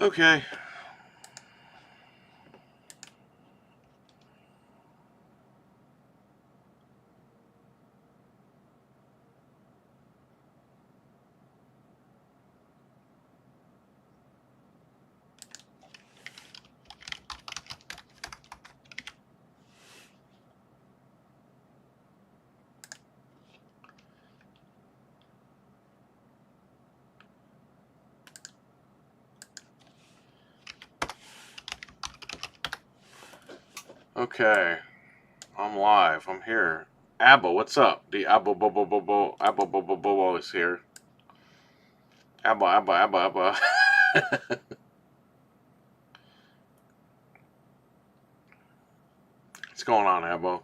Okay. Okay. I'm live. I'm here. Abba, what's up? The Abba Bobo is here. Abba. What's going on, Abba?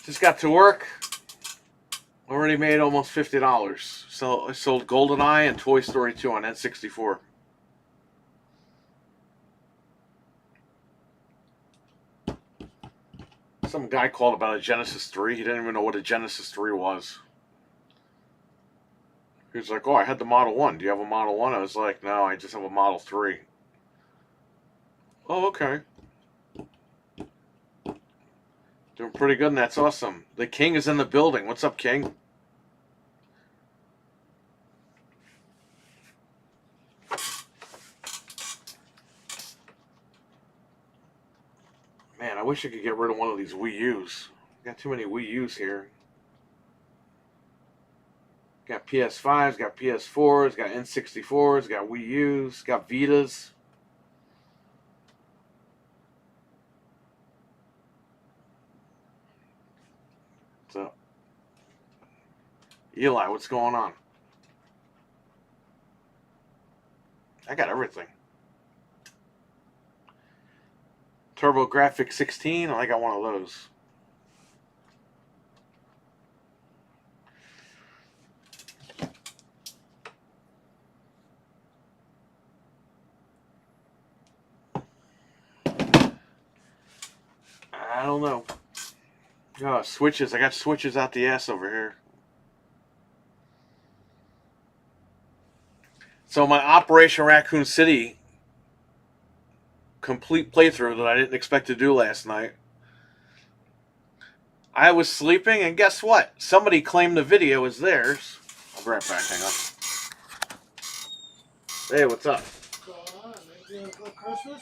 Just got to work. Already made almost $50. So I sold GoldenEye and Toy Story 2 on N64. Some guy called about a Genesis 3. He didn't even know what a Genesis 3 was. He was like, "Oh, I had the Model 1. Do you have a Model 1?" I was like, "No, I just have a Model 3. "Oh, okay. Doing pretty good, and that's awesome. The King is in the building. What's up, King?" Man, I wish I could get rid of one of these Wii U's. Got too many Wii U's here. Got PS5s, got PS4s, got N64s, got Wii U's, got Vitas. So, Eli, what's going on? I got everything. TurboGrafx 16, I got one of those. I don't know. Oh, switches. I got switches out the ass over here. So my Operation Raccoon City complete playthrough that I didn't expect to do last night. I was sleeping, and guess what? Somebody claimed the video was theirs. I'll be right back. Hang on. Hey, what's up? What's going on? Anything for Christmas?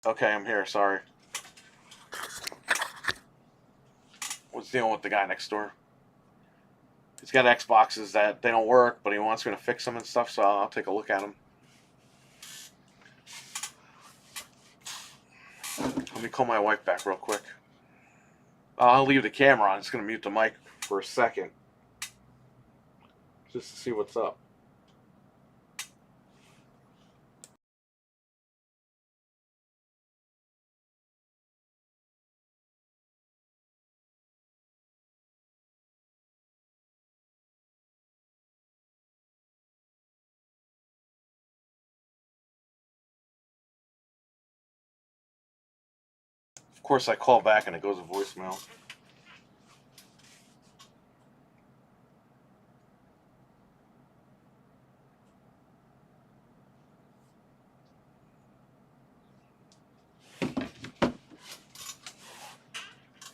Okay, I'm here. Sorry. Was dealing with the guy next door. He's got Xboxes that they don't work, but he wants me to fix them and stuff, so I'll take a look at them. Let me call my wife back real quick. I'll leave the camera on. I'm just going to mute the mic for a second. Just to see what's up. Of course, I call back and it goes to voicemail.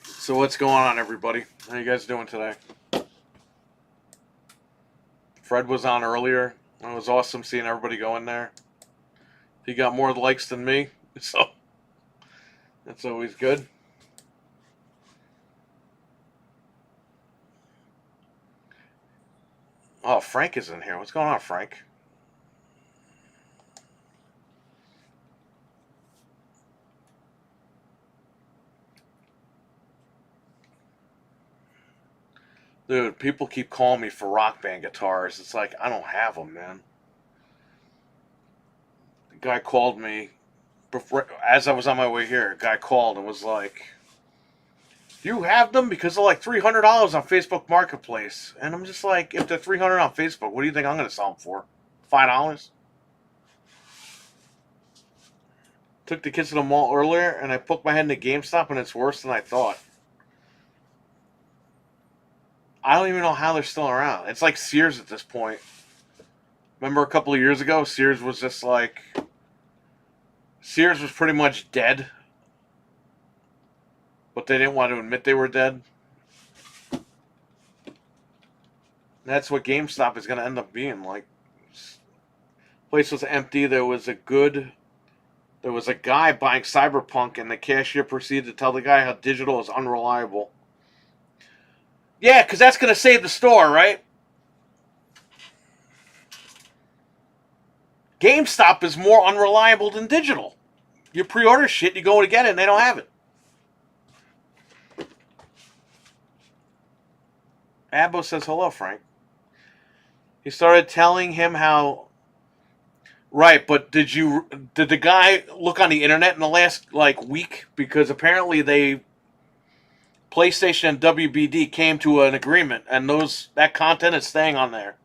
So what's going on, everybody? How you guys doing today? Fred was on earlier. It was awesome seeing everybody go in there. He got more likes than me, so that's always good. Oh, Frank is in here. What's going on, Frank? Dude, people keep calling me for Rock Band guitars. It's like, I don't have them, man. The guy called me before, as I was on my way here. A guy called and was like, "Do you have them? Because they're like $300 on Facebook Marketplace." And I'm just like, if they're $300 on Facebook, what do you think I'm going to sell them for? $5? Took the kids to the mall earlier, and I poked my head into GameStop, and it's worse than I thought. I don't even know how they're still around. It's like Sears at this point. Remember a couple of years ago, Sears was just like... Sears was pretty much dead. But they didn't want to admit they were dead. That's what GameStop is going to end up being like. Place was empty. There was a guy buying Cyberpunk, and the cashier proceeded to tell the guy how digital is unreliable. Yeah, because that's going to save the store, right? GameStop is more unreliable than digital. You pre-order shit, you go to get it, and they don't have it. Abbo says, hello, Frank. He started telling him how... Right, but did the guy look on the internet in the last, week? Because apparently PlayStation and WBD came to an agreement, and that content is staying on there.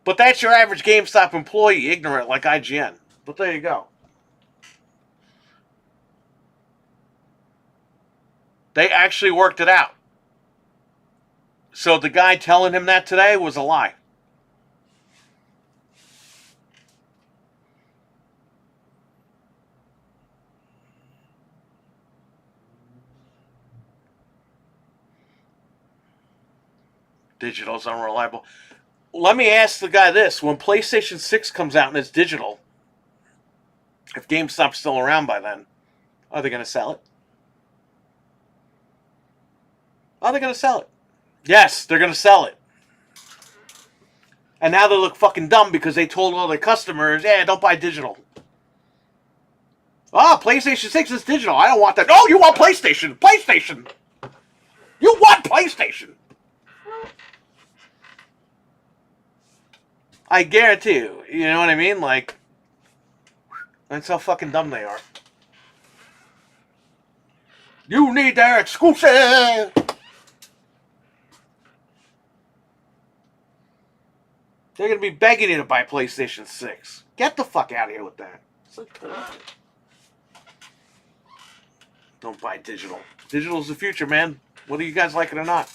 But that's your average GameStop employee, ignorant like IGN. But there you go. They actually worked it out. So the guy telling him that today was a lie. Digital's unreliable. Let me ask the guy this. When PlayStation 6 comes out and it's digital, if GameStop's still around by then, are they going to sell it? Are they going to sell it? Yes, they're going to sell it. And now they look fucking dumb because they told all their customers, yeah, don't buy digital. Ah, PlayStation 6 is digital. I don't want that. No, you want PlayStation. PlayStation. You want PlayStation. I guarantee you. You know what I mean? Like, that's how fucking dumb they are. You need their exclusive. They're going to be begging you to buy PlayStation 6. Get the fuck out of here with that. It's like, don't buy digital. Digital's the future, man. Whether you guys like it or not.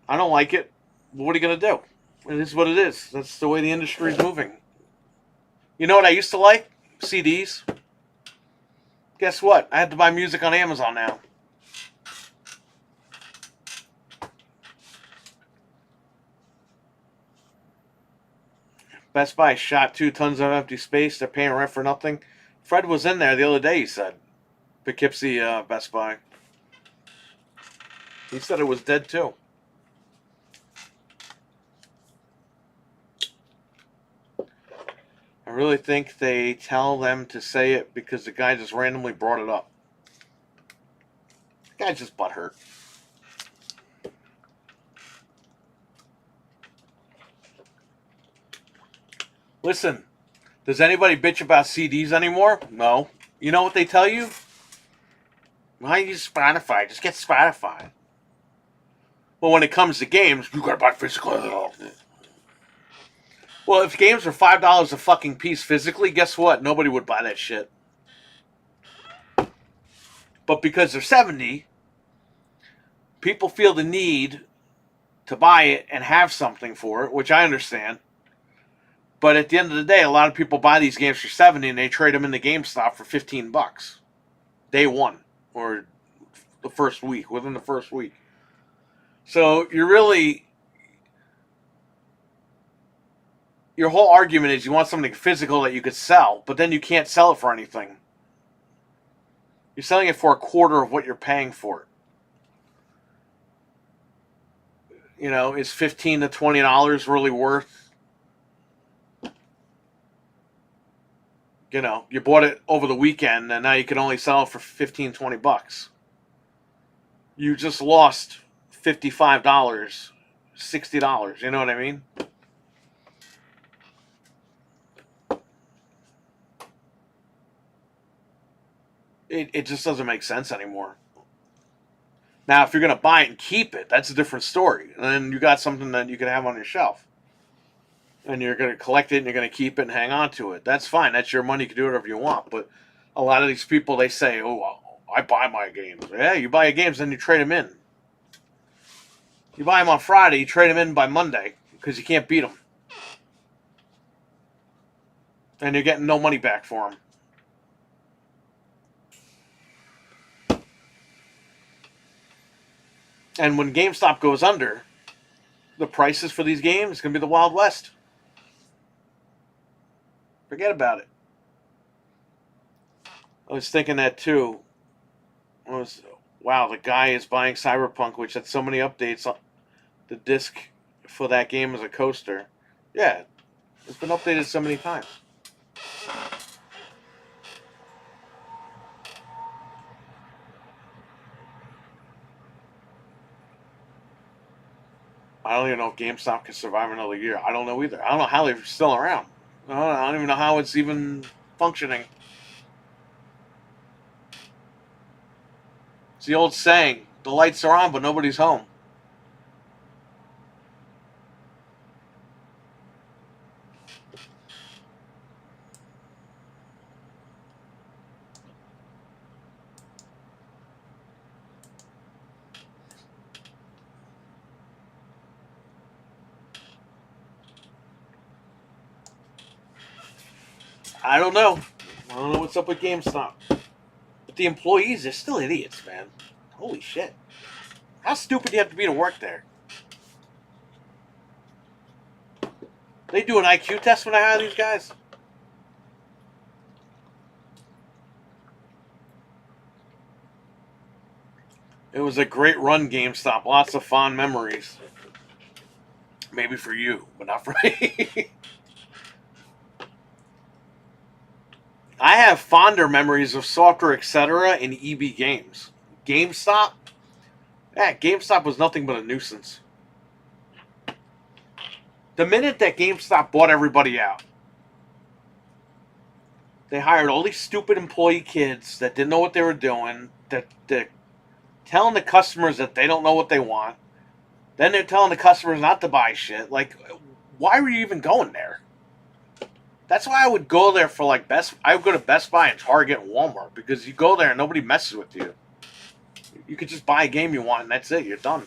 I don't like it. But what are you going to do? It is what it is. That's the way the industry is moving. You know what I used to like? CDs. Guess what? I had to buy music on Amazon now. Best Buy shot 2 tons of empty space. They're paying rent for nothing. Fred was in there the other day, he said. Poughkeepsie Best Buy. He said it was dead too. I really think they tell them to say it because the guy just randomly brought it up. The guy's just butthurt. Listen, does anybody bitch about CDs anymore? No. You know what they tell you? Why use Spotify? Just get Spotify. Well, when it comes to games, you gotta buy physical. Well, if games are $5 a fucking piece physically, guess what? Nobody would buy that shit. But because they're 70, people feel the need to buy it and have something for it, which I understand. But at the end of the day, a lot of people buy these games for 70 and they trade them into GameStop for $15. Day one. Or the first week, within the first week. So you're really, your whole argument is you want something physical that you could sell, but then you can't sell it for anything. You're selling it for a quarter of what you're paying for it. You know, is $15 to $20 really worth? You know, you bought it over the weekend and now you can only sell it for $15-20. You just lost $55, $60. You know what I mean? It just doesn't make sense anymore. Now, if you're going to buy it and keep it, that's a different story. And then you got something that you can have on your shelf. And you're going to collect it and you're going to keep it and hang on to it. That's fine. That's your money. You can do whatever you want. But a lot of these people, they say, oh, I buy my games. Yeah, you buy your games, then you trade them in. You buy them on Friday, you trade them in by Monday because you can't beat them. And you're getting no money back for them. And when GameStop goes under, the prices for these games is going to be the Wild West. Forget about it. I was thinking that too. Wow, the guy is buying Cyberpunk, which had so many updates. The disc for that game is a coaster. Yeah, it's been updated so many times. I don't even know if GameStop can survive another year. I don't know either. I don't know how they're still around. I don't even know how it's even functioning. It's the old saying, the lights are on, but nobody's home. I don't know. I don't know what's up with GameStop. But the employees, they're still idiots, man. Holy shit. How stupid do you have to be to work there? They do an IQ test when I hire these guys? It was a great run, GameStop. Lots of fond memories. Maybe for you, but not for me. I have fonder memories of Software Etc. in EB Games. GameStop? Yeah, GameStop was nothing but a nuisance. The minute that GameStop bought everybody out, they hired all these stupid employee kids that didn't know what they were doing, that telling the customers that they don't know what they want. Then they're telling the customers not to buy shit. Like, why were you even going there? That's why I would go there for like I would go to Best Buy and Target and Walmart because you go there and nobody messes with you. You could just buy a game you want and that's it. You're done.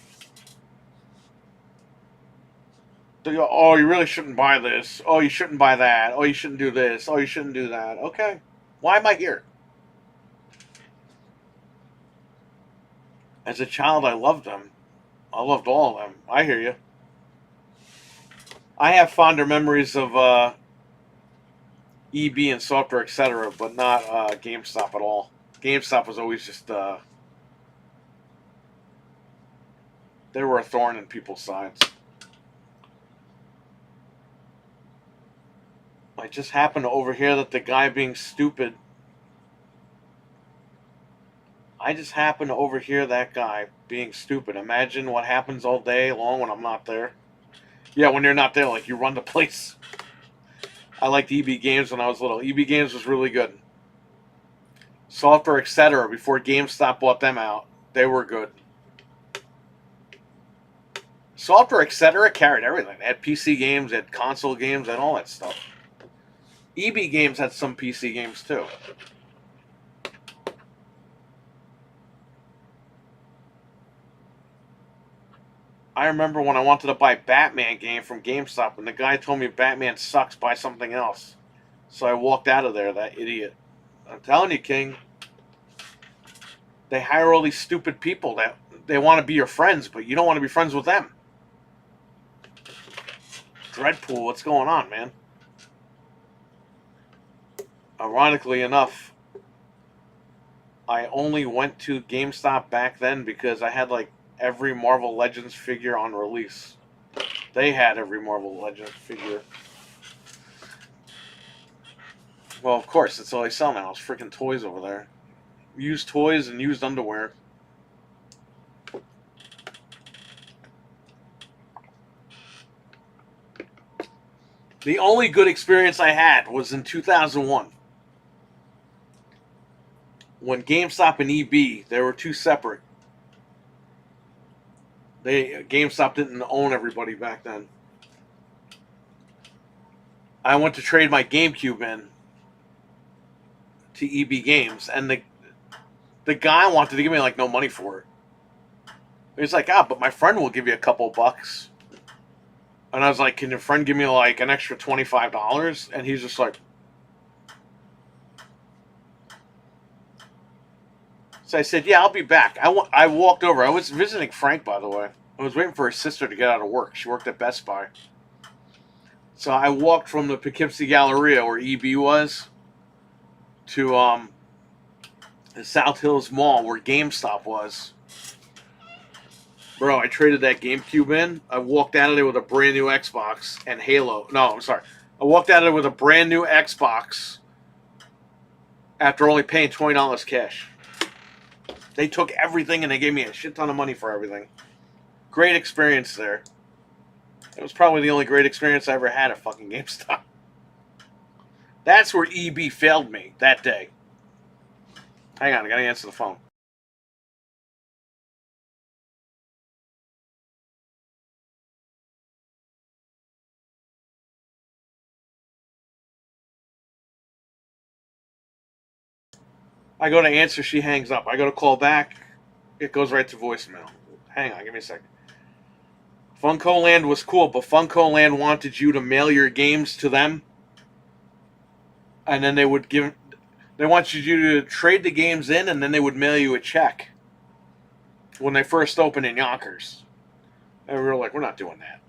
Oh, you really shouldn't buy this. Oh, you shouldn't buy that. Oh, you shouldn't do this. Oh, you shouldn't do that. Okay. Why am I here? As a child, I loved them. I loved all of them. I hear you. I have fonder memories of EB and software, etc., but not GameStop at all. GameStop was always just they were a thorn in people's sides. I just happened to overhear that the guy being stupid. I just happened to overhear that guy being stupid. Imagine what happens all day long when I'm not there. Yeah, when you're not there, like you run the place. I liked EB Games when I was little. EB Games was really good. Software, etc. Before GameStop bought them out, they were good. Software, etc. carried everything. They had PC games, they had console games, and all that stuff. EB Games had some PC games too. I remember when I wanted to buy Batman game from GameStop, and the guy told me Batman sucks, buy something else. So I walked out of there, that idiot. I'm telling you, King, they hire all these stupid people that they want to be your friends, but you don't want to be friends with them. Dreadpool, what's going on, man? Ironically enough, I only went to GameStop back then because I had like every Marvel Legends figure on release. They had every Marvel Legends figure. Well, of course, that's all they sell now. It's freaking toys over there. Used toys and used underwear. The only good experience I had was in 2001 when GameStop and EB, they were two separate. GameStop didn't own everybody back then. I went to trade my GameCube in to EB Games, and the guy wanted to give me like no money for it. He's like, but my friend will give you a couple bucks. And I was like, can your friend give me like an extra $25? And he's just like, so I said, yeah, I'll be back. I walked over. I was visiting Frank, by the way. I was waiting for her sister to get out of work. She worked at Best Buy. So I walked from the Poughkeepsie Galleria where EB was to the South Hills Mall where GameStop was. Bro, I traded that GameCube in. I walked out of there with a brand new Xbox and Halo. No, I'm sorry. I walked out of there with a brand new Xbox after only paying $20 cash. They took everything and they gave me a shit ton of money for everything. Great experience there. It was probably the only great experience I ever had at fucking GameStop. That's where EB failed me that day. Hang on, I gotta answer the phone. I go to answer, she hangs up. I go to call back, it goes right to voicemail. Hang on, give me a second. Funko Land was cool, but Funko Land wanted you to mail your games to them, and then they wanted you to trade the games in, and then they would mail you a check when they first opened in Yonkers. And we were like, we're not doing that.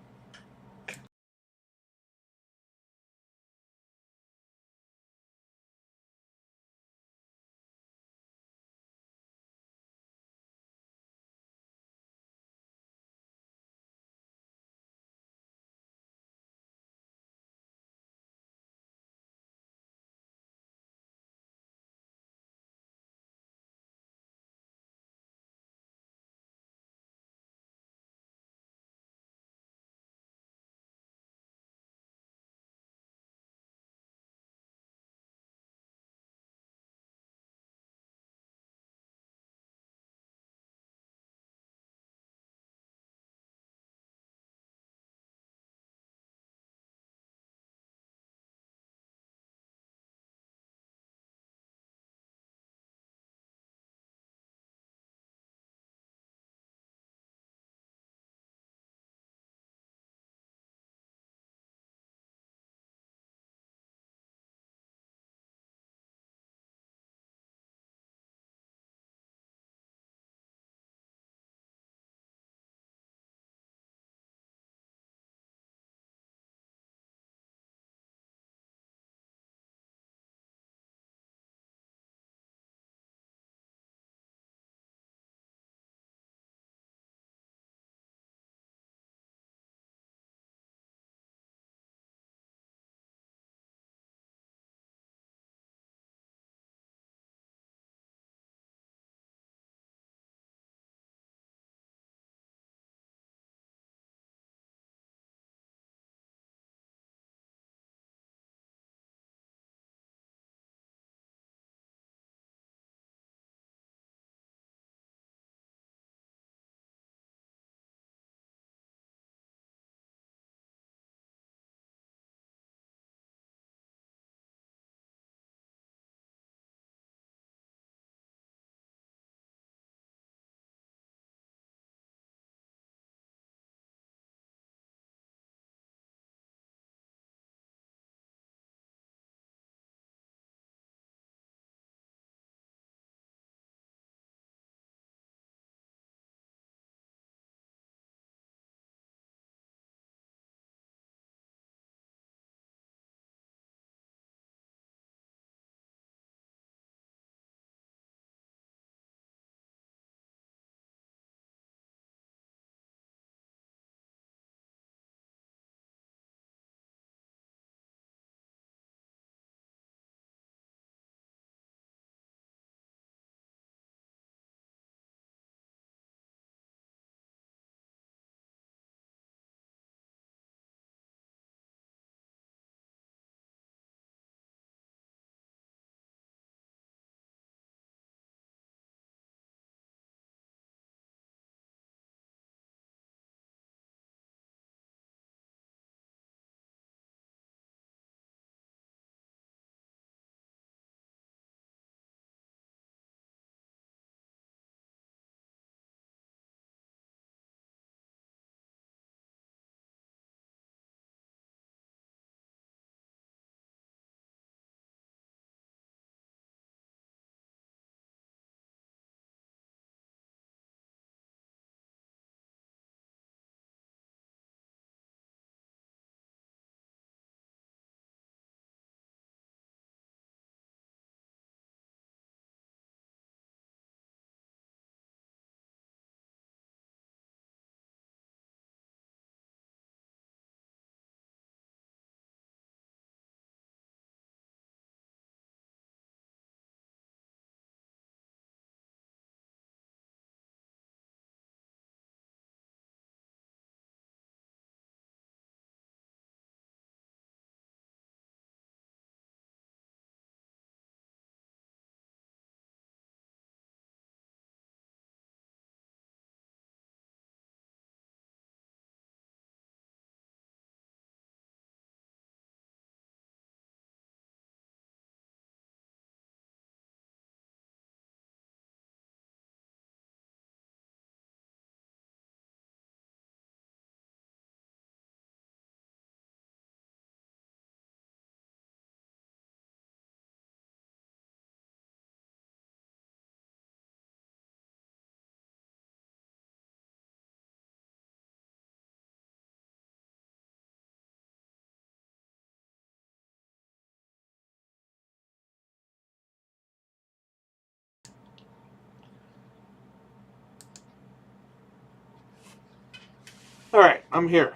All right, I'm here.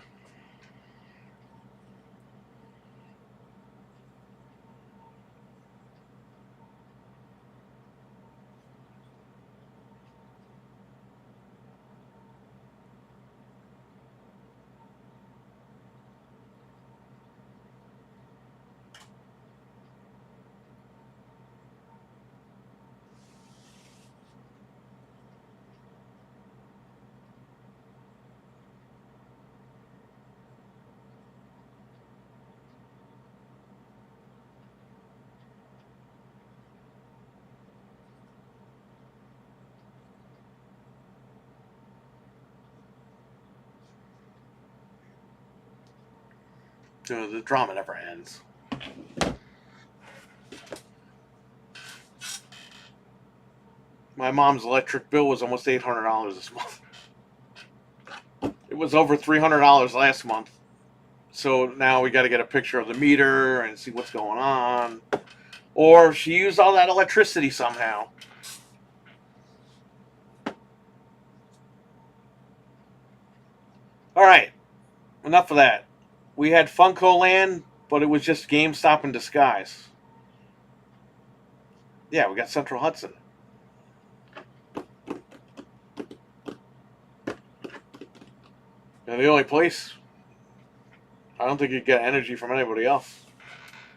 The drama never ends. My mom's electric bill was almost $800 this month. It was over $300 last month. So now we got to get a picture of the meter and see what's going on. Or she used all that electricity somehow. All right, enough of that. We had Funko Land, but it was just GameStop in disguise. Yeah, we got Central Hudson. And the only place, I don't think you get energy from anybody else.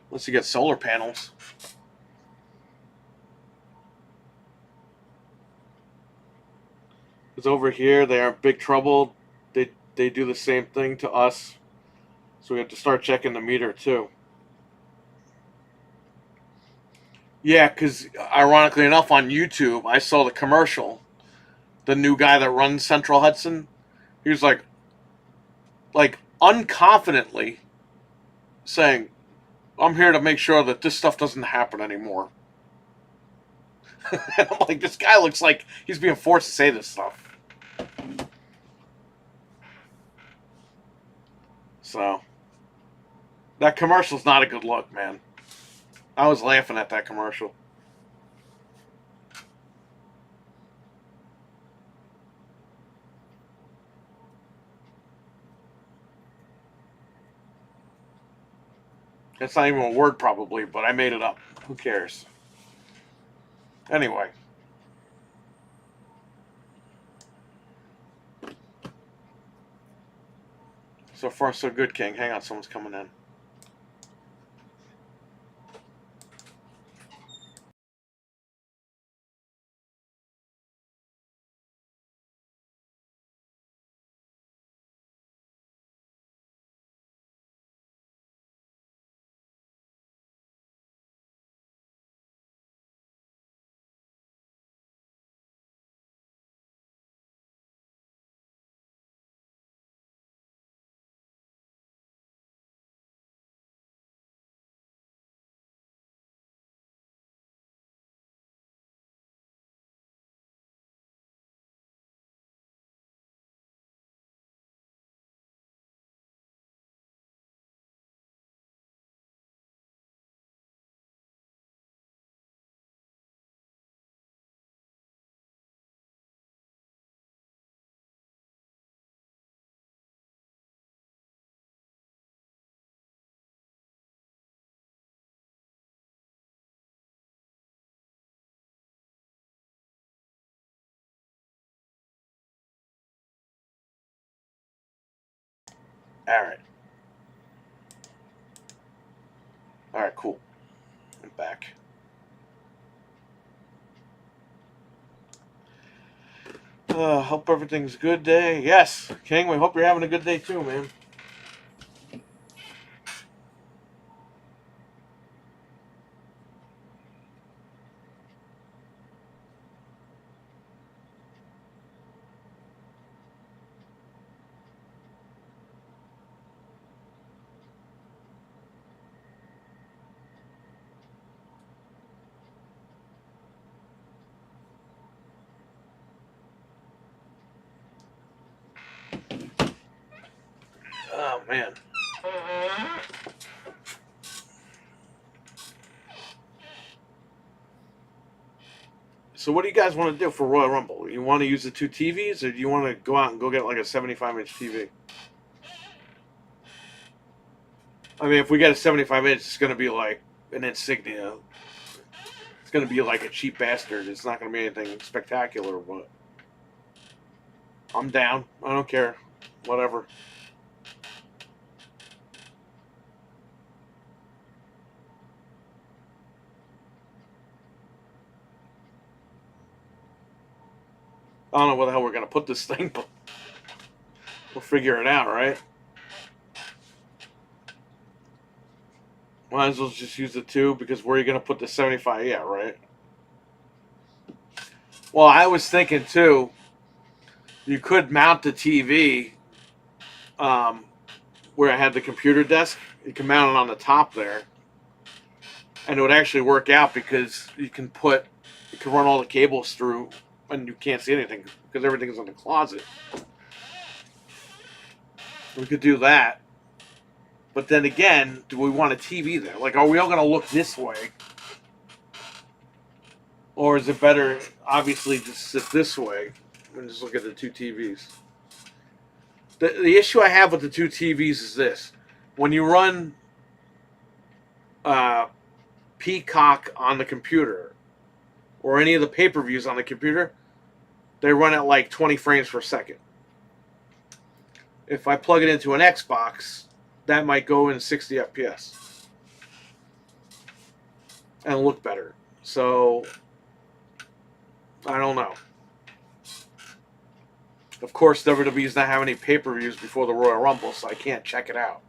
Unless you get solar panels. Because over here, they are in big trouble. They do the same thing to us. So we have to start checking the meter too. Yeah, because ironically enough, on YouTube, I saw the commercial. The new guy that runs Central Hudson, he was like unconfidently saying, "I'm here to make sure that this stuff doesn't happen anymore." And I'm like, this guy looks like he's being forced to say this stuff. So that commercial's not a good look, man. I was laughing at that commercial. That's not even a word, probably, but I made it up. Who cares? Anyway, so far so good, King. Hang on, someone's coming in. All right. All right, cool. I'm back. Hope everything's good day. Yes, King, we hope you're having a good day too, man. Oh, man. So what do you guys want to do for Royal Rumble? You want to use the two TVs, or do you want to go out and go get like a 75-inch TV? I mean, if we get a 75 inch, it's going to be like an Insignia. It's going to be like a cheap bastard. It's not going to be anything spectacular, but I'm down. I don't care. Whatever. I don't know where the hell we're going to put this thing, but we'll figure it out, right? Might as well just use the 2 because where are you going to put the 75? Yeah, right? Well, I was thinking too, you could mount the TV where I had the computer desk. You can mount it on the top there. And it would actually work out because you can run all the cables through and you can't see anything because everything's in the closet. We could do that. But then again, do we want a TV there? Like, are we all going to look this way? Or is it better, obviously, just sit this way and just look at the 2 TVs? The issue I have with the 2 TVs is this. When you run Peacock on the computer or any of the pay-per-views on the computer, they run at like 20 frames per second. If I plug it into an Xbox, that might go in 60 FPS and look better. So, I don't know. Of course, WWE's not having any pay-per-views before the Royal Rumble, so I can't check it out.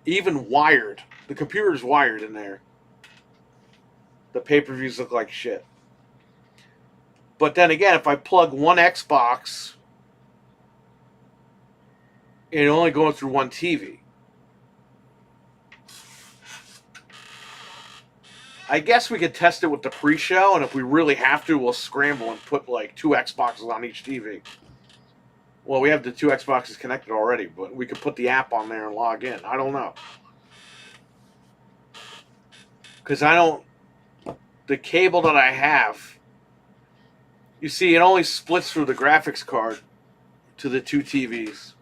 Even wired. The computer's wired in there. The pay-per-views look like shit. But then again, if I plug one Xbox, it's only going through one TV. I guess we could test it with the pre-show, and if we really have to, we'll scramble and put like 2 Xboxes on each TV. Well, we have the 2 Xboxes connected already, but we could put the app on there and log in. I don't know. Because the cable that I have, you see, it only splits through the graphics card to the 2 TVs.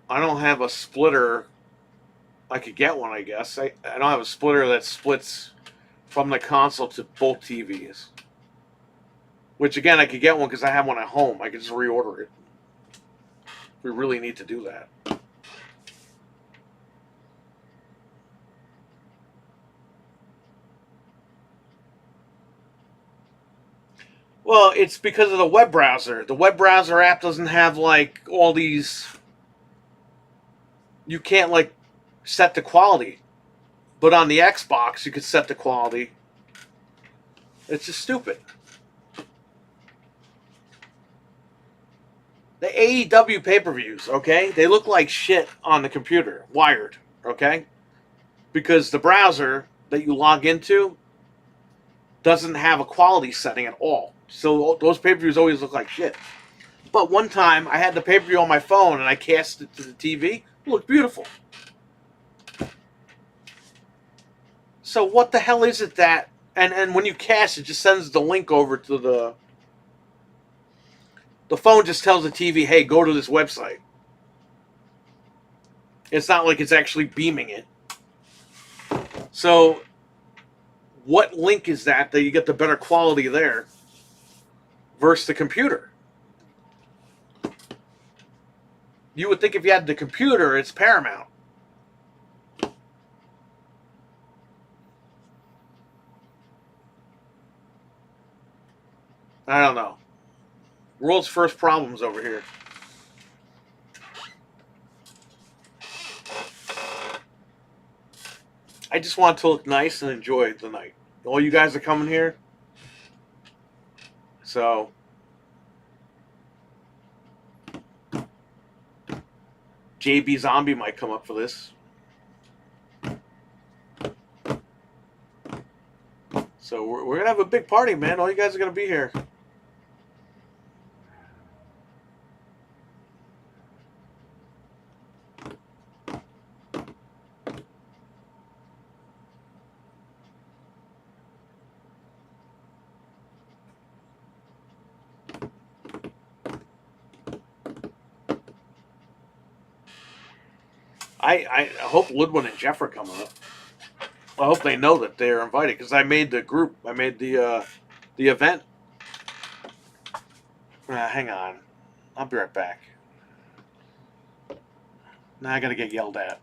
I don't have a splitter. I could get one, I guess. I don't have a splitter that splits from the console to both TVs. Which, again, I could get one because I have one at home. I could just reorder it. We really need to do that. Well, it's because of the web browser. The web browser app doesn't have, like, all these... You can't, like, set the quality. But on the Xbox, you could set the quality. It's just stupid. The AEW pay-per-views, okay? They look like shit on the computer, wired, okay? Because the browser that you log into doesn't have a quality setting at all. So those pay-per-views always look like shit. But one time, I had the pay-per-view on my phone, and I cast it to the TV. It looked beautiful. So what the hell is it that... And when you cast, it just sends the link over to the... The phone just tells the TV, hey, go to this website. It's not like it's actually beaming it. So, what link is that you get the better quality there versus the computer? You would think if you had the computer, it's paramount. I don't know. World's first problems over here. I just want to look nice and enjoy the night. All you guys are coming here. So, JB Zombie might come up for this. So we're going to have a big party, man. All you guys are going to be here. I hope Ludwin and Jeff are coming up. I hope they know that they're invited because I made the group. I made the event. Hang on, I'll be right back. Now I gotta get yelled at.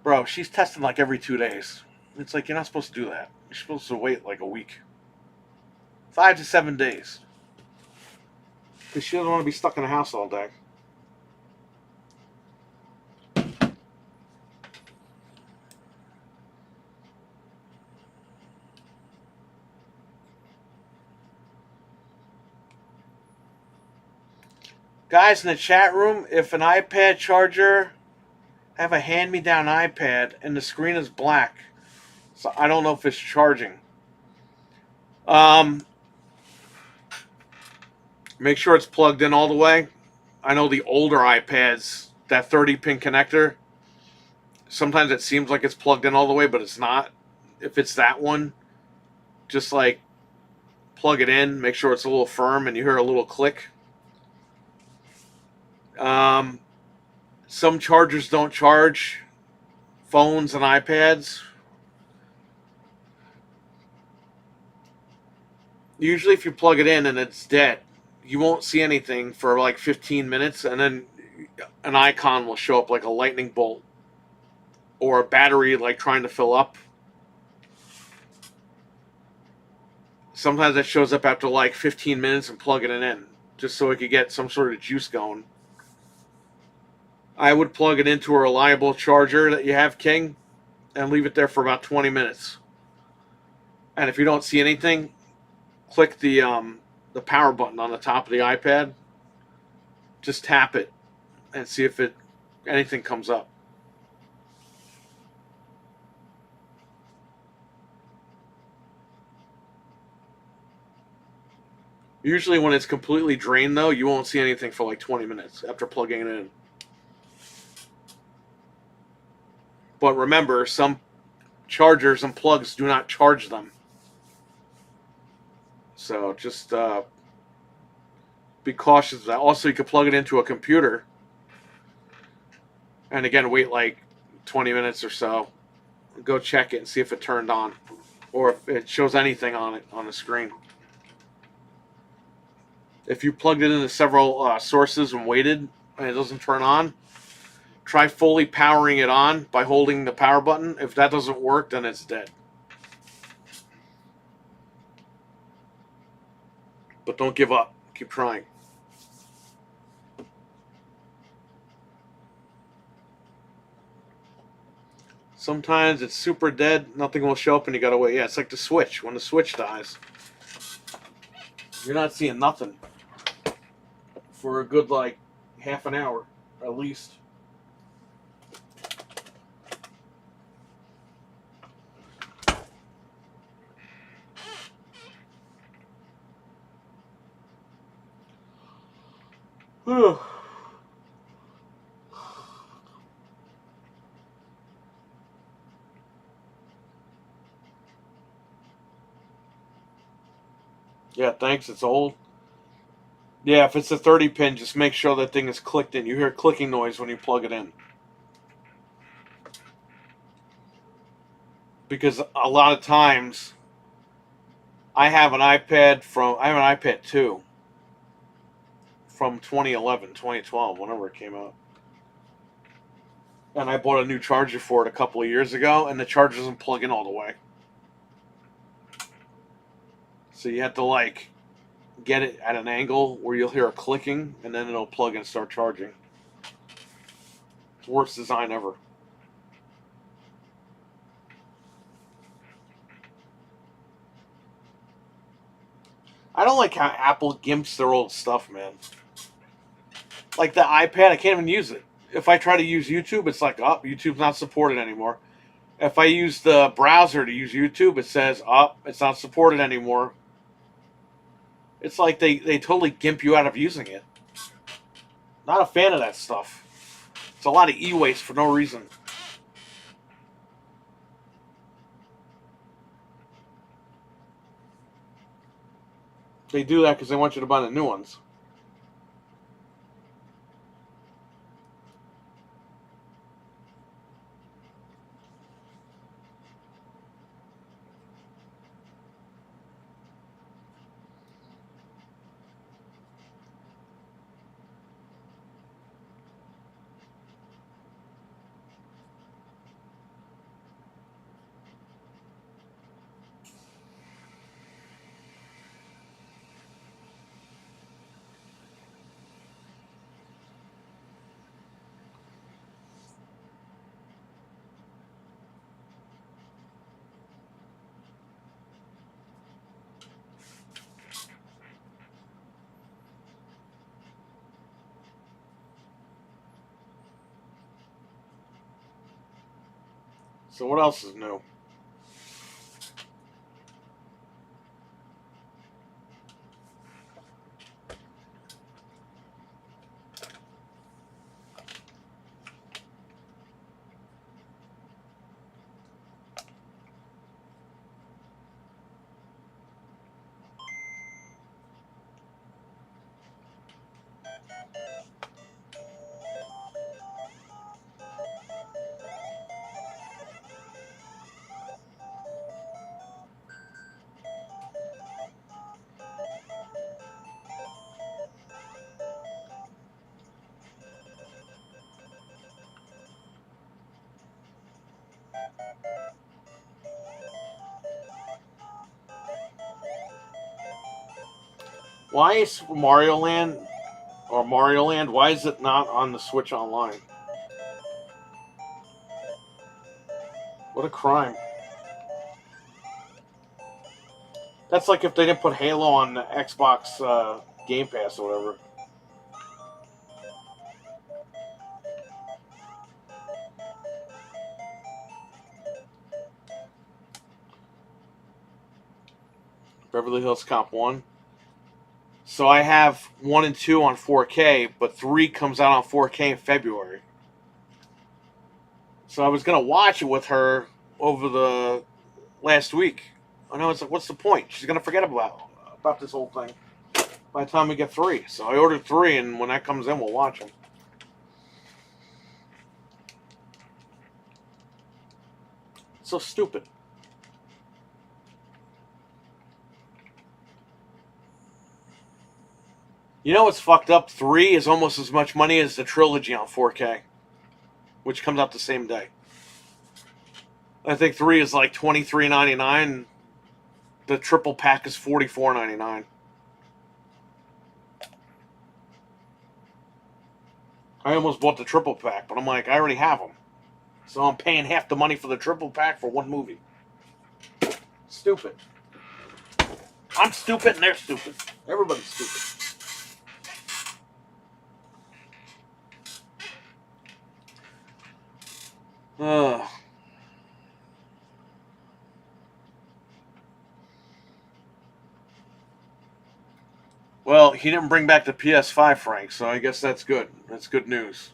Bro, she's testing like every 2 days. It's like you're not supposed to do that. You're supposed to wait like a week, 5 to 7 days, because she doesn't want to be stuck in the house all day. Guys in the chat room, if an iPad charger, I have a hand-me-down iPad and the screen is black, so I don't know if it's charging. Um, Make sure it's plugged in all the way. I know the older iPads, that 30-pin connector, sometimes it seems like it's plugged in all the way, but it's not. If it's that one, just like plug it in, make sure it's a little firm, and you hear a little click. Um, some chargers don't charge phones and iPads. Usually, if you plug it in and it's dead, you won't see anything for like 15 minutes, and then an icon will show up like a lightning bolt or a battery like trying to fill up. Sometimes it shows up after like 15 minutes and plugging it in, just so it could get some sort of juice going. I would plug it into a reliable charger that you have, King, and leave it there for about 20 minutes. And if you don't see anything, click the power button on the top of the iPad. Just tap it and see if anything comes up. Usually when it's completely drained, though, you won't see anything for like 20 minutes after plugging it in. But remember, some chargers and plugs do not charge them. So just be cautious of that. Also, you can plug it into a computer. And again, wait like 20 minutes or so. Go check it and see if it turned on. Or if it shows anything on it on the screen. If you plugged it into several sources and waited and it doesn't turn on, try fully powering it on by holding the power button. If that doesn't work, then it's dead. But don't give up. Keep trying. Sometimes it's super dead, nothing will show up, and you gotta wait. Yeah, it's like the switch. When the switch dies, you're not seeing nothing for a good like half an hour at least. Yeah, thanks. It's old. Yeah, if it's a 30 pin, just make sure that thing is clicked in. You hear a clicking noise when you plug it in. Because a lot of times I have an iPad 2 from 2011, 2012, whenever it came out. And I bought a new charger for it a couple of years ago, and the charger doesn't plug in all the way. So you have to like get it at an angle where you'll hear a clicking, and then it'll plug and start charging. It's the worst design ever. I don't like how Apple gimps their old stuff, man. Like the iPad, I can't even use it. If I try to use YouTube, it's like, oh, YouTube's not supported anymore. If I use the browser to use YouTube, it says, oh, it's not supported anymore. It's like they totally gimp you out of using it. Not a fan of that stuff. It's a lot of e-waste for no reason. They do that because they want you to buy the new ones. So what else is new? Why is Super Mario Land or Mario Land? Why is it not on the Switch Online? What a crime! That's like if they didn't put Halo on the Xbox Game Pass or whatever. Beverly Hills Cop 1. So I have 1 and 2 on 4K, but 3 comes out on 4K in February. So I was going to watch it with her over the last week. I know, it's like, what's the point? She's going to forget about this whole thing by the time we get 3. So I ordered 3, and when that comes in, we'll watch them. So stupid. You know what's fucked up? 3 is almost as much money as the trilogy on 4K, which comes out the same day. I think 3 is like $23.99. The triple pack is $44.99. I almost bought the triple pack, but I'm like, I already have them. So I'm paying half the money for the triple pack for one movie. Stupid. I'm stupid and they're stupid. Everybody's stupid. Uh, well, he didn't bring back the PS5, Frank, so I guess that's good. That's good news.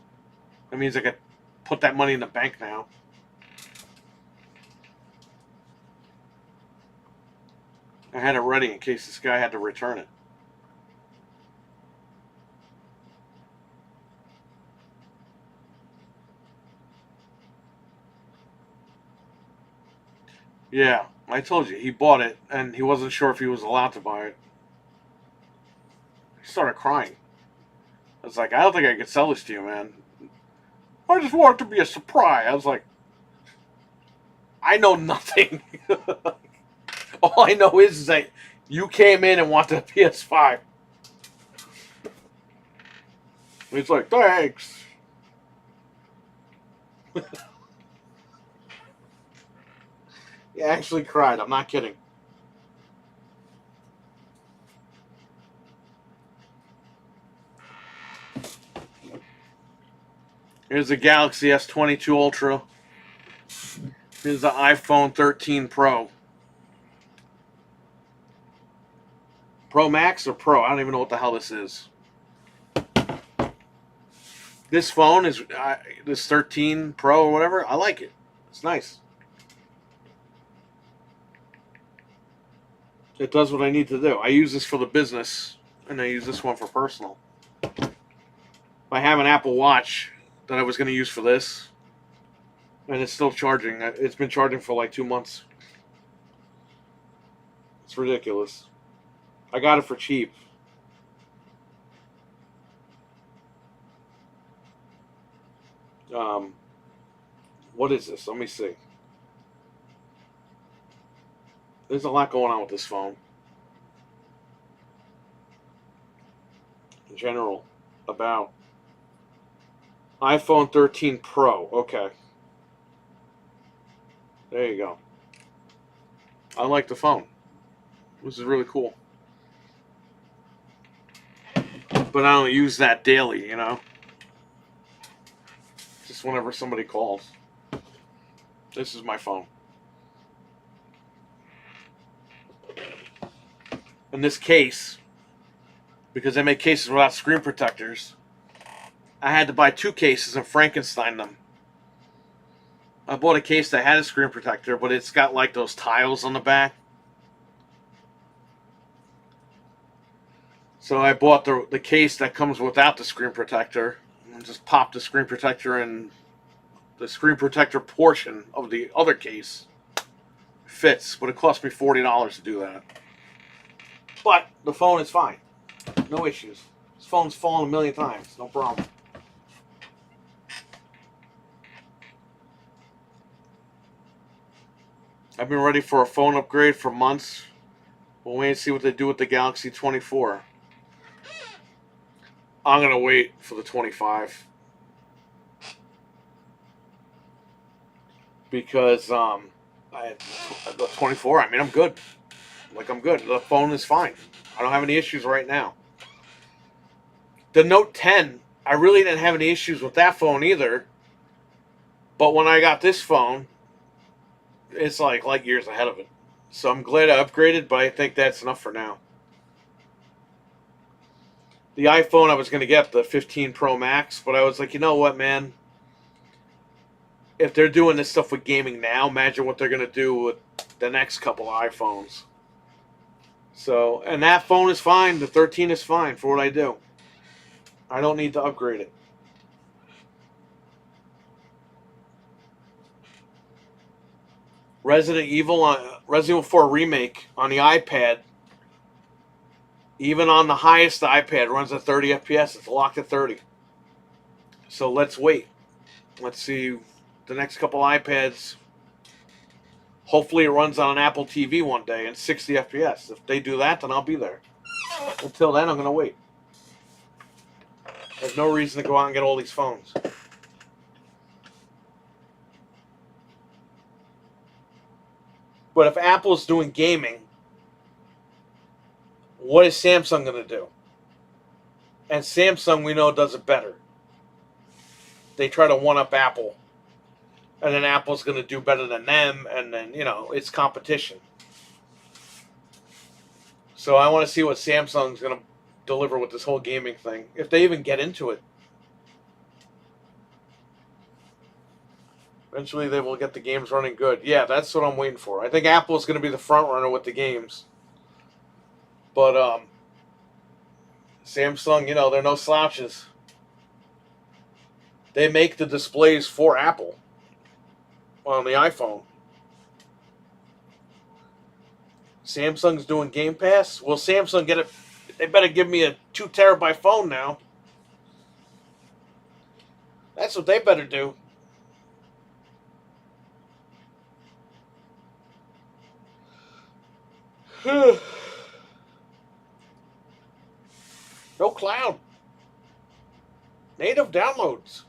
That means I could put that money in the bank now. I had it ready in case this guy had to return it. Yeah, I told you, he bought it, and he wasn't sure if he was allowed to buy it. He started crying. I was like, I don't think I could sell this to you, man. I just want it to be a surprise. I was like, I know nothing. All I know is that you came in and wanted a PS5. He's like, thanks. He actually cried. I'm not kidding. Here's the Galaxy S22 Ultra. Here's the iPhone 13 Pro. Pro Max or Pro? I don't even know what the hell this is. This phone is this 13 Pro or whatever. I like it. It's nice. It does what I need to do. I use this for the business, and I use this one for personal. I have an Apple Watch that I was going to use for this, and it's still charging. It's been charging for like 2 months. It's ridiculous. I got it for cheap. What is this? Let me see. There's a lot going on with this phone. In general, about iPhone 13 Pro. Okay. There you go. I like the phone. This is really cool. But I don't use that daily, you know? Just whenever somebody calls. This is my phone. In this case, because they make cases without screen protectors, I had to buy 2 cases and Frankenstein them. I bought a case that had a screen protector, but it's got like those tiles on the back. So I bought the case that comes without the screen protector and just popped the screen protector in the screen protector portion of the other case. Fits, but it cost me $40 to do that. But the phone is fine. No issues. This phone's fallen a million times. No problem. I've been ready for a phone upgrade for months. We'll wait and see what they do with the Galaxy 24. I'm gonna wait for the 25 because the 24. I mean, I'm good. Like I'm good. The phone is fine. I don't have any issues right now. The Note 10, I really didn't have any issues with that phone either. But when I got this phone, it's like light years ahead of it. So I'm glad I upgraded, but I think that's enough for now. The iPhone I was going to get, the 15 Pro Max, but I was like, you know what, man? If they're doing this stuff with gaming now, imagine what they're going to do with the next couple of iPhones. So, and that phone is fine. The 13 is fine for what I do. I don't need to upgrade it. Resident Evil 4 Remake on the iPad, even on the highest iPad, runs at 30 FPS. It's locked at 30. So let's wait. Let's see the next couple iPads. Hopefully it runs on an Apple TV one day in 60 FPS. If they do that, then I'll be there. Until then, I'm going to wait. There's no reason to go out and get all these phones. But if Apple's doing gaming, what is Samsung going to do? And Samsung, we know, does it better. They try to one-up Apple. And then Apple's going to do better than them. And then, it's competition. So I want to see what Samsung's going to deliver with this whole gaming thing. If they even get into it. Eventually they will get the games running good. Yeah, that's what I'm waiting for. I think Apple's going to be the front runner with the games. But Samsung, they're no slouches. They make the displays for Apple on the iPhone. Samsung's doing Game Pass. Will Samsung get it? They better give me a 2 terabyte phone now. That's what they better do. No cloud. Native downloads.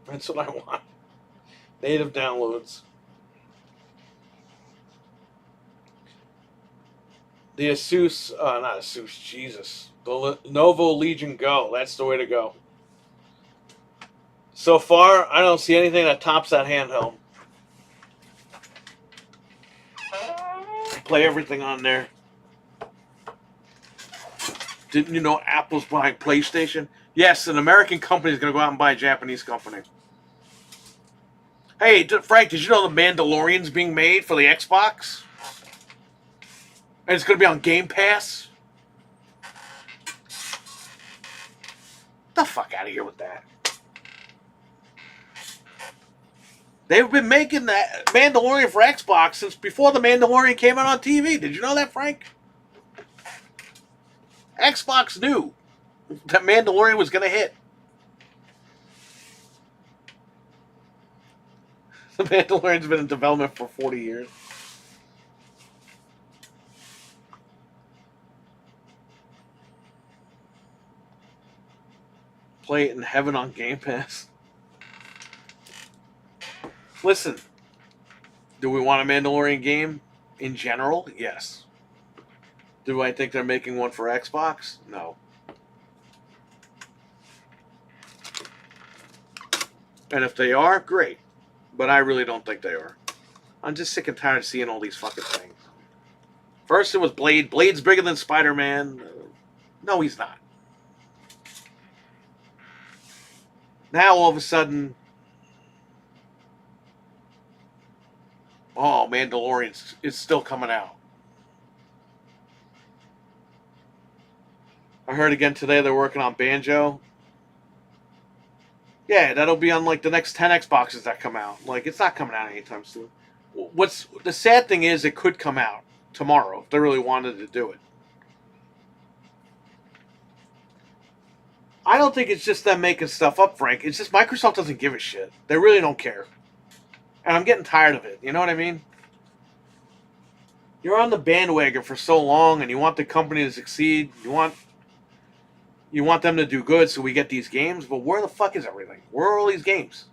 That's what I want. Native downloads. The Asus, not Asus, Jesus. The Lenovo Legion Go. That's the way to go. So far, I don't see anything that tops that handheld. Play everything on there. Didn't you know Apple's buying PlayStation? Yes, an American company is going to go out and buy a Japanese company. Hey, Frank, did you know The Mandalorian's being made for the Xbox? And it's going to be on Game Pass? Get the fuck out of here with that. They've been making that Mandalorian for Xbox since before The Mandalorian came out on TV. Did you know that, Frank? Xbox knew that Mandalorian was going to hit. The Mandalorian's been in development for 40 years. Play it in heaven on Game Pass. Listen, do we want a Mandalorian game in general? Yes. Do I think they're making one for Xbox? No. And if they are, great. But I really don't think they are. I'm just sick and tired of seeing all these fucking things. First it was Blade. Blade's bigger than Spider-Man. No, he's not. Now all of a sudden, oh, Mandalorian is still coming out. I heard again today they're working on Banjo. Yeah, that'll be on like the next 10 Xboxes that come out. Like, it's not coming out anytime soon. What's the sad thing is it could come out tomorrow if they really wanted to do it. I don't think it's just them making stuff up, Frank. It's just Microsoft doesn't give a shit. They really don't care. And I'm getting tired of it. You know what I mean? You're on the bandwagon for so long, and you want the company to succeed. You want them to do good, so we get these games. But where the fuck is everything? Where are all these games?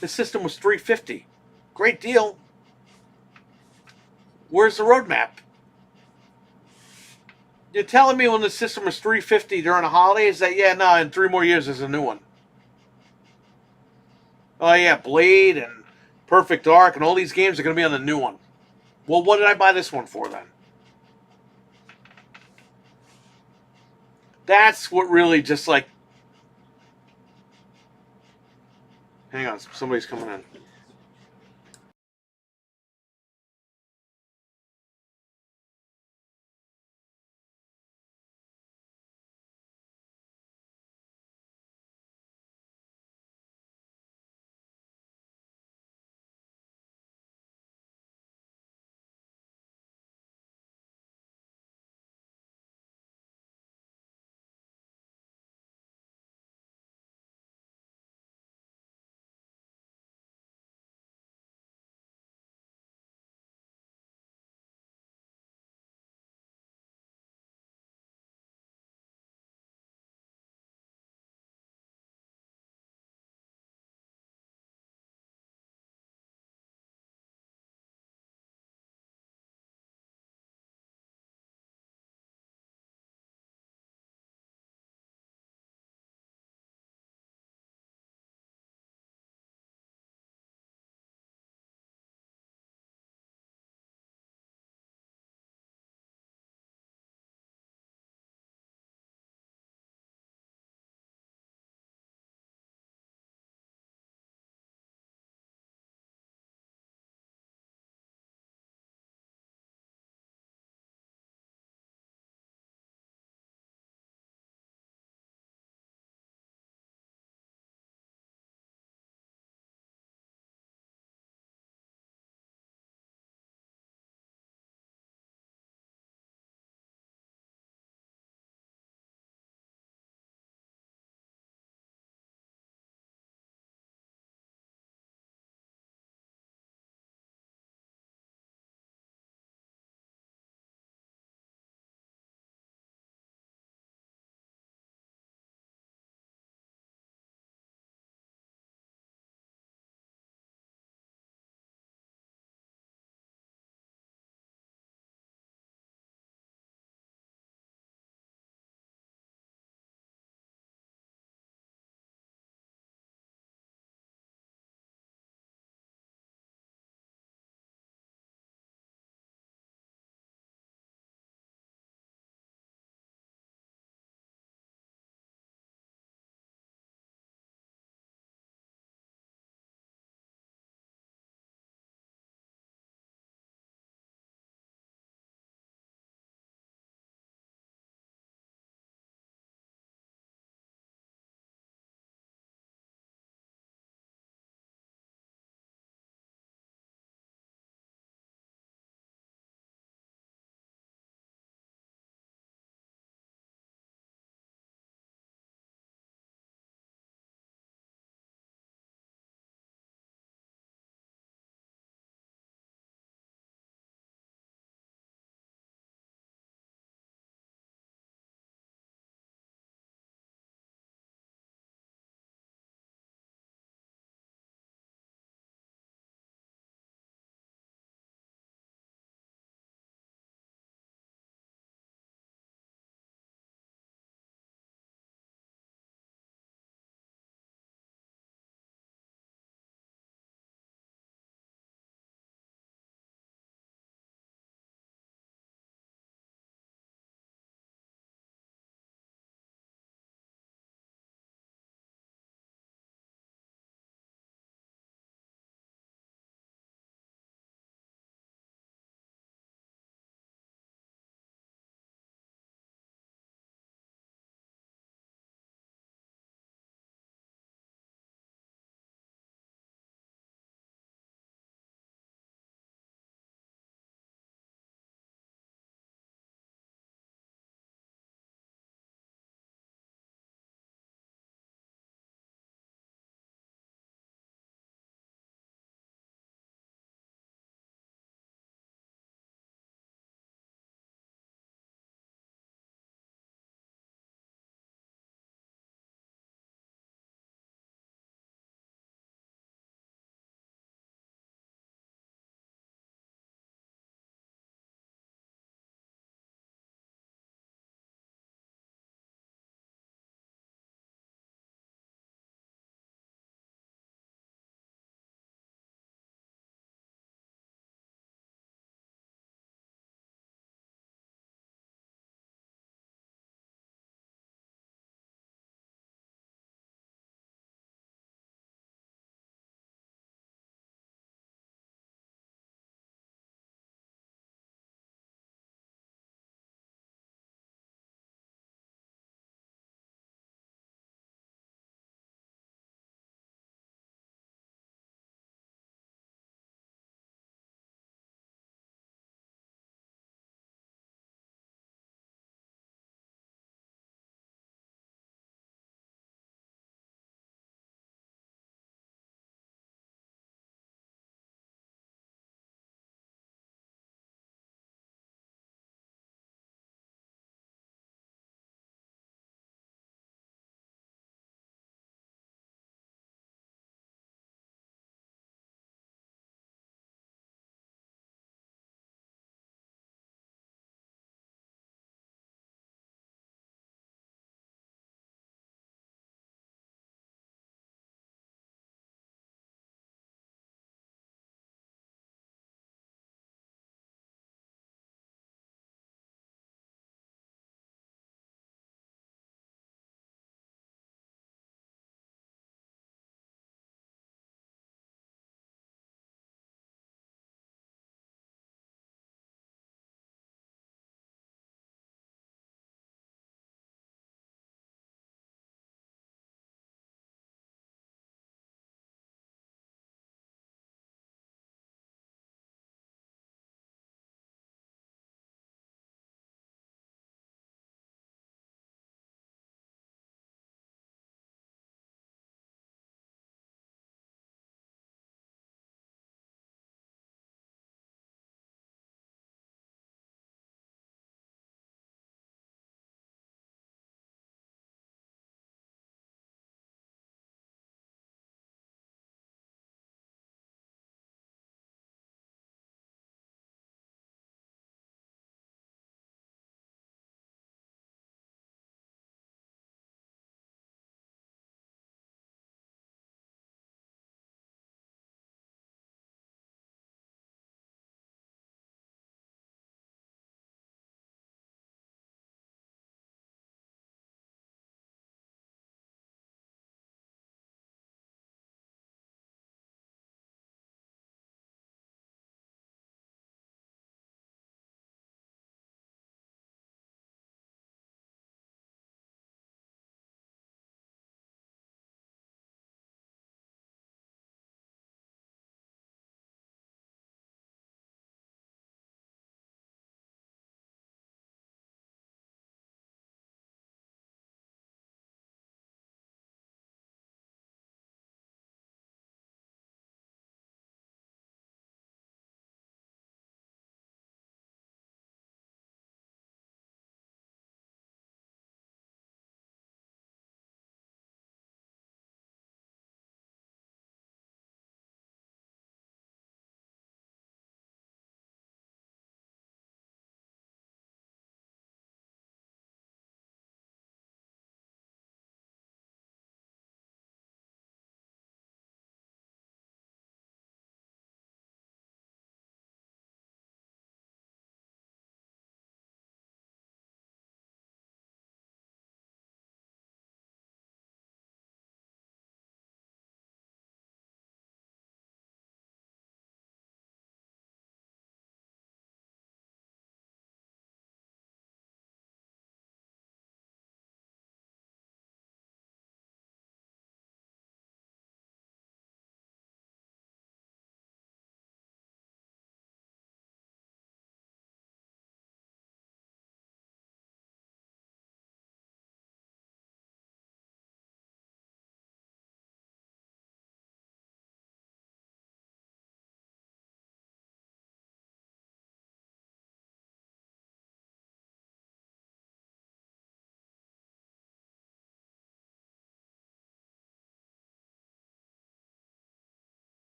The system was $350. Great deal. Where's the roadmap? You're telling me when the system was $350 during the holidays that in 3 more years there's a new one. Oh yeah, Blade and Perfect Dark and all these games are going to be on the new one. Well, what did I buy this one for then? That's what really just like. Hang on, somebody's coming in.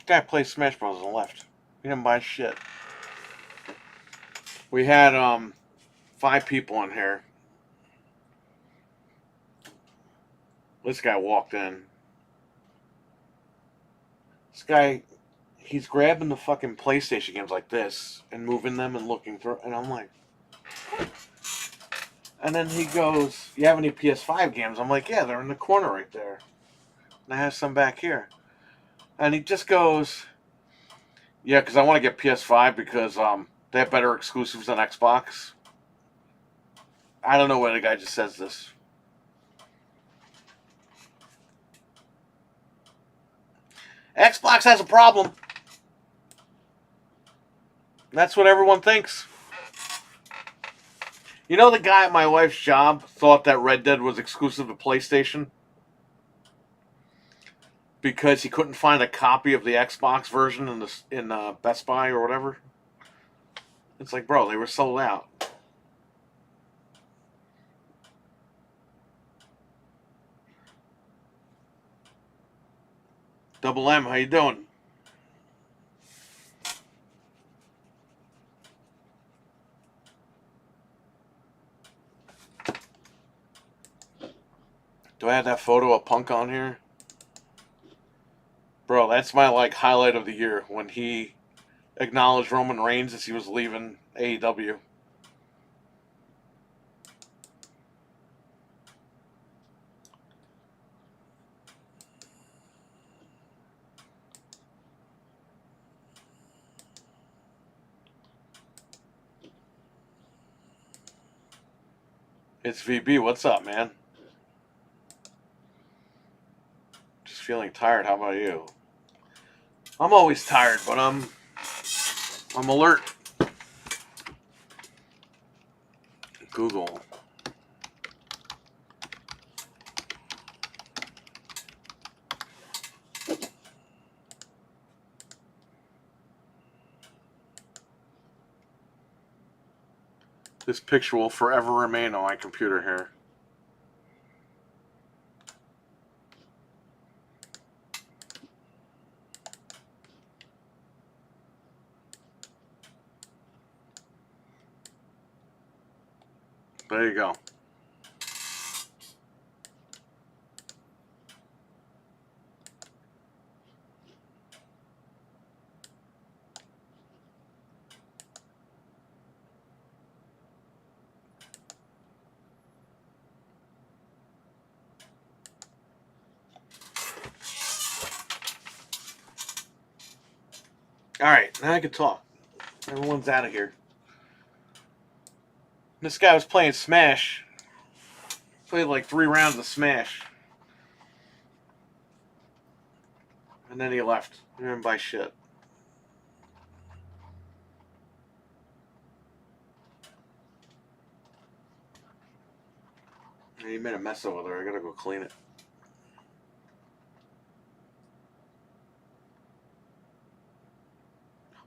guy plays Smash Bros. And left. He didn't buy shit. We had 5 people in here. This guy walked in. This guy, he's grabbing the fucking PlayStation games like this and moving them and looking through, and I'm like, what? And then he goes, "You have any PS5 games?" I'm like, "Yeah, they're in the corner right there. And I have some back here." And he just goes, "Yeah, because I want to get PS5 because they have better exclusives than Xbox." I don't know why the guy just says this. Xbox has a problem. That's what everyone thinks. You know, the guy at my wife's job thought that Red Dead was exclusive to PlayStation because he couldn't find a copy of the Xbox version in Best Buy or whatever. It's like, bro, they were sold out. Double M, how you doing? Do I have that photo of Punk on here? Bro, that's my highlight of the year when he acknowledged Roman Reigns as he was leaving AEW. It's VB. What's up, man? Just feeling tired. How about you? I'm always tired, but I'm alert. Google. This picture will forever remain on my computer here. There you go. Alright, now I can talk. Everyone's out of here. This guy was playing Smash. Played like 3 rounds of Smash. And then he left. He didn't buy shit. And he made a mess over there. I gotta go clean it.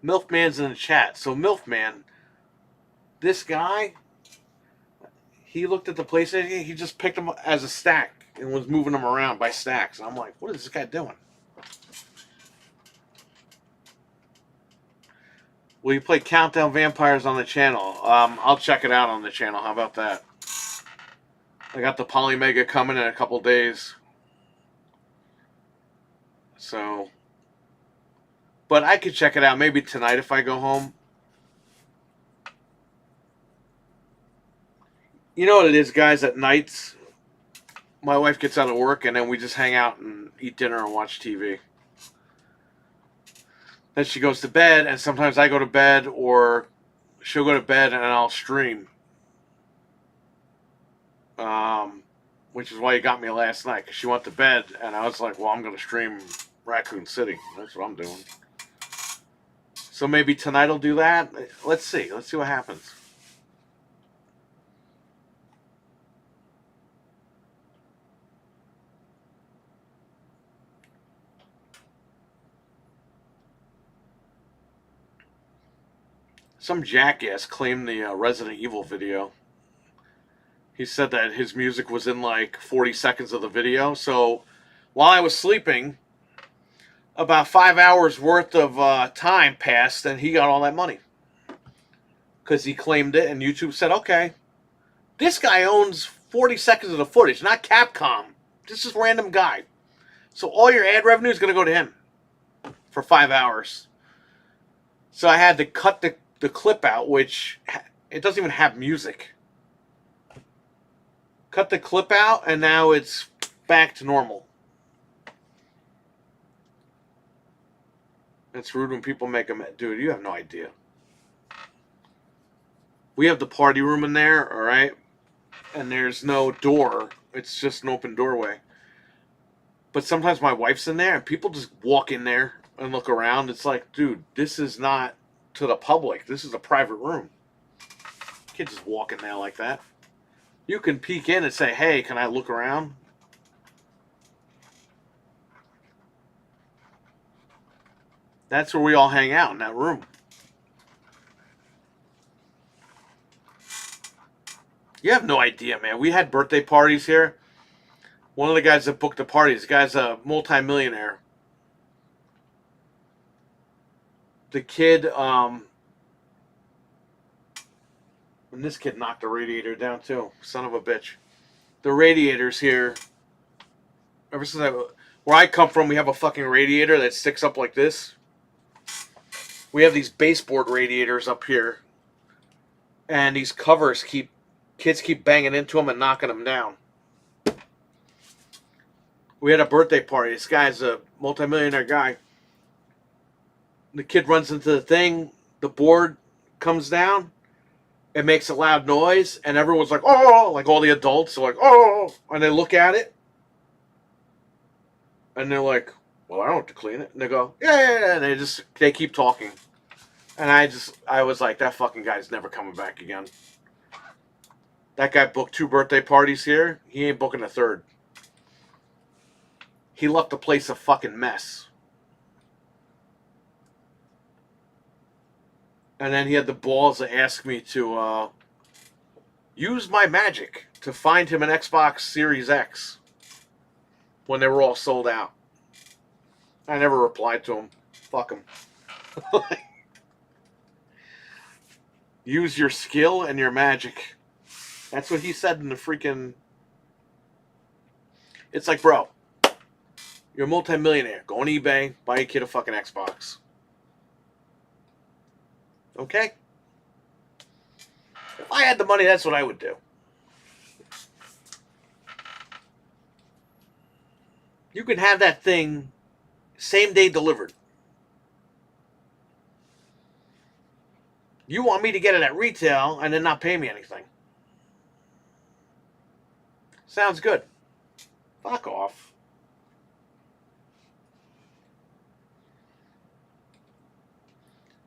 Milfman's in the chat. So Milfman, this guy, he looked at the PlayStation. He just picked them as a stack and was moving them around by stacks. And I'm like, what is this guy doing? Will you play Countdown Vampires on the channel? I'll check it out on the channel. How about that? I got the Polymega coming in a couple days. So, but I could check it out maybe tonight if I go home. You know what it is, guys? At nights, my wife gets out of work and then we just hang out and eat dinner and watch TV. Then she goes to bed, and sometimes I go to bed, or she'll go to bed and I'll stream. Which is why you got me last night, because she went to bed, and I was like, well, I'm going to stream Raccoon City. That's what I'm doing. So maybe tonight I'll do that. Let's see. Let's see what happens. Some jackass claimed the Resident Evil video. He said that his music was in like 40 seconds of the video. So while I was sleeping, About 5 hours worth of time passed, and he got all that money because he claimed it, and YouTube said, "Okay, this guy owns 40 seconds of the footage, not Capcom. This is a random guy. So all your ad revenue is going to go to him for 5 hours." So I had to cut the clip out, which it doesn't even have music. Cut the clip out, and now it's back to normal. It's rude when people make them. Dude, you have no idea. We have the party room in there, all right? And there's no door. It's just an open doorway. But sometimes my wife's in there, and people just walk in there and look around. It's like, dude, this is not to the public. This is a private room. You can't just walk in there like that. You can peek in and say, "Hey, can I look around?" That's where we all hang out, in that room. You have no idea, man. We had birthday parties here. One of the guys that booked the party, this guy's a multimillionaire. The kid, and this kid knocked the radiator down too. Son of a bitch. The radiators here, ever since where I come from, we have a fucking radiator that sticks up like this. We have these baseboard radiators up here, and these covers kids keep banging into them and knocking them down. We had a birthday party. This guy's a multimillionaire guy. The kid runs into the thing. The board comes down. It makes a loud noise, and everyone's like, "Oh!" Like all the adults are like, "Oh!" And they look at it, and they're like, "Well, I don't have to clean it." And they go, "Yeah, yeah, yeah." And they keep talking. And I was like, that fucking guy's never coming back again. That guy booked 2 birthday parties here. He ain't booking a third. He left the place a fucking mess. And then he had the balls to ask me to use my magic to find him an Xbox Series X when they were all sold out. I never replied to him. Fuck him. Use your skill and your magic. That's what he said in the freaking... It's like, bro, you're a multimillionaire. Go on eBay, buy your kid a fucking Xbox. Okay? If I had the money, that's what I would do. You can have that thing same day delivered. You want me to get it at retail and then not pay me anything. Sounds good. Fuck off.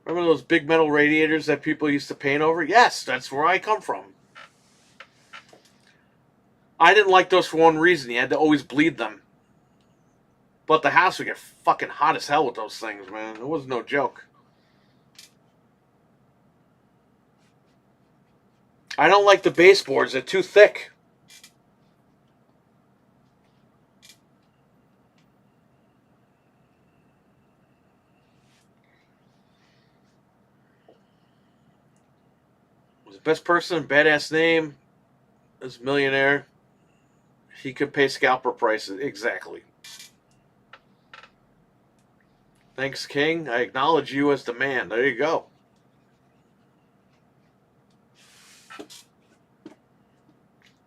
Remember those big metal radiators that people used to paint over? Yes, that's where I come from. I didn't like those for one reason. You had to always bleed them. But the house would get fucking hot as hell with those things, man. It was no joke. I don't like the baseboards. They're too thick. Was the best person, badass name, is millionaire. He could pay scalper prices. Exactly. Thanks, King. I acknowledge you as the man. There you go.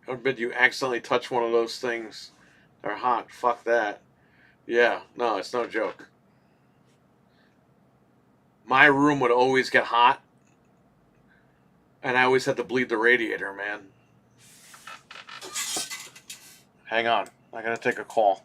I forbid you accidentally touch one of those things. They're hot. Fuck that. Yeah, no, it's no joke. My room would always get hot, and I always had to bleed the radiator, man. Hang on. I gotta take a call.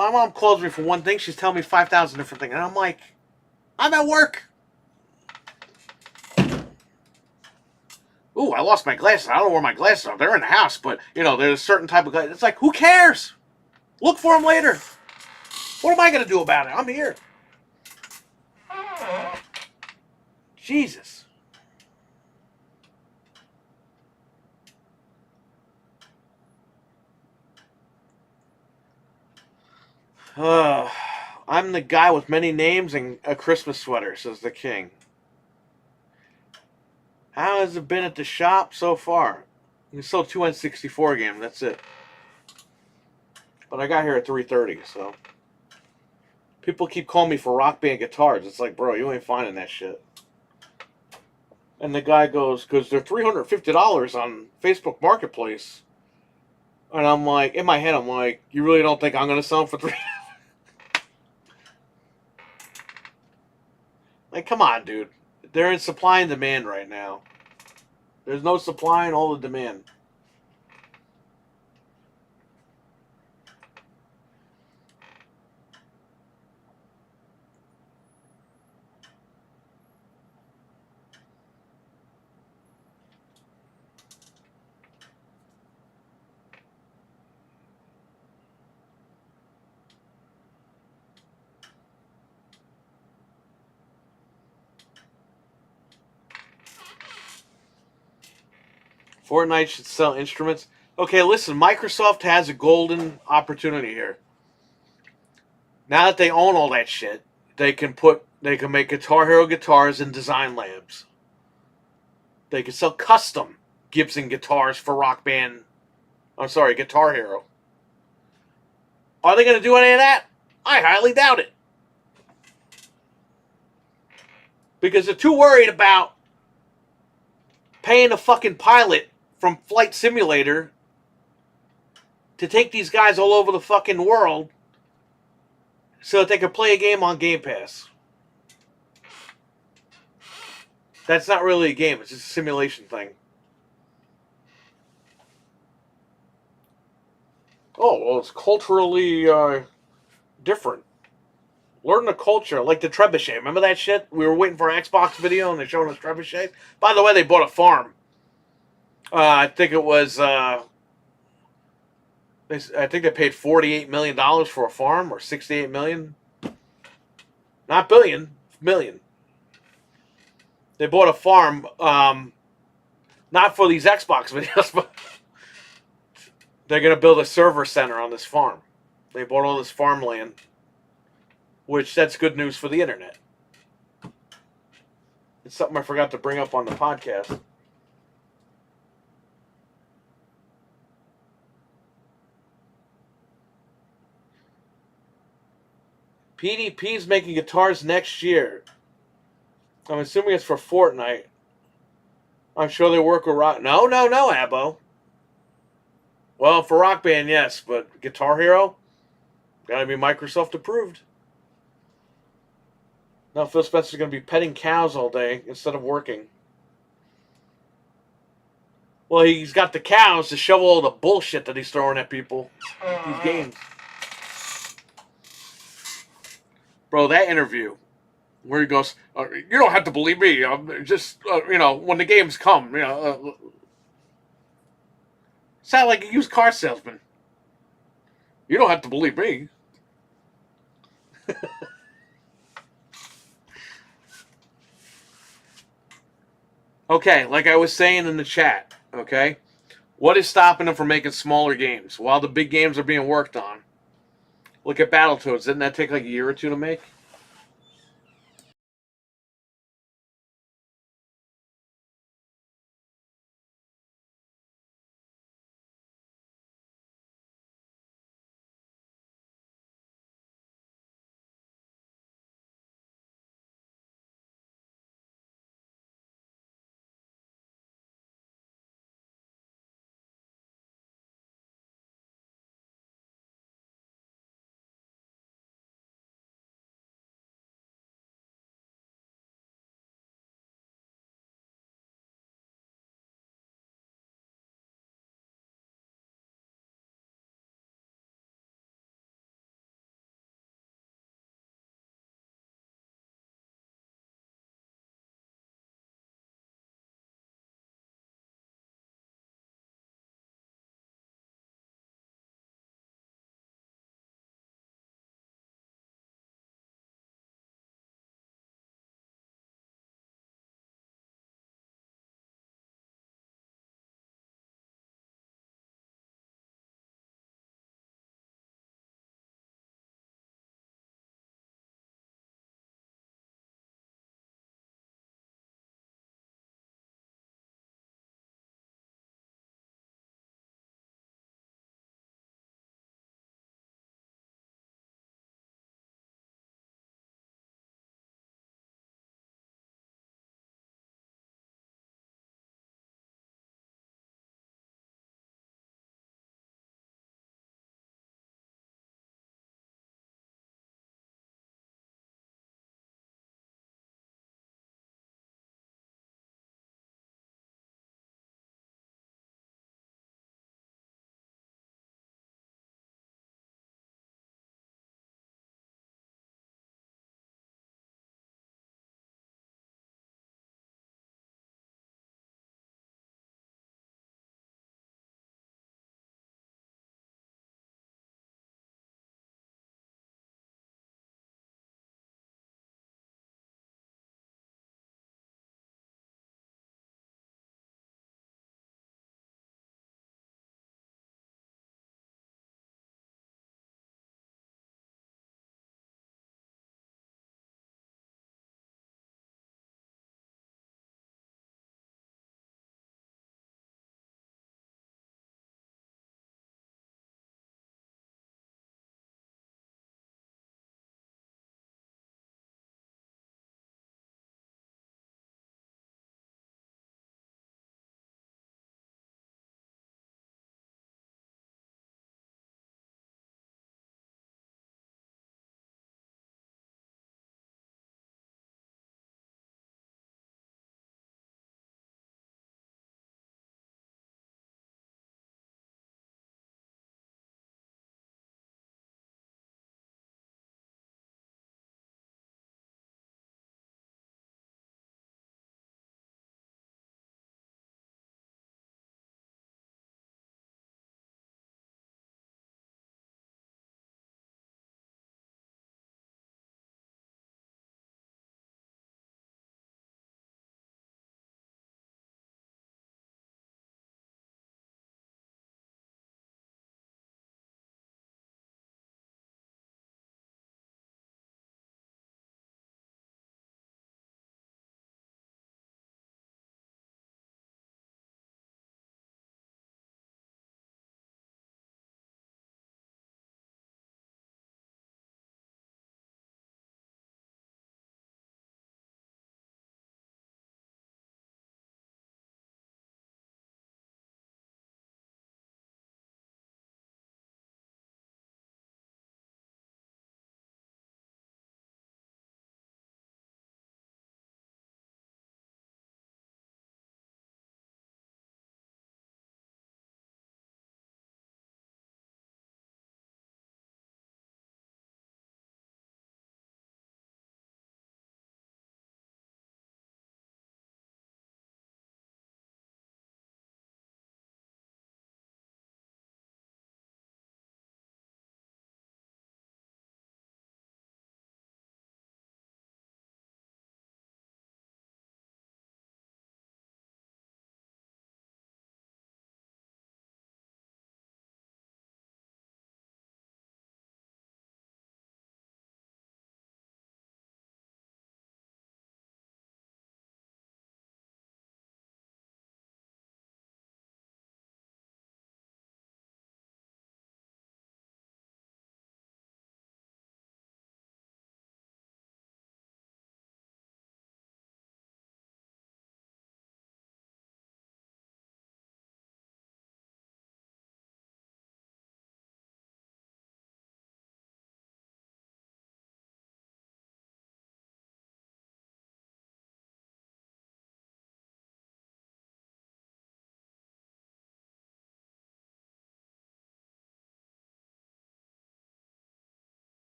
My mom calls me for one thing. She's telling me 5,000 different things. And I'm like, I'm at work. Ooh, I lost my glasses. I don't know where my glasses are. They're in the house, but, there's a certain type of glasses. It's like, who cares? Look for them later. What am I going to do about it? I'm here. Jesus. I'm the guy with many names and a Christmas sweater, says the king. How has it been at the shop so far? We sold 2 N64 games, that's it. But I got here at 3:30, so. People keep calling me for Rock Band guitars. It's like, bro, you ain't finding that shit. And the guy goes, because they're $350 on Facebook Marketplace. And I'm like, in my head, I'm like, you really don't think I'm going to sell them for $3? Like, come on, dude. They're in supply and demand right now. There's no supply and all the demand. Fortnite should sell instruments. Okay, listen, Microsoft has a golden opportunity here. Now that they own all that shit, they can make Guitar Hero guitars in design labs. They can sell custom Gibson guitars for Rock Band. I'm sorry, Guitar Hero. Are they going to do any of that? I highly doubt it. Because they're too worried about paying a fucking pilot from Flight Simulator to take these guys all over the fucking world so that they can play a game on Game Pass. That's not really a game. It's just a simulation thing. Oh, well, it's culturally different. Learn the culture, like the trebuchet. Remember that shit? We were waiting for an Xbox video and they're showing us trebuchets. By the way, they bought a farm. I think it was. I think they paid $48 million for a farm, or $68 million. Not billion, million. They bought a farm, not for these Xbox videos, but they're going to build a server center on this farm. They bought all this farmland, which that's good news for the internet. It's something I forgot to bring up on the podcast. PDP's making guitars next year. I'm assuming it's for Fortnite. I'm sure they work with Rock. No, Abbo. Well, for Rock Band, yes, but Guitar Hero, gotta be Microsoft approved. Now Phil Spencer's gonna be petting cows all day instead of working. Well, he's got the cows to shovel all the bullshit that he's throwing at people with these games. Bro, that interview where he goes, you don't have to believe me. Just, when the games come, sound like a used car salesman. You don't have to believe me. Okay, like I was saying in the chat, okay? What is stopping them from making smaller games while the big games are being worked on? Look at Battletoads. Didn't that take like a year or two to make?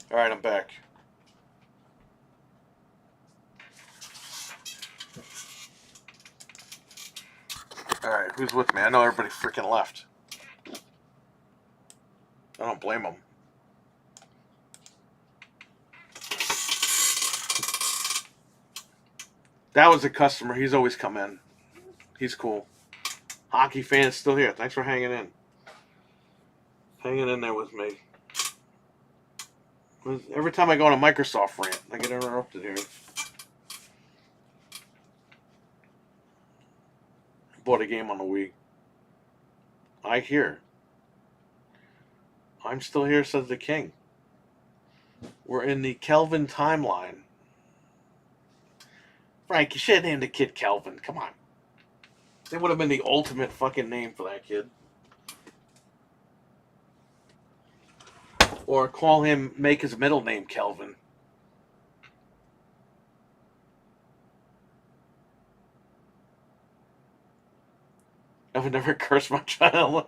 All right, I'm back. All right, who's with me? I know everybody freaking left. I don't blame them. That was a customer. He's always come in. He's cool. Hockey fan is still here. Thanks for hanging in. Hanging in there with me. Every time I go on a Microsoft rant, I get interrupted here. Bought a game on the Wii. I hear. I'm still here, says the king. We're in the Kelvin timeline. Frank, you should have named the kid Kelvin. Come on. That would have been the ultimate fucking name for that kid. Or call him, make his middle name Kelvin. I would never curse my child.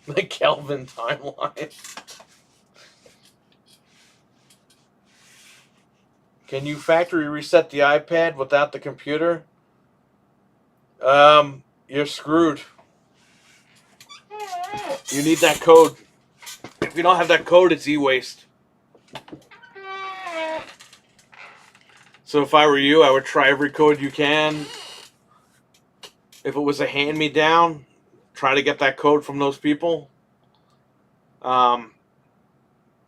The Kelvin timeline. Can you factory reset the iPad without the computer? You're screwed. You need that code. If you don't have that code, it's e-waste. So if I were you, I would try every code you can. If it was a hand-me-down, try to get that code from those people.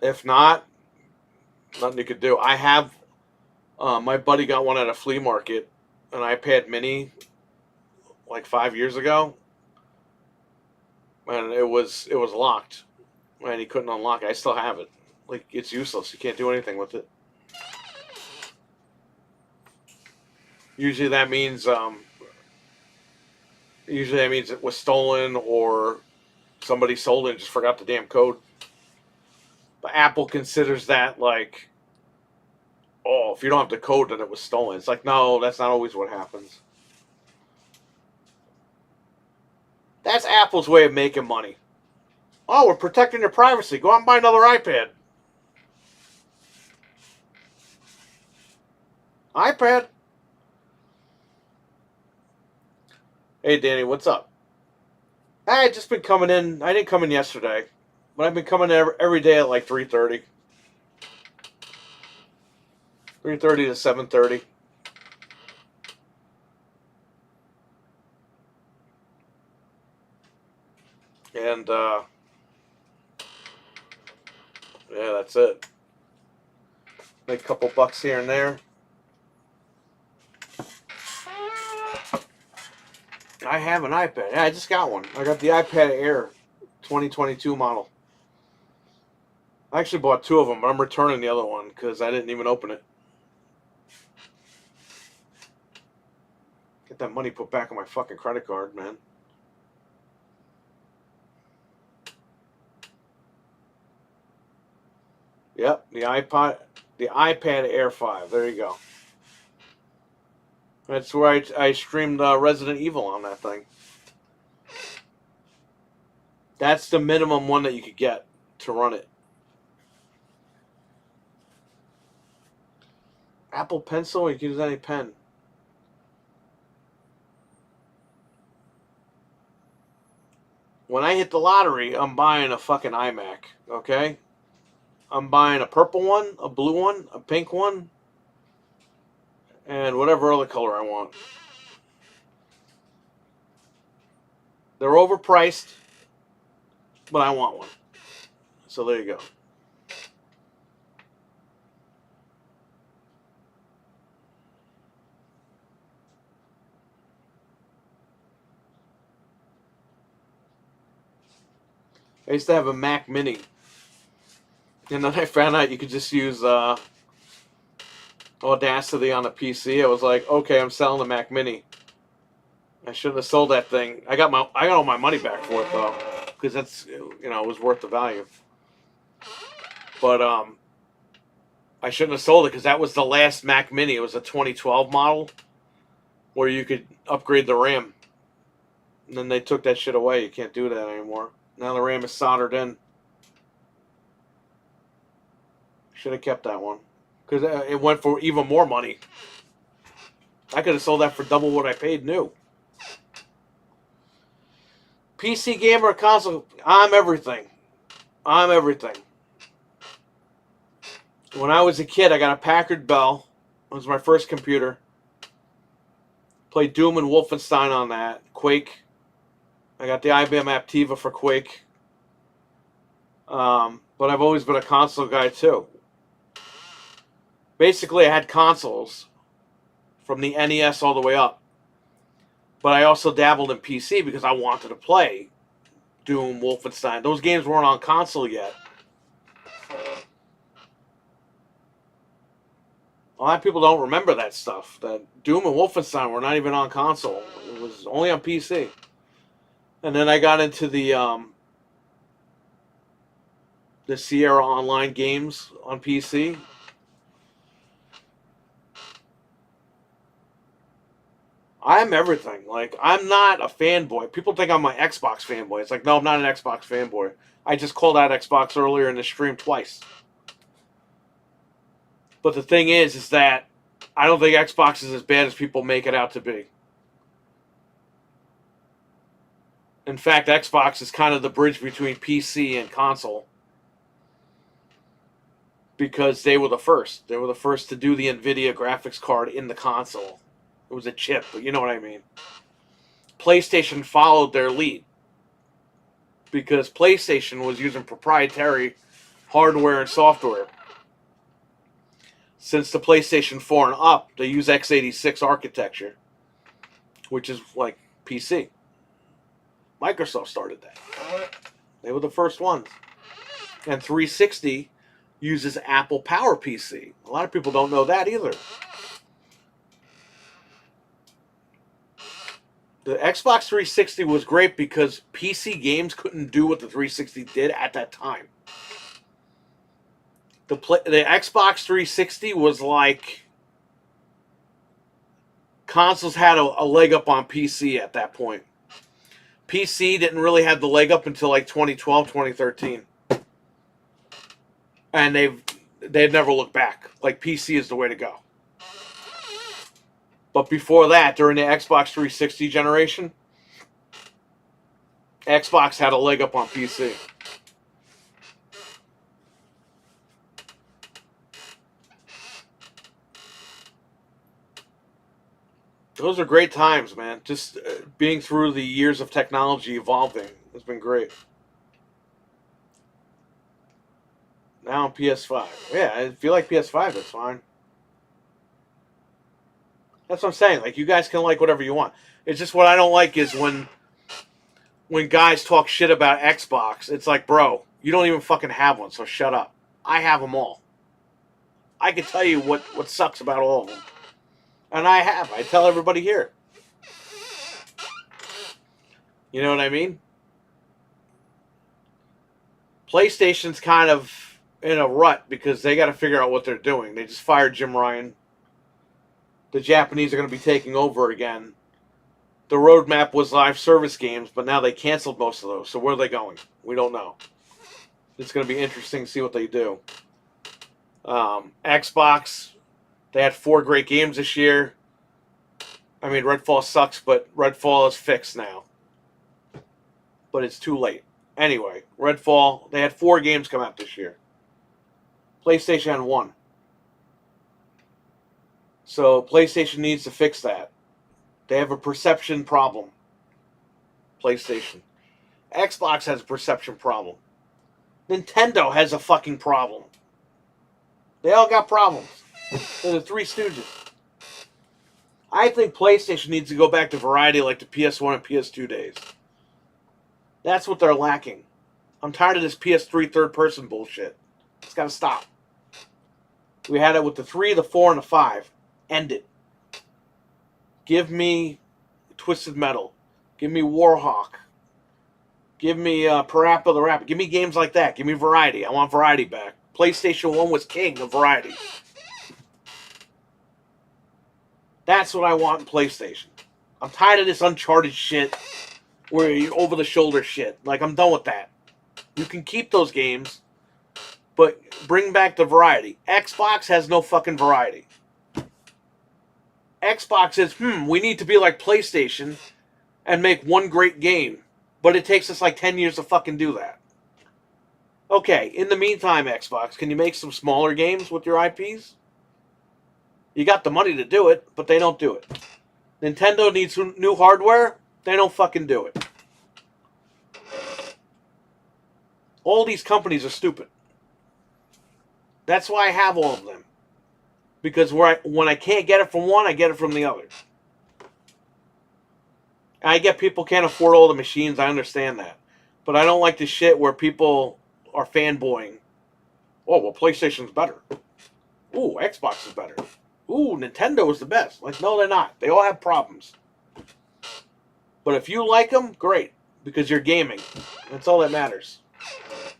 If not, nothing you could do. I have, my buddy got one at a flea market, an iPad mini, like 5 years ago. And it was locked. And he couldn't unlock it. I still have it. Like, it's useless. You can't do anything with it. Usually that means it was stolen or somebody sold it and just forgot the damn code. But Apple considers that like, oh, if you don't have the code, then it was stolen. It's like, no, that's not always what happens. That's Apple's way of making money. Oh, we're protecting your privacy. Go out and buy another iPad. iPad? Hey, Danny, what's up? I just been coming in. I didn't come in yesterday, but I've been coming in every day at like 3:30. 3:30 to 7:30. And, yeah, that's it. Make a couple bucks here and there. I have an iPad. Yeah, I just got one. I got the iPad Air 2022 model. I actually bought two of them, but I'm returning the other one because I didn't even open it. Get that money put back on my fucking credit card, man. Yep, the iPad Air 5. There you go. That's where I streamed Resident Evil on that thing. That's the minimum one that you could get to run it. Apple Pencil, you can use any pen. When I hit the lottery, I'm buying a fucking iMac, okay? I'm buying a purple one, a blue one, a pink one, and whatever other color I want. They're overpriced, but I want one. So there you go. I used to have a Mac Mini. And then I found out you could just use Audacity on a PC. I was like, okay, I'm selling the Mac Mini. I shouldn't have sold that thing. I got all my money back for it though, because that's, it was worth the value. But I shouldn't have sold it because that was the last Mac Mini. It was a 2012 model where you could upgrade the RAM. And then they took that shit away. You can't do that anymore. Now the RAM is soldered in. Should have kept that one. Because it went for even more money. I could have sold that for double what I paid new. PC gamer, console, I'm everything. I'm everything. When I was a kid, I got a Packard Bell. It was my first computer. Played Doom and Wolfenstein on that. Quake. I got the IBM Aptiva for Quake. But I've always been a console guy too. Basically, I had consoles from the NES all the way up. But I also dabbled in PC because I wanted to play Doom, Wolfenstein. Those games weren't on console yet. A lot of people don't remember that stuff. That Doom and Wolfenstein were not even on console. It was only on PC. And then I got into the Sierra Online games on PC. I'm everything. Like, I'm not a fanboy. People think I'm my Xbox fanboy. It's like, no, I'm not an Xbox fanboy. I just called out Xbox earlier in the stream twice. But the thing is that I don't think Xbox is as bad as people make it out to be. In fact, Xbox is kind of the bridge between PC and console. Because they were the first. They were the first to do the NVIDIA graphics card in the console. It was a chip, but you know what I mean. PlayStation followed their lead. Because PlayStation was using proprietary hardware and software. Since the PlayStation 4 and up, they use x86 architecture. Which is like PC. Microsoft started that. They were the first ones. And 360 uses Apple PowerPC. A lot of people don't know that either. The Xbox 360 was great because PC games couldn't do what the 360 did at that time. The Xbox 360 was like consoles had a leg up on PC at that point. PC didn't really have the leg up until like 2012, 2013. And they've never looked back. Like, PC is the way to go. But before that, during the Xbox 360 generation, Xbox had a leg up on PC. Those are great times, man. Just being through the years of technology evolving has been great. Now on PS5. Yeah, if you like PS5, that's fine. That's what I'm saying. Like, you guys can like whatever you want. It's just what I don't like is when guys talk shit about Xbox. It's like, bro, you don't even fucking have one, so shut up. I have them all. I can tell you what sucks about all of them. And I have. I tell everybody here. You know what I mean? PlayStation's kind of in a rut because they got to figure out what they're doing. They just fired Jim Ryan. The Japanese are going to be taking over again. The roadmap was live service games, but now they canceled most of those. So where are they going? We don't know. It's going to be interesting to see what they do. Xbox, they had 4 great games this year. I mean, Redfall sucks, but Redfall is fixed now. But it's too late. Anyway, Redfall, they had 4 games come out this year. PlayStation had 1. So PlayStation needs to fix that. They have a perception problem. PlayStation. Xbox has a perception problem. Nintendo has a fucking problem. They all got problems. They're the Three Stooges. I think PlayStation needs to go back to variety like the PS1 and PS2 days. That's what they're lacking. I'm tired of this PS3 third-person bullshit. It's got to stop. We had it with the 3, the 4, and the 5. End it. Give me Twisted Metal. Give me Warhawk. Give me Parappa the Rapper. Give me games like that. Give me variety. I want variety back. PlayStation 1 was king of variety. That's what I want in PlayStation. I'm tired of this Uncharted shit. where you over the shoulder shit. Like, I'm done with that. You can keep those games, but bring back the variety. Xbox has no fucking variety. Xbox is, we need to be like PlayStation and make one great game. But it takes us like 10 years to fucking do that. Okay, in the meantime, Xbox, can you make some smaller games with your IPs? You got the money to do it, but they don't do it. Nintendo needs new hardware. They don't fucking do it. All these companies are stupid. That's why I have all of them. Because when I can't get it from one, I get it from the other. I get people can't afford all the machines. I understand that. But I don't like the shit where people are fanboying. Oh, well, PlayStation's better. Ooh, Xbox is better. Ooh, Nintendo is the best. Like, no, they're not. They all have problems. But if you like them, great. Because you're gaming. That's all that matters.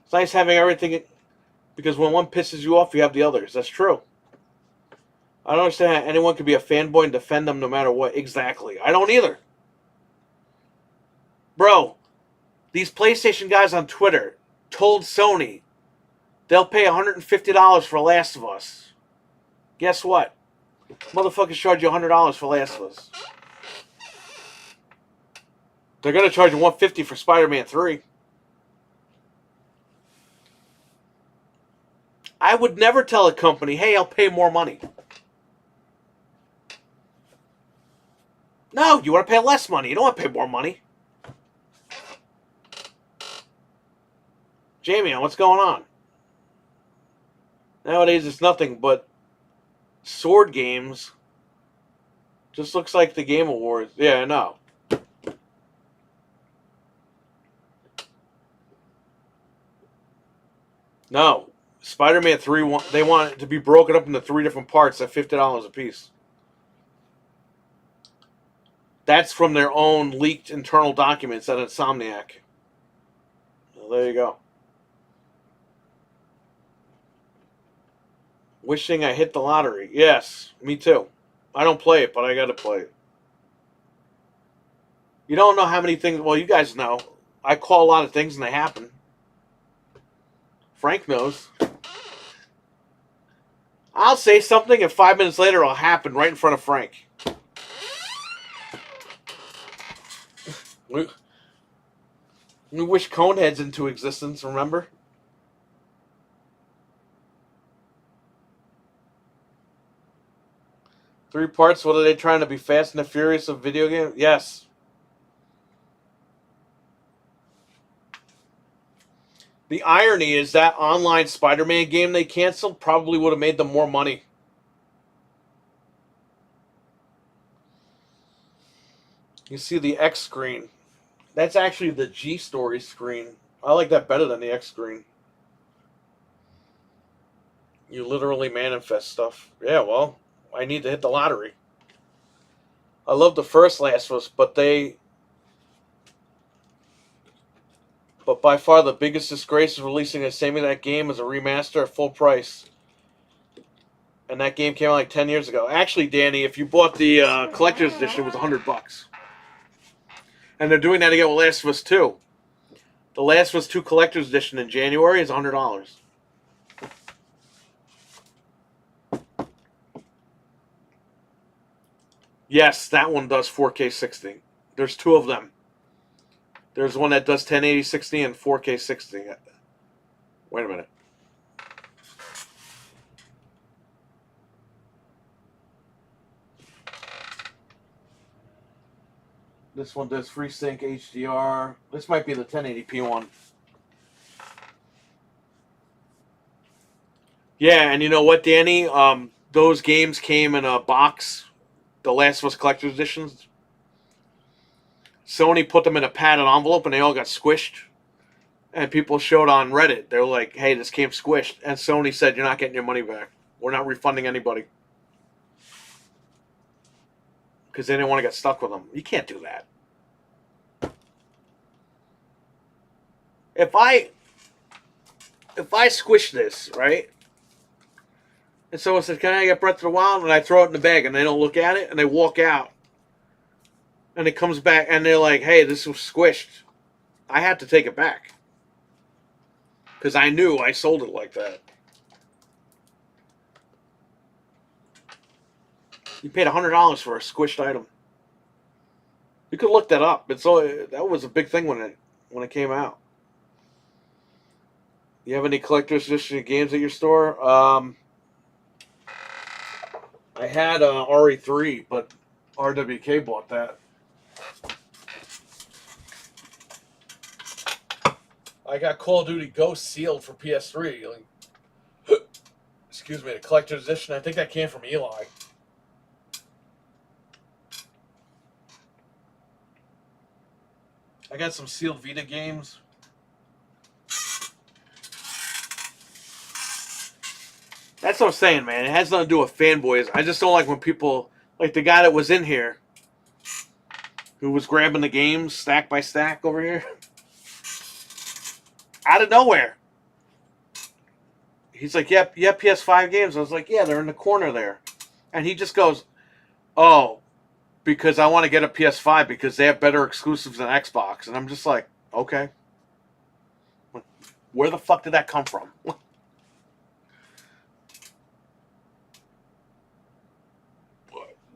It's nice having everything. Because when one pisses you off, you have the others. That's true. I don't understand how anyone could be a fanboy and defend them no matter what. Exactly. I don't either. Bro, these PlayStation guys on Twitter told Sony they'll pay $150 for Last of Us. Guess what? Motherfuckers charge you $100 for Last of Us. They're going to charge you $150 for Spider-Man 3. I would never tell a company, hey, I'll pay more money. No, you want to pay less money. You don't want to pay more money. Jamie, what's going on? Nowadays, it's nothing but sword games. Just looks like the Game Awards. Yeah, I know. No. Spider-Man 3, they want it to be broken up into 3 different parts at $50 a piece. That's from their own leaked internal documents at Insomniac. Well, there you go. Wishing I hit the lottery. Yes, me too. I don't play it, but I gotta play it. You don't know how many things... Well, you guys know. I call a lot of things and they happen. Frank knows. I'll say something and 5 minutes later it'll happen right in front of Frank. We wish Coneheads into existence, remember? Three parts, what are they trying to be, Fast and the Furious of video games? Yes. The irony is that online Spider-Man game they canceled probably would have made them more money. You see the X screen. That's actually the G Story screen. I like that better than the X screen. You literally manifest stuff. Yeah, well, I need to hit the lottery. I love the first Last of Us, but by far the biggest disgrace is releasing the same exact game as a remaster at full price. And that game came out like 10 years ago. Actually, Danny, if you bought the collector's edition, it was $100. And they're doing that again with Last of Us 2. The Last of Us 2 collector's edition in January is $100. Yes, that one does 4K 60. There's 2 of them. There's one that does 1080 60 and 4K 60. Wait a minute. This one does FreeSync HDR. This might be the 1080p one. Yeah, and you know what, Danny? Those games came in a box. The Last of Us Collector's Editions. Sony put them in a padded envelope and they all got squished. And people showed on Reddit. They were like, hey, this came squished. And Sony said, you're not getting your money back. We're not refunding anybody. Because they didn't want to get stuck with them. You can't do that. If I squish this, right? And someone says, can I get Breath of the Wild? And I throw it in the bag and they don't look at it and they walk out. and it comes back, and they're like, "Hey, this was squished." I had to take it back because I knew I sold it like that. You paid $100 for a squished item. You could look that up. That was a big thing when it came out. You have any collector's edition games at your store? I had RE3, but RWK bought that. I got Call of Duty Ghost sealed for PS3. Like, excuse me, the collector's edition. I think that came from Eli. I got some sealed Vita games. That's what I'm saying, man. It has nothing to do with fanboys. I just don't like when people, like the guy that was in here, who was grabbing the games stack by stack over here, out of nowhere. He's like, "Yep, yeah, PS5 games." I was like, "Yeah, they're in the corner there," and he just goes, "Oh, because I want to get a PS5 because they have better exclusives than Xbox," and I'm just like, "Okay, where the fuck did that come from?"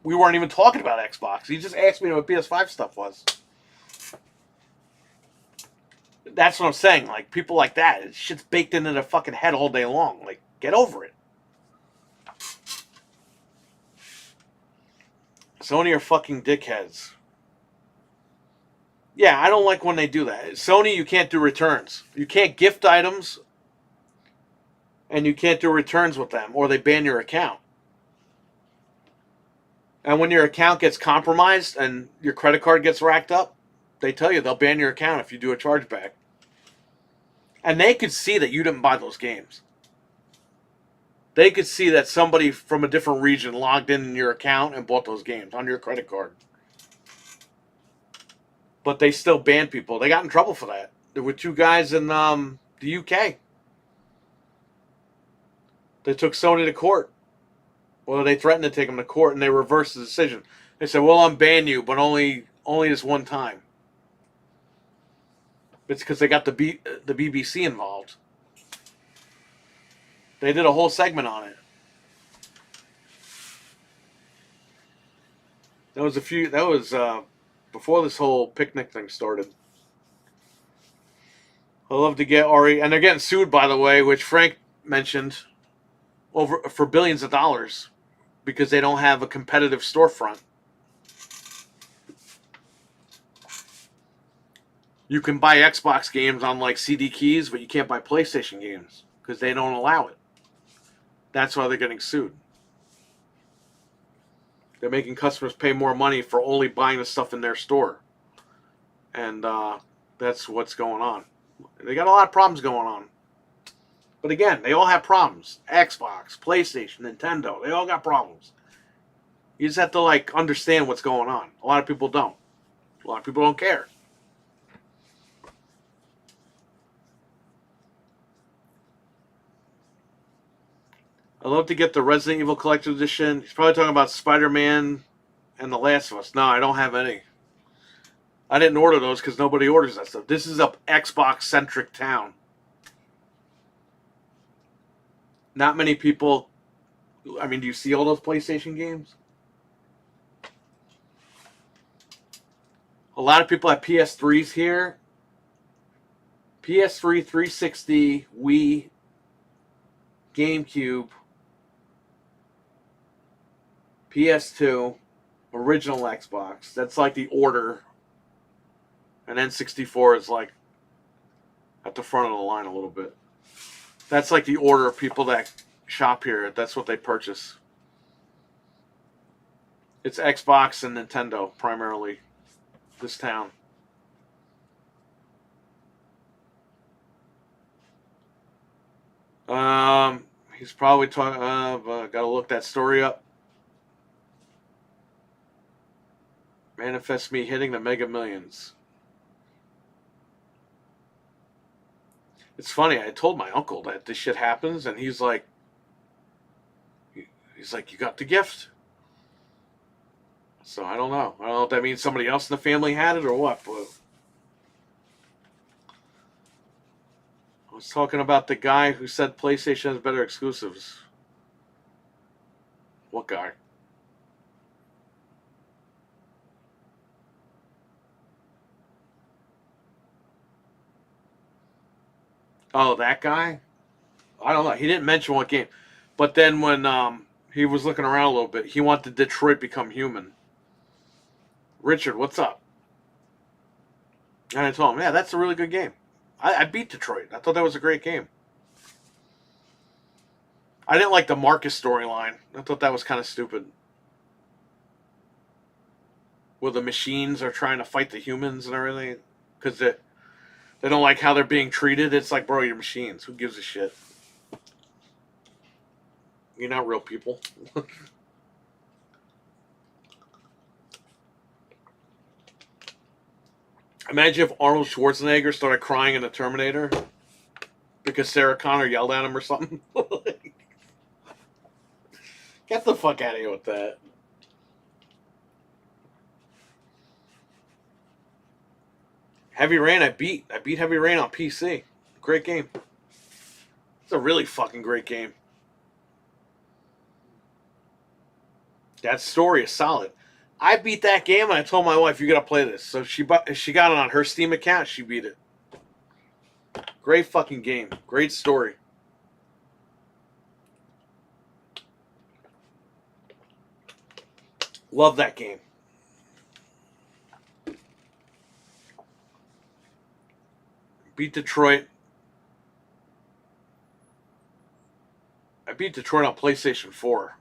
We weren't even talking about Xbox. He just asked me what PS5 stuff was. That's what I'm saying. Like, people like that, shit's baked into their fucking head all day long. Like, get over it. Sony are fucking dickheads. Yeah, I don't like when they do that. Sony, you can't do returns. You can't gift items, and you can't do returns with them, or they ban your account. And when your account gets compromised and your credit card gets racked up, they tell you they'll ban your account if you do a chargeback. And they could see that you didn't buy those games. They could see that somebody from a different region logged in your account and bought those games on your credit card. But they still ban people. They got in trouble for that. There were two guys in the UK. They took Sony to court. Well, they threatened to take them to court, and they reversed the decision. They said, "We'll unban you, but only this one time." It's because they got the BBC involved. They did a whole segment on it. That was before this whole picnic thing started. I love to get Ari, and they're getting sued, by the way, which Frank mentioned, over for billions of dollars because they don't have a competitive storefront. You can buy Xbox games on like CD keys, but you can't buy PlayStation games because they don't allow it. That's why they're getting sued. They're making customers pay more money for only buying the stuff in their store. And that's what's going on. They got a lot of problems going on. But again, they all have problems. Xbox, PlayStation, Nintendo, they all got problems. You just have to like understand what's going on. A lot of people don't. A lot of people don't care. I love to get the Resident Evil Collector's Edition. He's probably talking about Spider-Man and The Last of Us. No, I don't have any. I didn't order those because nobody orders that stuff. This is a Xbox-centric town. Not many people... I mean, do you see all those PlayStation games? A lot of people have PS3s here. PS3, 360, Wii, GameCube, PS2, original Xbox. That's like the order. And then 64 is like at the front of the line a little bit. That's like the order of people that shop here. That's what they purchase. It's Xbox and Nintendo primarily. This town. He's probably talking. Gotta look that story up. Manifest me hitting the Mega Millions. It's funny. I told my uncle that this shit happens, and he's like, "You got the gift?" So I don't know. I don't know if that means somebody else in the family had it or what, but I was talking about the guy who said PlayStation has better exclusives. What guy? Oh, that guy? I don't know. He didn't mention what game. But then when he was looking around a little bit, he wanted Detroit Become Human. Richard, what's up? And I told him, yeah, that's a really good game. I beat Detroit. I thought that was a great game. I didn't like the Marcus storyline. I thought that was kind of stupid. Where the machines are trying to fight the humans and everything. Because they don't like how they're being treated. It's like, bro, you're machines. Who gives a shit? You're not real people. Imagine if Arnold Schwarzenegger started crying in the Terminator because Sarah Connor yelled at him or something. Get the fuck out of here with that. Heavy Rain, I beat. I beat Heavy Rain on PC. Great game. It's a really fucking great game. That story is solid. I beat that game and I told my wife, you gotta play this. So she got it on her Steam account. She beat it. Great fucking game. Great story. Love that game. Beat Detroit. I beat Detroit on PlayStation 4.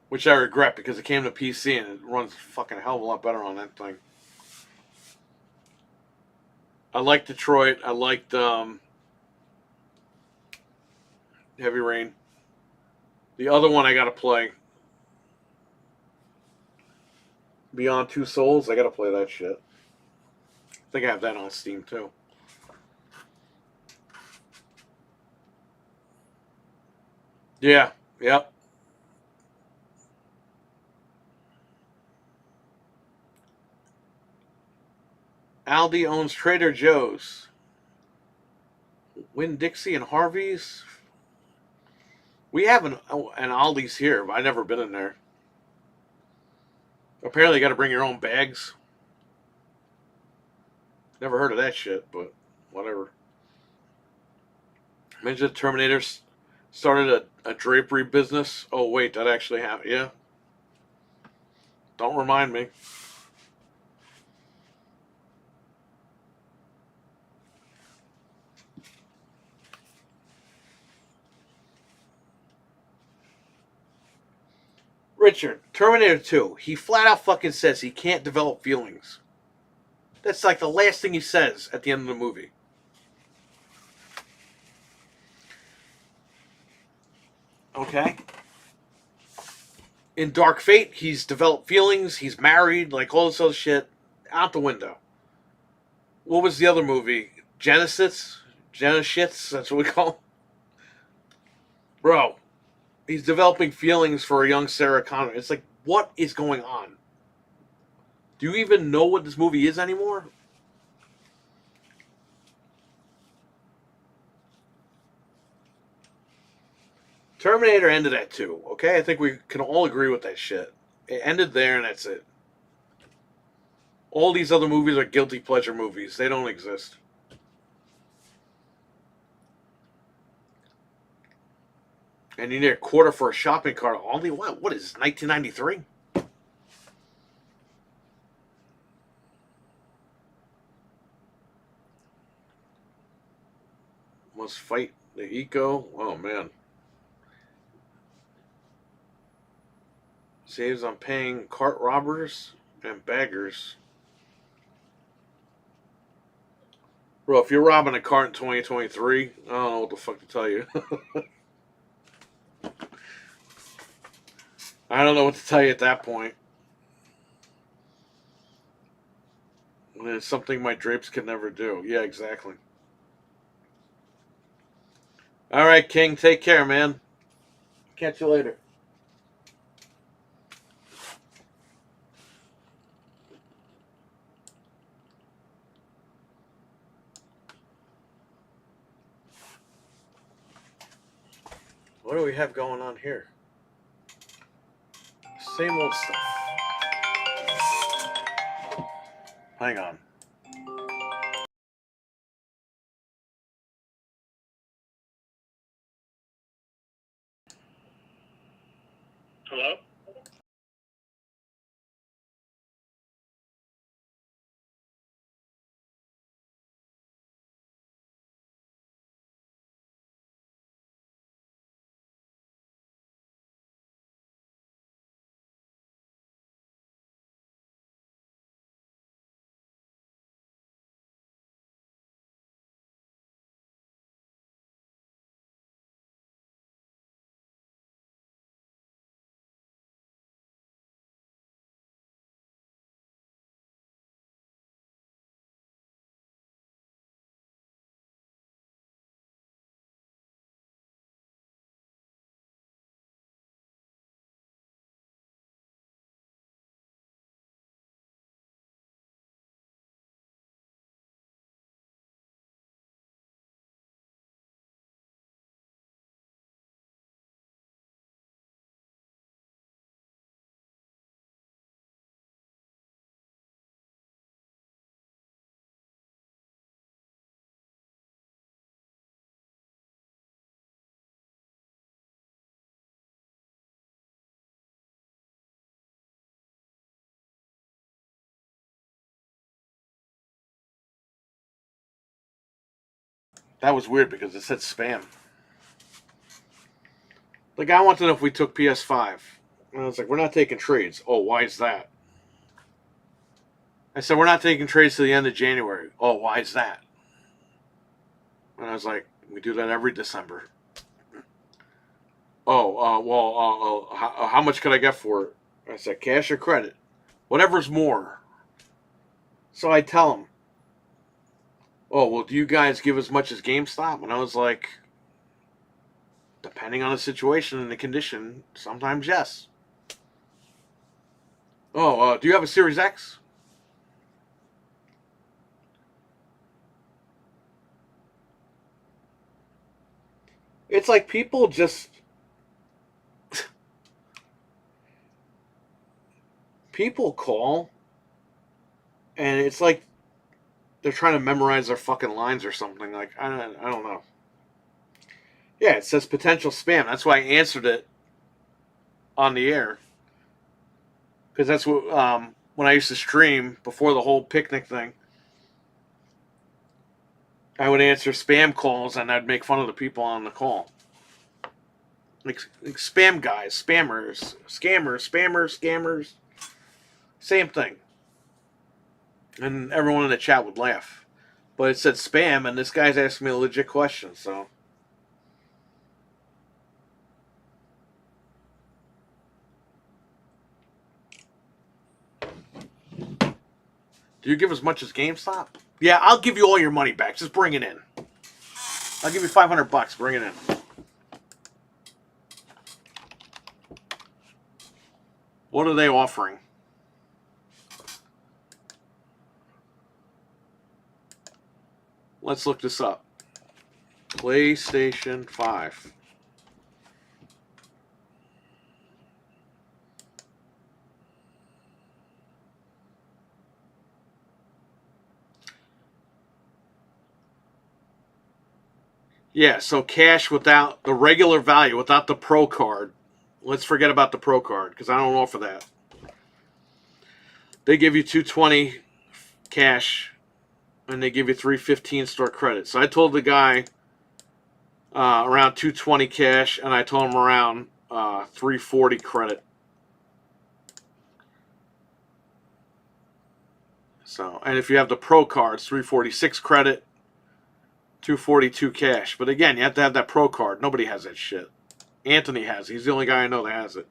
Which I regret because it came to PC and it runs fucking a hell of a lot better on that thing. I liked Detroit. I liked Heavy Rain. The other one I gotta play. Beyond Two Souls. I gotta play that shit. I think I have that on Steam too. Yeah. Yep. Aldi owns Trader Joe's. Winn-Dixie and Harvey's. We have an Aldi's here, but I've never been in there. Apparently, you got to bring your own bags. Never heard of that shit, but whatever. Ninja Terminator started a drapery business. Oh, wait, that actually happened. Yeah. Don't remind me. Richard, Terminator 2, he flat out fucking says he can't develop feelings. That's like the last thing he says at the end of the movie. Okay? In Dark Fate, he's developed feelings, he's married, like all this other shit, out the window. What was the other movie? Genesis? Genesis? That's what we call him? Bro, he's developing feelings for a young Sarah Connor. It's like, what is going on? Do you even know what this movie is anymore? Terminator ended at 2, okay? I think we can all agree with that shit. It ended there and that's it. All these other movies are guilty pleasure movies. They don't exist. And you need a quarter for a shopping cart. Only what? What is 1993? Must fight the eco. Oh man. Saves on paying cart robbers and baggers. Bro, if you're robbing a cart in 2023, I don't know what the fuck to tell you. I don't know what to tell you at that point. It's something my drapes could never do. Yeah, exactly. All right, King. Take care, man. Catch you later. What do we have going on here? Same old stuff. Hang on. Hello? That was weird because it said spam. The guy wanted to know if we took PS5. And I was like, we're not taking trades. Oh, why is that? I said, we're not taking trades to the end of January. Oh, why is that? And I was like, we do that every December. Oh, how much could I get for it? I said, cash or credit? Whatever's more. So I tell him, oh, well, do you guys give as much as GameStop? And I was like, depending on the situation and the condition, sometimes yes. Oh, do you have a Series X? It's like people just people call, and it's like they're trying to memorize their fucking lines or something. Like I don't know. Yeah, it says potential spam. That's why I answered it on the air because that's what when I used to stream before the whole picnic thing. I would answer spam calls and I'd make fun of the people on the call. Like spam guys, spammers, scammers, spammers, scammers. Same thing. And everyone in the chat would laugh. But it said spam, and this guy's asking me a legit question, so. Do you give as much as GameStop? Yeah, I'll give you all your money back. Just bring it in. I'll give you $500. Bring it in. What are they offering? Let's look this up. PlayStation 5. Yeah, so cash without the regular value, without the Pro card. Let's forget about the Pro card because I don't offer that. They give you $220 cash, and they give you $315 store credit. So I told the guy around $220 cash, and I told him around $340 credit. So, and if you have the Pro cards, $346 credit, $242 cash. But again, you have to have that Pro card. Nobody has that shit. Anthony has it. He's the only guy I know that has it.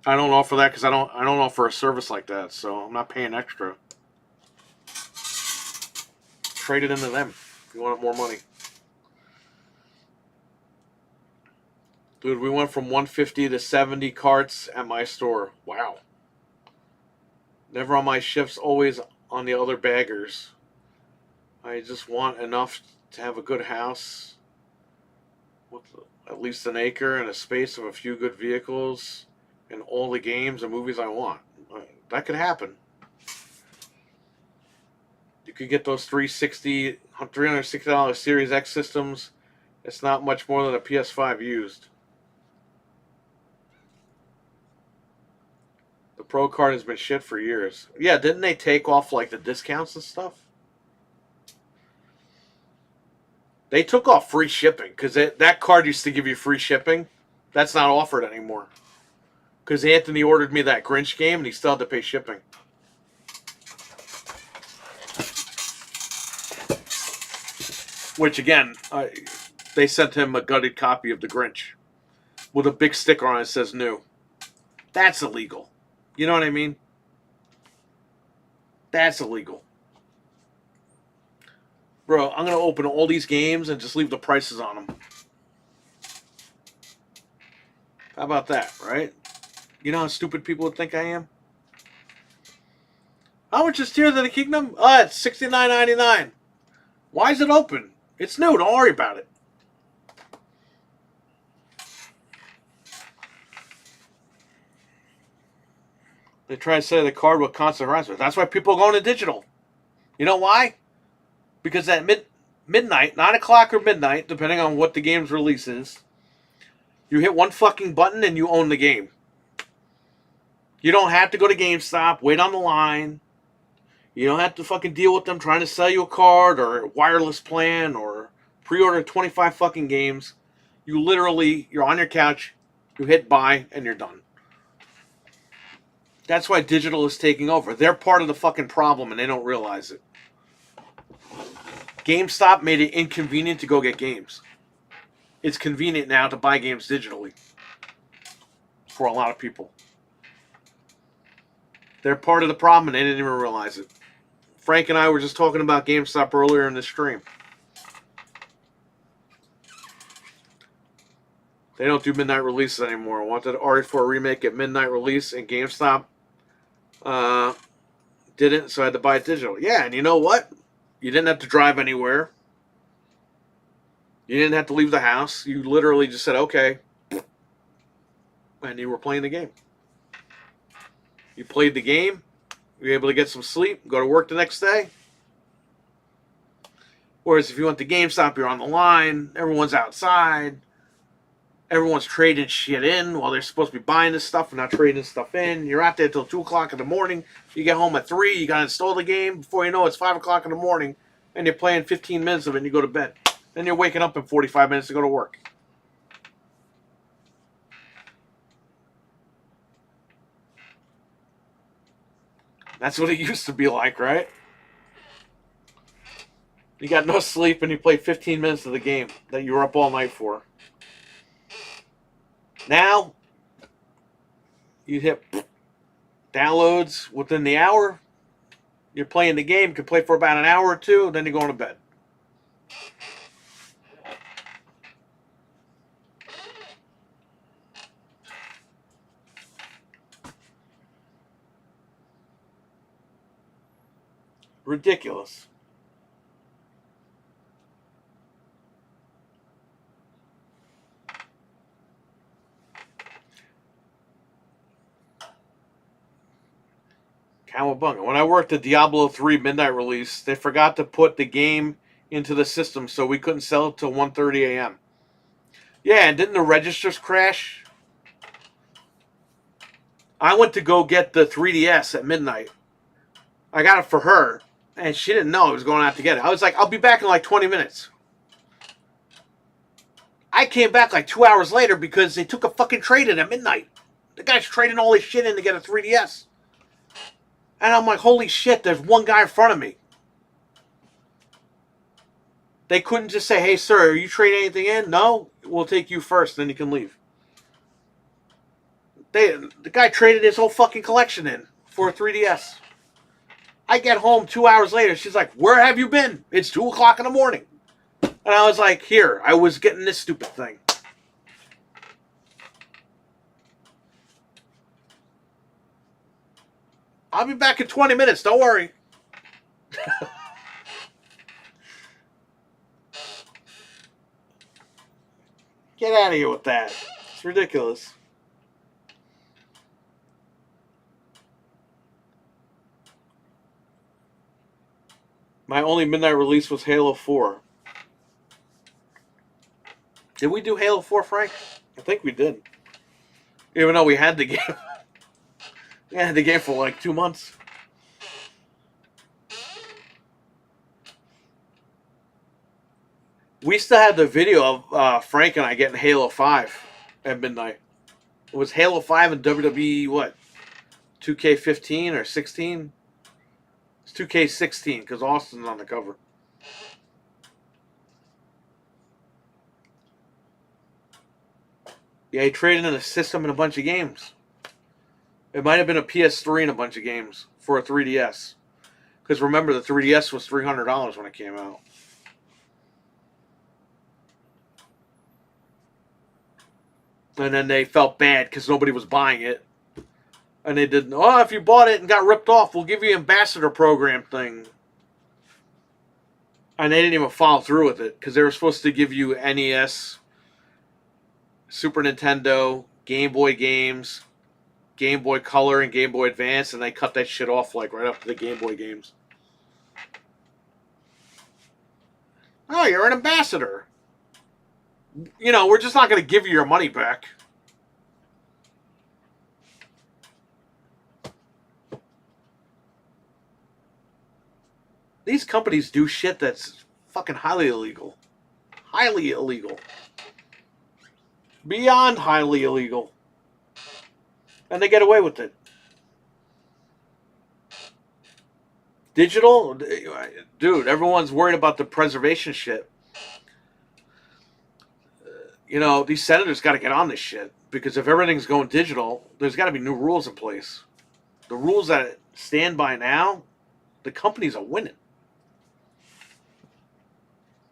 I don't offer that because I don't offer a service like that, so I'm not paying extra. Trade it into them if you want more money. Dude, we went from 150 to 70 carts at my store. Wow. Never on my shifts, always on the other baggers. I just want enough to have a good house with at least an acre and a space of a few good vehicles and all the games and movies I want. That could happen. You could get those $360 Series X systems. It's not much more than a PS5 used. The Pro card has been shit for years. Yeah, didn't they take off like the discounts and stuff? They took off free shipping because that card used to give you free shipping. That's not offered anymore. Because Anthony ordered me that Grinch game and he still had to pay shipping. Which again, they sent him a gutted copy of the Grinch with a big sticker on it that says new. That's illegal. You know what I mean? That's illegal. Bro, I'm going to open all these games and just leave the prices on them. How about that, right? You know how stupid people would think I am? How much is Tears of the Kingdom? It's $69.99. Why is it open? It's new. Don't worry about it. They try to say the card with constant harassment. That's why people are going to digital. You know why? Because at midnight, 9 o'clock or midnight, depending on what the game's release is, you hit one fucking button and you own the game. You don't have to go to GameStop, wait on the line. You don't have to fucking deal with them trying to sell you a card or a wireless plan or pre-order 25 fucking games. You literally, you're on your couch, you hit buy, and you're done. That's why digital is taking over. They're part of the fucking problem and they don't realize it. GameStop made it inconvenient to go get games. It's convenient now to buy games digitally. For a lot of people. They're part of the problem and they didn't even realize it. Frank and I were just talking about GameStop earlier in the stream. They don't do midnight releases anymore. I wanted RE4 remake at midnight release and GameStop didn't, so I had to buy it digital. Yeah, and you know what? You didn't have to drive anywhere. You didn't have to leave the house. You literally just said, okay. And you were playing the game. You played the game. You were able to get some sleep. Go to work the next day. Whereas if you went to GameStop, you're on the line. Everyone's outside. Everyone's trading shit in while they're supposed to be buying this stuff and not trading stuff in. You're out there till 2 o'clock in the morning. You get home at 3. You got to install the game. Before you know it, it's 5 o'clock in the morning. And you're playing 15 minutes of it and you go to bed. Then you're waking up in 45 minutes to go to work. That's what it used to be like, right? You got no sleep and you played 15 minutes of the game that you were up all night for. Now, you hit downloads within the hour. You're playing the game. You can play for about an hour or two, then you're going to bed. Ridiculous. Cowabunga. When I worked at Diablo 3 midnight release, they forgot to put the game into the system, so we couldn't sell it till 1:30 a.m. Yeah, and didn't the registers crash? I went to go get the 3DS at midnight. I got it for her, and she didn't know I was going out to get it. I was like, I'll be back in like 20 minutes. I came back like 2 hours later because they took a fucking trade-in at midnight. The guy's trading all his shit in to get a 3DS. And I'm like, holy shit, there's one guy in front of me. They couldn't just say, hey, sir, are you trading anything in? No, we'll take you first, then you can leave. The guy traded his whole fucking collection in for a 3DS. I get home 2 hours later. She's like, where have you been? It's 2 o'clock in the morning. And I was like, here, I was getting this stupid thing. I'll be back in 20 minutes. Don't worry. out of here with that. It's ridiculous. My only midnight release was Halo 4. Did we do Halo 4, Frank? I think we did. Even though we had the game. We had the game for like 2 months. We still had the video of Frank and I getting Halo 5 at midnight. It was Halo 5 and WWE, what? 2K15 or 16? It's 2K16 because Austin's on the cover. Yeah, he traded in a system and a bunch of games. It might have been a PS3 and a bunch of games for a 3DS. Because remember, the 3DS was $300 when it came out. And then they felt bad because nobody was buying it. And they didn't, oh, if you bought it and got ripped off, we'll give you an ambassador program thing. And they didn't even follow through with it because they were supposed to give you NES, Super Nintendo, Game Boy games, Game Boy Color, and Game Boy Advance, and they cut that shit off like right after the Game Boy games. Oh, you're an ambassador. You know, we're just not going to give you your money back. These companies do shit that's fucking highly illegal. Highly illegal. Beyond highly illegal. And they get away with it. Digital? Dude, everyone's worried about the preservation shit. You know, these senators got to get on this shit. Because if everything's going digital, there's got to be new rules in place. The rules that stand by now, the companies are winning.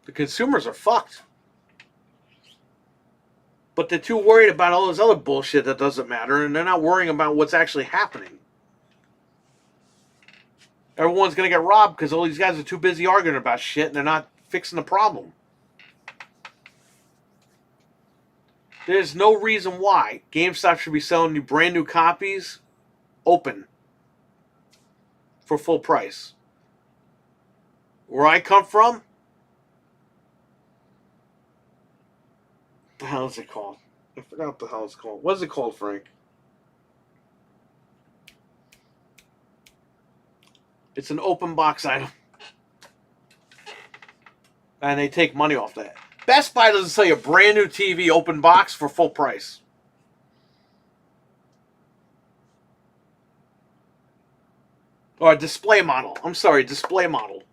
The consumers are fucked. But they're too worried about all this other bullshit that doesn't matter, and they're not worrying about what's actually happening. Everyone's going to get robbed because all these guys are too busy arguing about shit and they're not fixing the problem. There's no reason why GameStop should be selling you brand new copies open for full price. Where I come from, what the hell is it called? I forgot what the hell it's called. What is it called, Frank? It's an open box item. And they take money off that. Best Buy doesn't sell you a brand new TV open box for full price. Or a display model. I'm sorry, display model.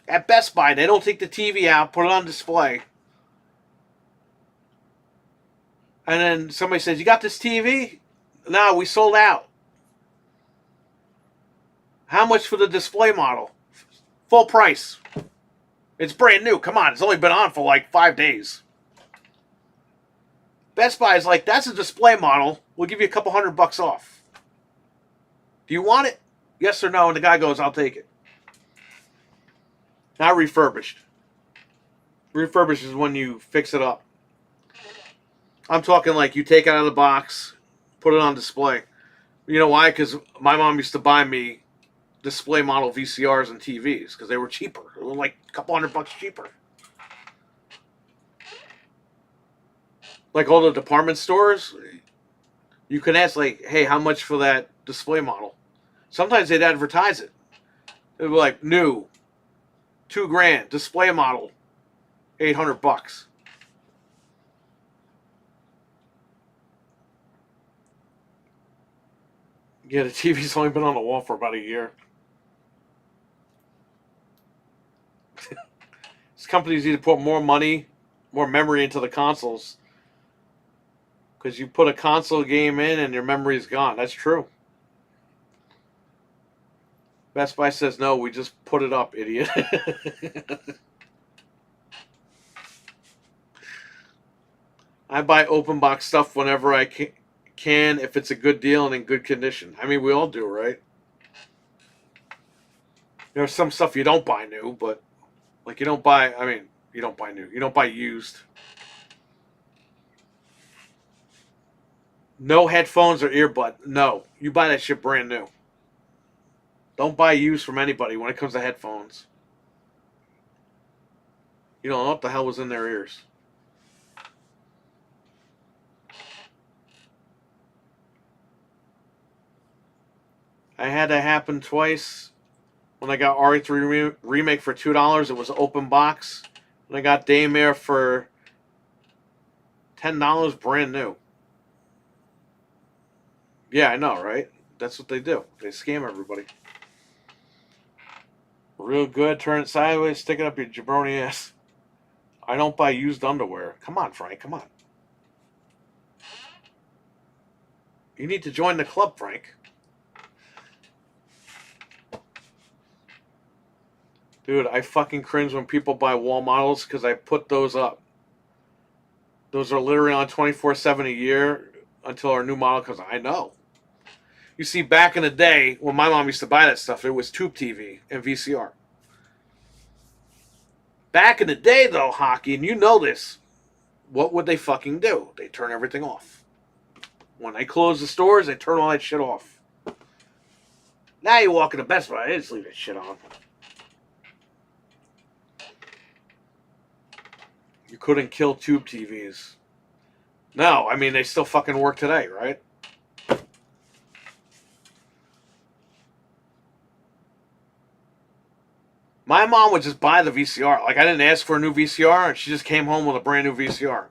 At Best Buy, they don't take the TV out, put it on display. And then somebody says, you got this TV? No, we sold out. How much for the display model? Full price. It's brand new. Come on, it's only been on for like 5 days. Best Buy is like, that's a display model. We'll give you a couple $100 off. Do you want it? Yes or no? And the guy goes, I'll take it. Not refurbished. Refurbished is when you fix it up. I'm talking like you take it out of the box, put it on display. You know why? Because my mom used to buy me display model VCRs and TVs because they were cheaper. They were like a couple $100 cheaper. Like all the department stores, you can ask like, hey, how much for that display model? Sometimes they'd advertise it. They'd be like, new, $2,000, display model, $800. Yeah, the TV's only been on the wall for about a year. These companies need to put more money, more memory into the consoles. Because you put a console game in and your memory is gone. That's true. Best Buy says, no, we just put it up, idiot. I buy open box stuff whenever I can if it's a good deal and in good condition. I mean, we all do, right? There's some stuff you don't buy new, but like you don't buy, I mean, you don't buy new. You don't buy used. No headphones or earbud. No. You buy that shit brand new. Don't buy used from anybody when it comes to headphones. You don't know what the hell was in their ears. I had that happen twice. When I got RE3 Remake for $2, it was open box. When I got Daymare for $10 brand new. Yeah, I know, right? That's what they do. They scam everybody. Real good, turn it sideways, stick it up your jabroni ass. I don't buy used underwear. Come on, Frank, come on. You need to join the club, Frank. Dude, I fucking cringe when people buy wall models because I put those up. Those are literally on 24/7 a year until our new model comes out. I know. You see, back in the day, when my mom used to buy that stuff, it was tube TV and VCR. Back in the day, though, hockey, and you know this, what would they fucking do? They turn everything off. When they close the stores, they turn all that shit off. Now you walk in the Best Buy, they just leave that shit on. You couldn't kill tube TVs. No, I mean, they still fucking work today, right? My mom would just buy the VCR. Like, I didn't ask for a new VCR, and she just came home with a brand new VCR.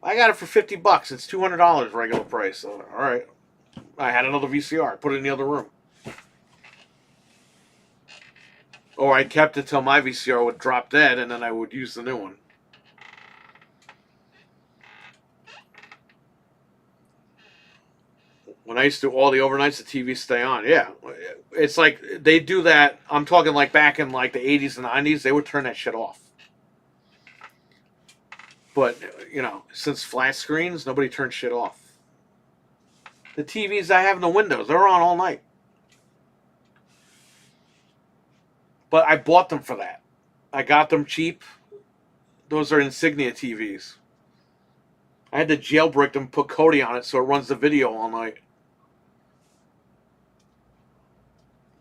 I got it for $50. It's $200 regular price. So, all right. I had another VCR. Put it in the other room. Or I kept it till my VCR would drop dead, and then I would use the new one. When I used to do all the overnights, the TV stay on. Yeah, it's like they do that. I'm talking like back in like the 80s and 90s. They would turn that shit off. But you know, since flat screens, nobody turns shit off. The TVs I have in the windows, they're on all night. But I bought them for that. I got them cheap. Those are Insignia TVs. I had to jailbreak them, put Cody on it so it runs the video all night.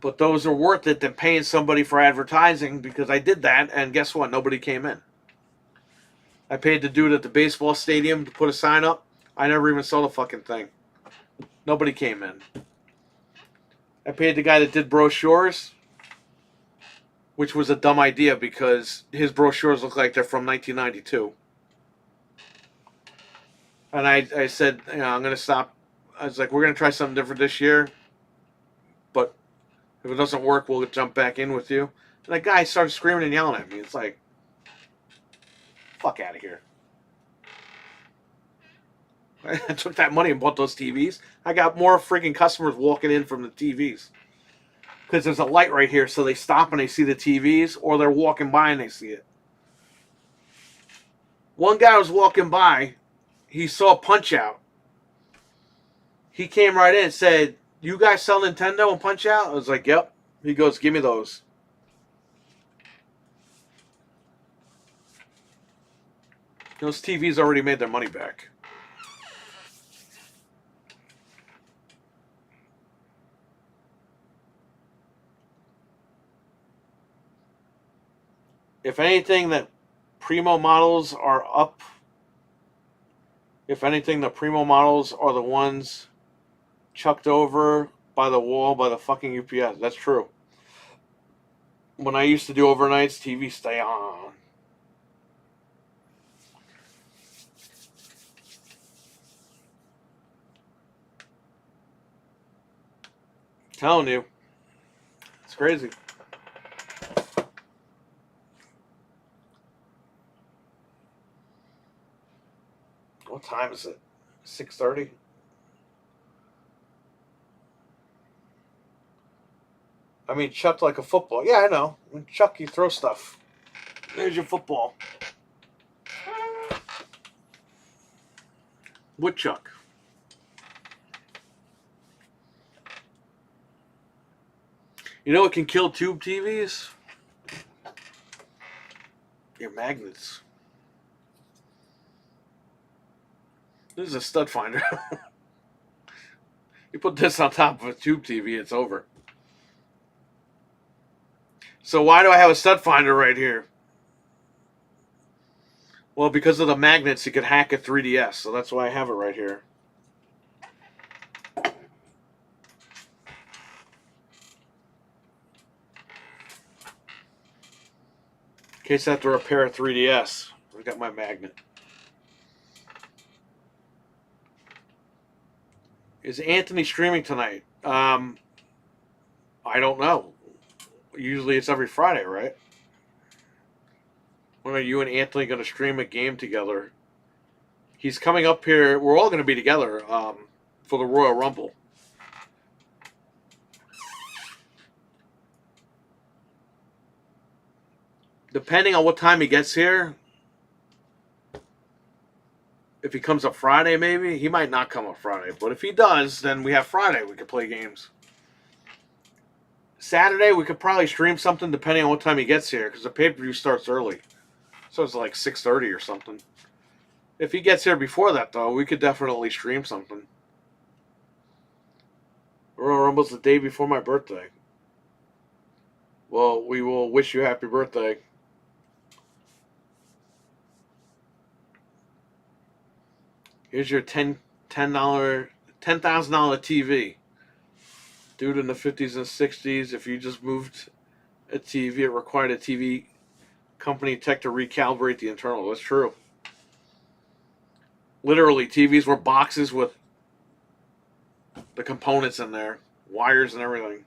But those are worth it than paying somebody for advertising because I did that, and guess what? Nobody came in. I paid the dude at the baseball stadium to put a sign up. I never even saw the fucking thing. Nobody came in. I paid the guy that did brochures, which was a dumb idea because his brochures look like they're from 1992. And I said, you know, I'm going to stop. I was like, we're going to try something different this year. But if it doesn't work, we'll jump back in with you. And that guy started screaming and yelling at me. It's like, fuck out of here. I took that money and bought those TVs. I got more freaking customers walking in from the TVs. Because there's a light right here, so they stop and they see the TVs, or they're walking by and they see it. One guy was walking by. He saw Punch Out. He came right in and said, you guys sell Nintendo and Punch Out? I was like, yep. He goes, give me those. Those TVs already made their money back. If anything, the Primo models are up. If anything, the Primo models are the ones chucked over by the wall by the fucking UPS. That's true. When I used to do overnights, TV stay on. Telling you. It's crazy. What time is it? 6:30? I mean, chucked like a football. Yeah, I know. When Chuck, you throw stuff. There's your football. Woodchuck. You know what can kill tube TVs? Your magnets. This is a stud finder. You put this on top of a tube TV, it's over. So why do I have a stud finder right here? Well, because of the magnets, you could hack a 3DS, so that's why I have it right here. In case I have to repair a 3DS, I got my magnet. Is Anthony streaming tonight? I don't know. Usually it's every Friday, right? When are you and Anthony going to stream a game together? He's coming up here. We're all going to be together for the Royal Rumble. Depending on what time he gets here, if he comes up Friday, maybe. He might not come up Friday. But if he does, then we have Friday. We could play games. Saturday, we could probably stream something depending on what time he gets here. Because the pay-per-view starts early. So it's like 6:30 or something. If he gets here before that, though, we could definitely stream something. Royal Rumble's the day before my birthday. Well, we will wish you happy birthday. Here's your $10,000 TV. Dude, in the 50s and 60s, if you just moved a TV, it required a TV company tech to recalibrate the internal. That's true. Literally, TVs were boxes with the components in there, wires and everything.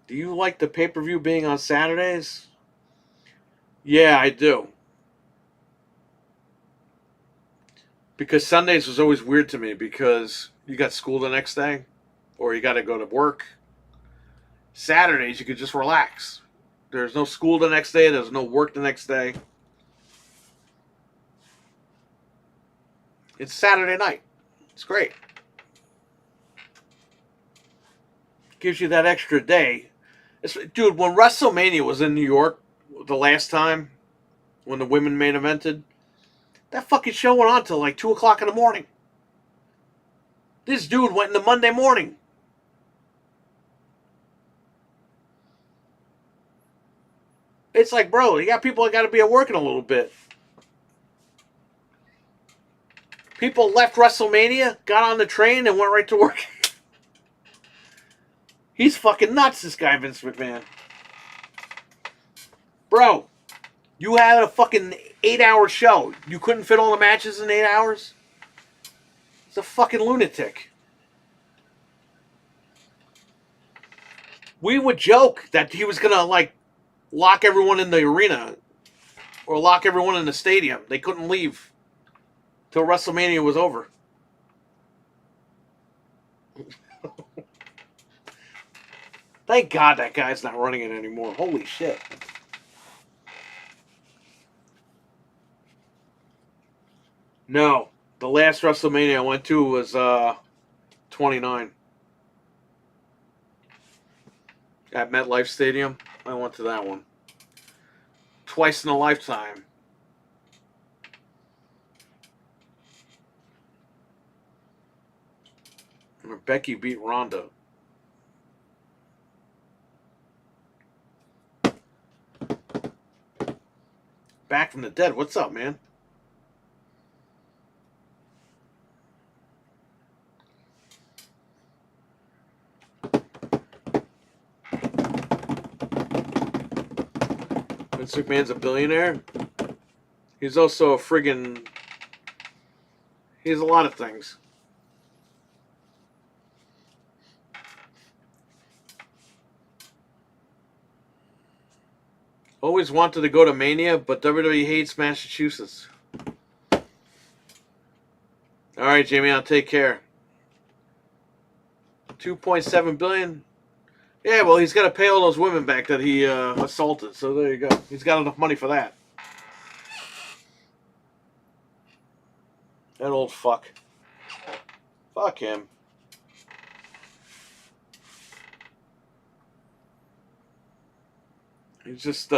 Do you like the pay-per-view being on Saturdays? Yeah, I do. Because Sundays was always weird to me because you got school the next day or you got to go to work. Saturdays, you could just relax. There's no school the next day. There's no work the next day. It's Saturday night. It's great. Gives you that extra day. Dude, when WrestleMania was in New York the last time, when the women main evented, that fucking show went on till like 2 o'clock in the morning. This dude went into Monday morning. It's like, bro, you got people that got to be at work in a little bit. People left WrestleMania, got on the train, and went right to work. He's fucking nuts, this guy, Vince McMahon. Bro, you had a fucking 8-hour show. You couldn't fit all the matches in 8 hours? He's a fucking lunatic. We would joke that he was going to, like, lock everyone in the arena or lock everyone in the stadium. They couldn't leave till WrestleMania was over. Thank God that guy's not running it anymore. Holy shit. No. The last WrestleMania I went to was 29. At MetLife Stadium. I went to that one. Twice in a lifetime. And Becky beat Ronda. Back from the dead. What's up, man? Vince McMahon's a billionaire. He's also a friggin'... He's a lot of things. Always wanted to go to Mania, but WWE hates Massachusetts. Alright, Jamie, I'll take care. $2.7 billion. Yeah, well, he's got to pay all those women back that he assaulted. So there you go. He's got enough money for that. That old fuck. Fuck him. He's just,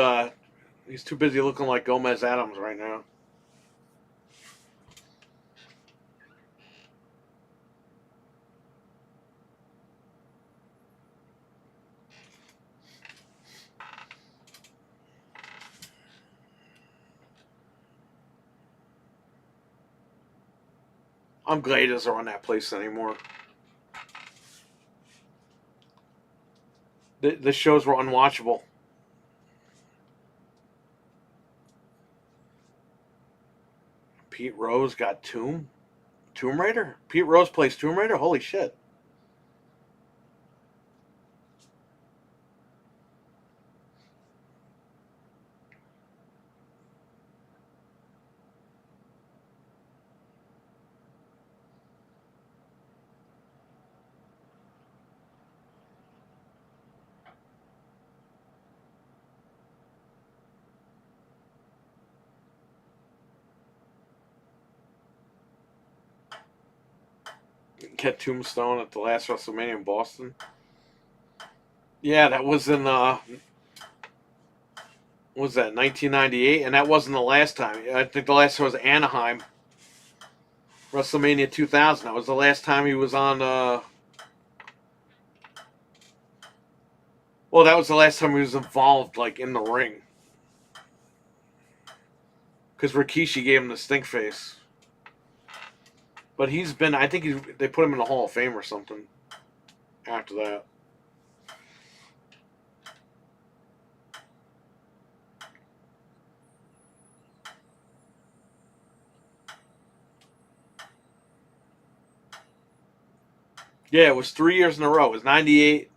he's too busy looking like Gomez Adams right now. I'm glad he doesn't run that place anymore. The shows were unwatchable. Pete Rose got Tomb Raider? Pete Rose plays Tomb Raider? Holy shit. Get Tombstone at the last WrestleMania in Boston. Yeah, that was in what was that, 1998? And that wasn't the last time. I think the last time was Anaheim. WrestleMania 2000. That was the last time he was on well, that was the last time he was involved like in the ring. Cuz Rikishi gave him the stink face. But he's been, I think they put him in the Hall of Fame or something after that. Yeah, it was 3 years in a row. It was 98,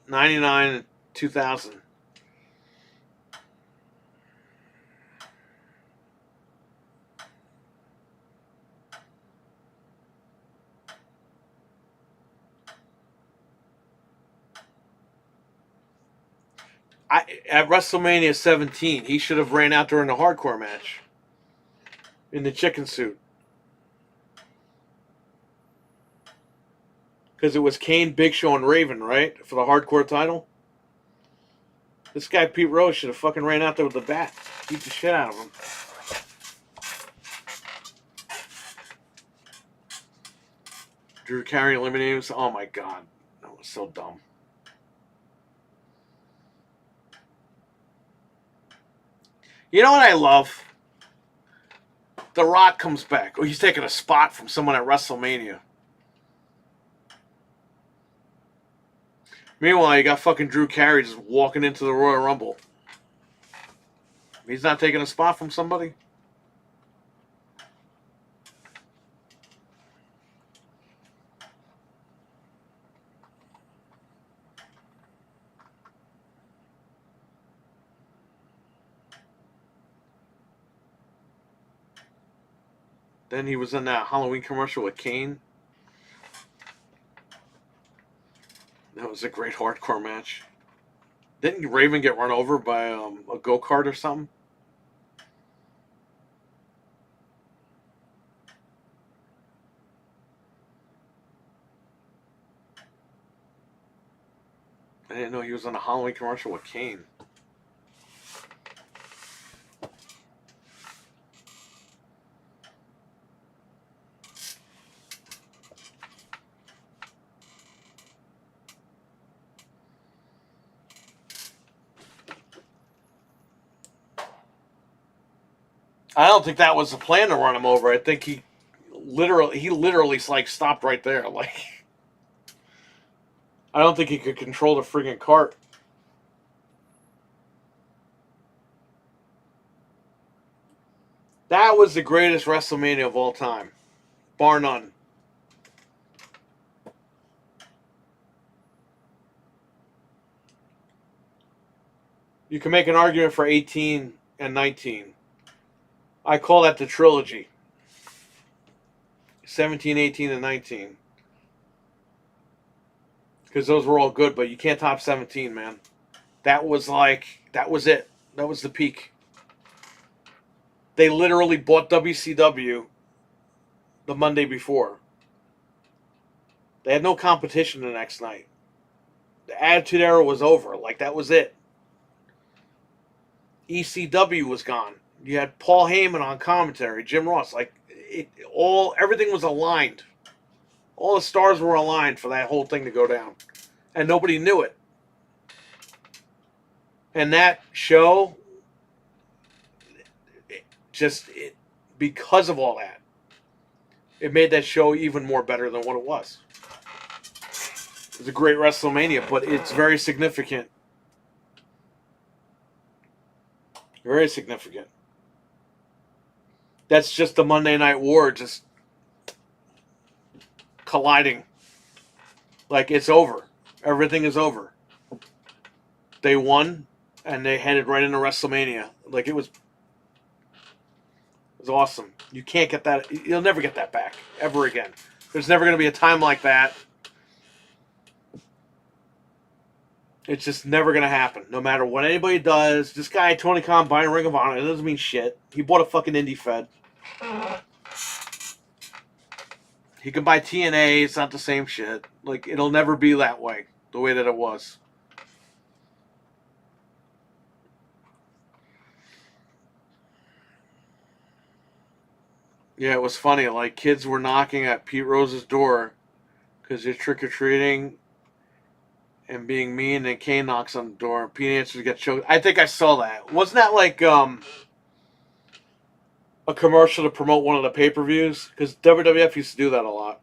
99, and 2000. At WrestleMania 17, he should have ran out during the hardcore match in the chicken suit. Because it was Kane, Big Show, and Raven, right? For the hardcore title. This guy, Pete Rose, should have fucking ran out there with the bat. Beat the shit out of him. Drew Carey eliminated him. Oh my god. That was so dumb. You know what I love? The Rock comes back. Oh, he's taking a spot from someone at WrestleMania. Meanwhile, you got fucking Drew Carey just walking into the Royal Rumble. He's not taking a spot from somebody? Then he was in that Halloween commercial with Kane. That was a great hardcore match. Didn't Raven get run over by a go-kart or something? I didn't know he was on a Halloween commercial with Kane. I don't think that was the plan to run him over. I think he literally like stopped right there. Like, I don't think he could control the friggin' cart. That was the greatest WrestleMania of all time, bar none. You can make an argument for 18 and 19. I call that the trilogy. 17, 18, and 19. Because those were all good, but you can't top 17, man. That was it. That was the peak. They literally bought WCW the Monday before. They had no competition the next night. The Attitude Era was over. Like, that was it. ECW was gone. You had Paul Heyman on commentary, Jim Ross. Like, everything was aligned. All the stars were aligned for that whole thing to go down. And nobody knew it. And that show, because of all that, It made that show even more better than what it was. It was a great WrestleMania, but it's very significant. Very significant. That's just the Monday Night War just colliding. Like, it's over. Everything is over. They won, and they headed right into WrestleMania. Like, it was awesome. You can't get that. You'll never get that back ever again. There's never going to be a time like that. It's just never going to happen. No matter what anybody does. This guy, Tony Khan, buying Ring of Honor, it doesn't mean shit. He bought a fucking indie fed. He can buy TNA. It's not the same shit. Like, it'll never be that way. The way that it was. Yeah, it was funny. Like, kids were knocking at Pete Rose's door because they're trick-or-treating and being mean, and Kane knocks on the door, and Pete answers to get choked. I think I saw that. Wasn't that like a commercial to promote one of the pay-per-views? Because WWF used to do that a lot.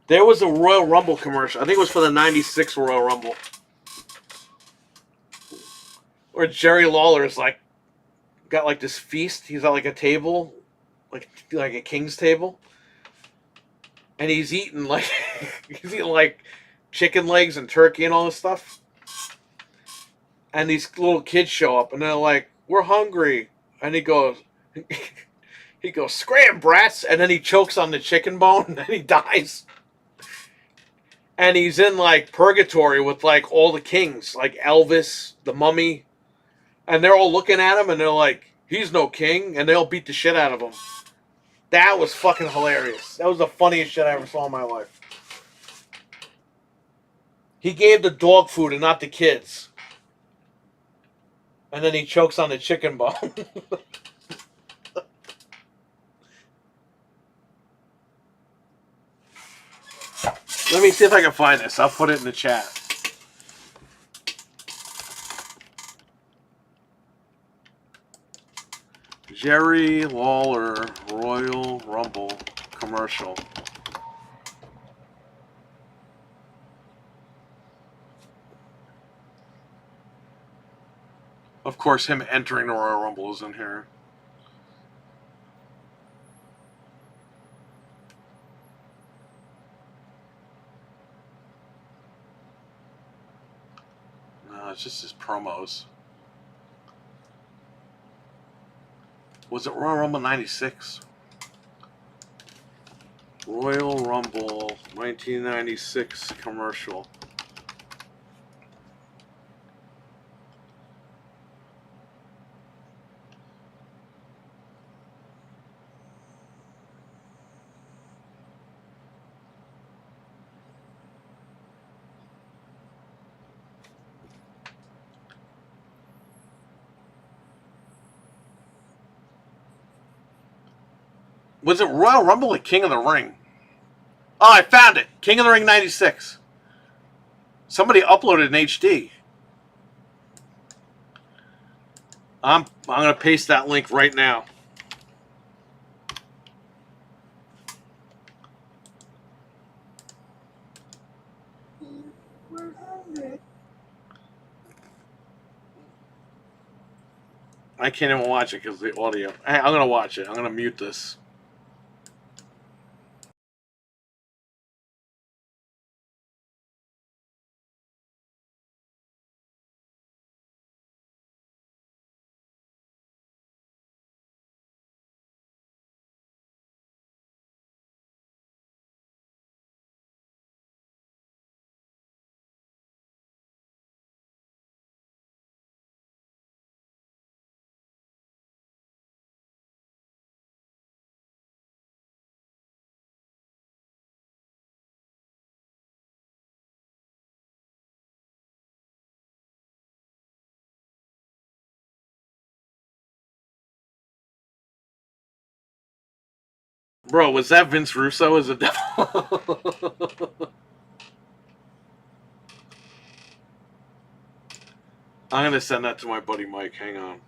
There was a Royal Rumble commercial. I think it was for the 96 Royal Rumble. Where Jerry Lawler's like, got like this feast. He's at like a table, like a king's table. And he's eating like chicken legs and turkey and all this stuff. And these little kids show up and they're like, "We're hungry." And he goes, "Scram, brats!" And then he chokes on the chicken bone and he dies. And he's in like purgatory with like all the kings, like Elvis, the Mummy, and they're all looking at him and they're like, "He's no king," and they all beat the shit out of him. That was fucking hilarious. That was the funniest shit I ever saw in my life. He gave the dog food and not the kids. And then he chokes on the chicken bone. Let me see if I can find this. I'll put it in the chat. Jerry Lawler Royal Rumble commercial. Of course, him entering the Royal Rumble is in here. No, it's just his promos. Was it Royal Rumble 96? Royal Rumble 1996 commercial. Was it Royal Rumble or King of the Ring? Oh, I found it. King of the Ring 96. Somebody uploaded in HD. I'm going to paste that link right now. I can't even watch it because of the audio. Hey, I'm going to watch it. I'm going to mute this. Bro, was that Vince Russo as a devil? I'm going to send that to my buddy Mike. Hang on.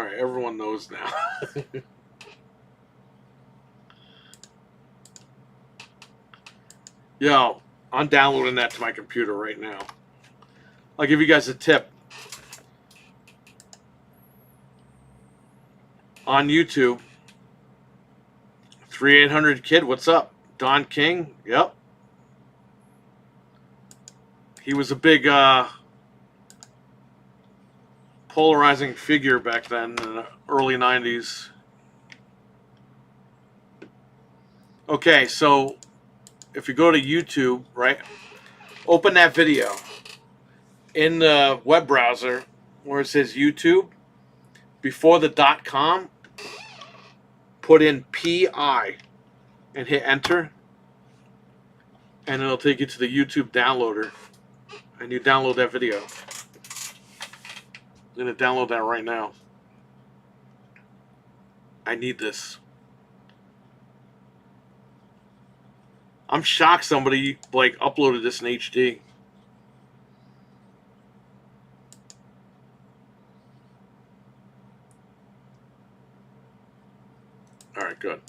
right, everyone knows now. Yo, I'm downloading that to my computer right now. I'll give you guys a tip. On YouTube, 3800 Kid, what's up? Don King, yep. He was a big polarizing figure back then in the early 90s. Okay, so if you go to YouTube, right, open that video. In the web browser where it says YouTube, before the .com, put in PI and hit enter, and it'll take you to the YouTube downloader, and you download that video. I'm going to download that right now. I need this. I'm shocked somebody like uploaded this in HD. All right, good.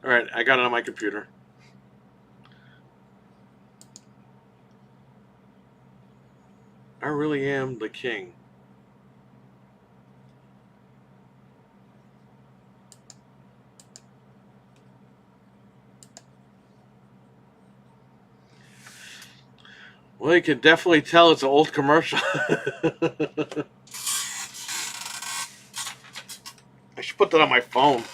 All right, I got it on my computer. I really am the king. Well, you can definitely tell it's an old commercial. I should put that on my phone.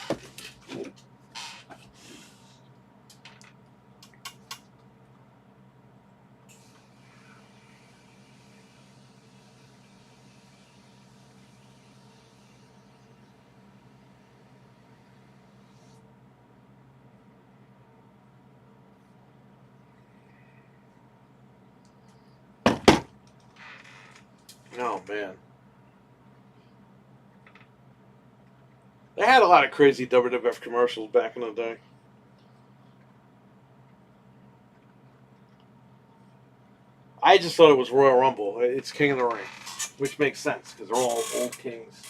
Oh, man. They had a lot of crazy WWF commercials back in the day. I just thought it was Royal Rumble. It's King of the Ring, which makes sense because they're all old kings.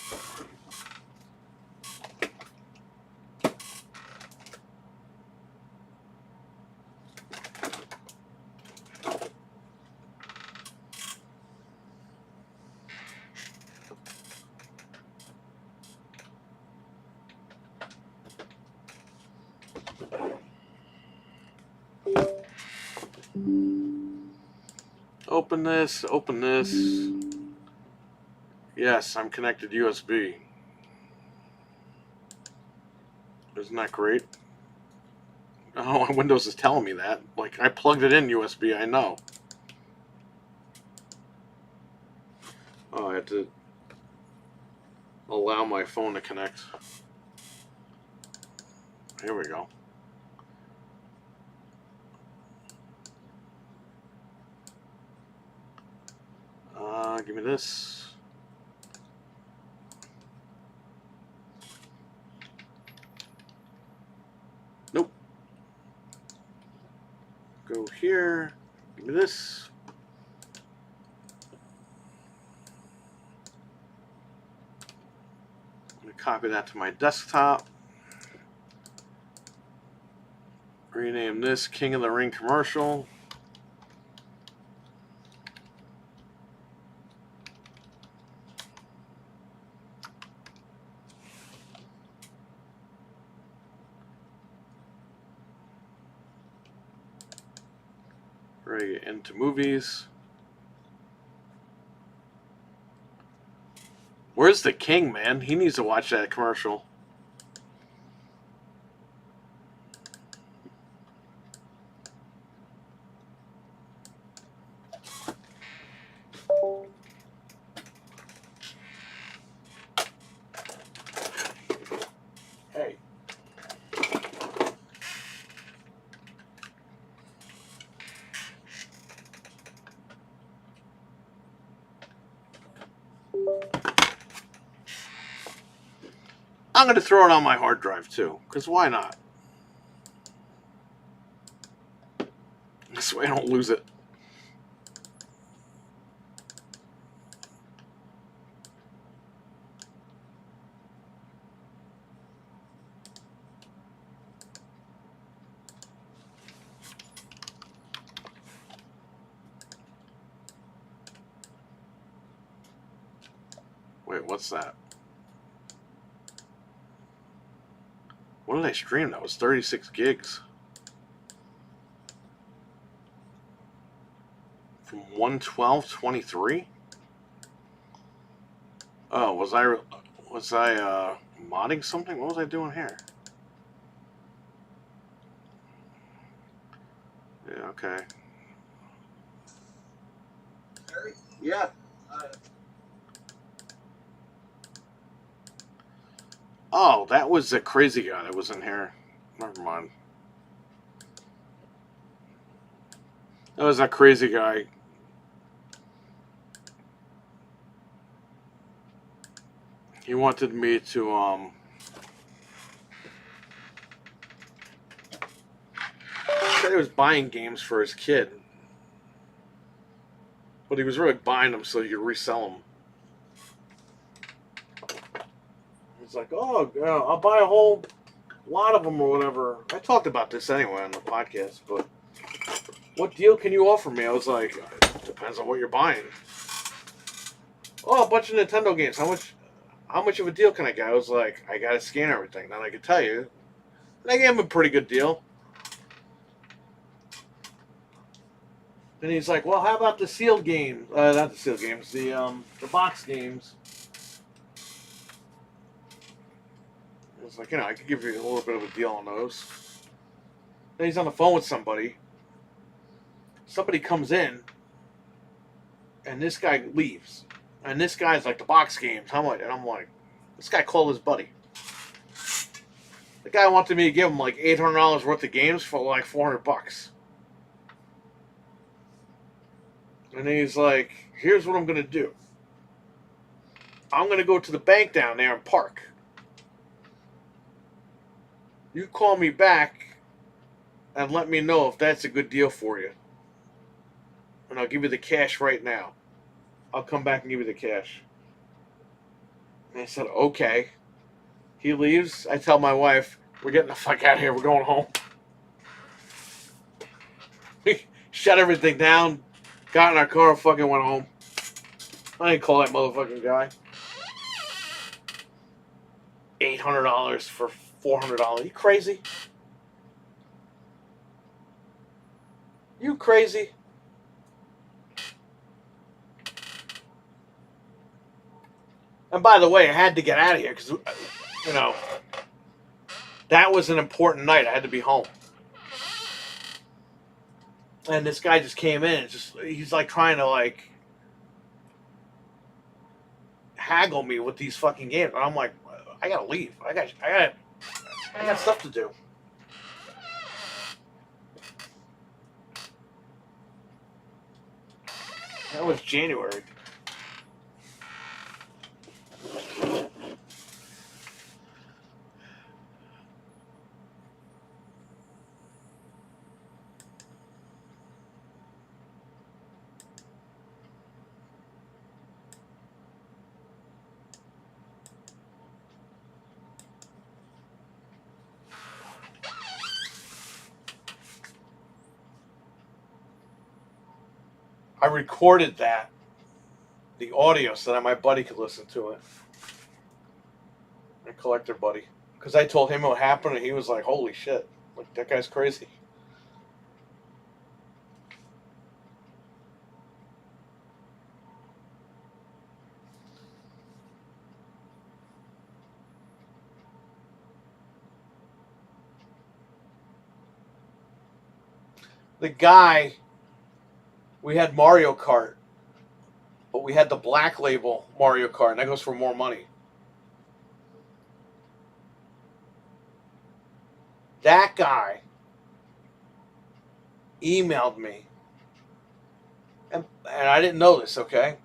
Open this, open this. Yes, I'm connected USB. Isn't that great? Oh, Windows is telling me that. Like, I plugged it in USB, I know. Oh, I had to allow my phone to connect. Here we go. Give me this. Nope. Go here. Give me this. I'm going to copy that to my desktop. Rename this King of the Ring commercial. Right into movies. Where's the king, man? He needs to watch that commercial. Hey. I'm going to throw it on my hard drive too, because why not? This way I don't lose it. Wait, what's that? What did I stream? That was 36 gigs. From 112.23? Oh, was I modding something? What was I doing here? Yeah, okay. Yeah. Oh, that was the crazy guy that was in here. Never mind. That was that crazy guy. He wanted me to, said he was buying games for his kid. But he was really buying them so you could resell them. He's like, oh, yeah, I'll buy a whole lot of them or whatever. I talked about this anyway on the podcast, but what deal can you offer me? I was like, depends on what you're buying. Oh, a bunch of Nintendo games. How much of a deal can I get? I was like, I gotta scan everything. Then I could tell you. And I gave him a pretty good deal. And he's like, well, how about the sealed games? Not the sealed games, the box games. I was like, I could give you a little bit of a deal on those. Then he's on the phone with somebody. Somebody comes in, and this guy leaves. And this guy's like, the box games, how much? And I'm like, this guy called his buddy. The guy wanted me to give him like $800 worth of games for like $400. And then he's like, here's what I'm going to do. I'm going to go to the bank down there and park. You call me back and let me know if that's a good deal for you. And I'll give you the cash right now. I'll come back and give you the cash. And I said, okay. He leaves. I tell my wife, we're getting the fuck out of here. We're going home. We shut everything down. Got in our car and fucking went home. I didn't call that motherfucking guy. $800 for $400. You crazy? You crazy? And by the way, I had to get out of here because, that was an important night. I had to be home. And this guy just came in and he's like trying to like haggle me with these fucking games. And I'm like, I gotta leave. I got stuff to do. That was January. I recorded the audio, so that my buddy could listen to it. My collector buddy. Because I told him what happened, and he was like, holy shit. Like, that guy's crazy. The guy, we had Mario Kart, but we had the black label Mario Kart, and that goes for more money. That guy emailed me, and I didn't know this, okay?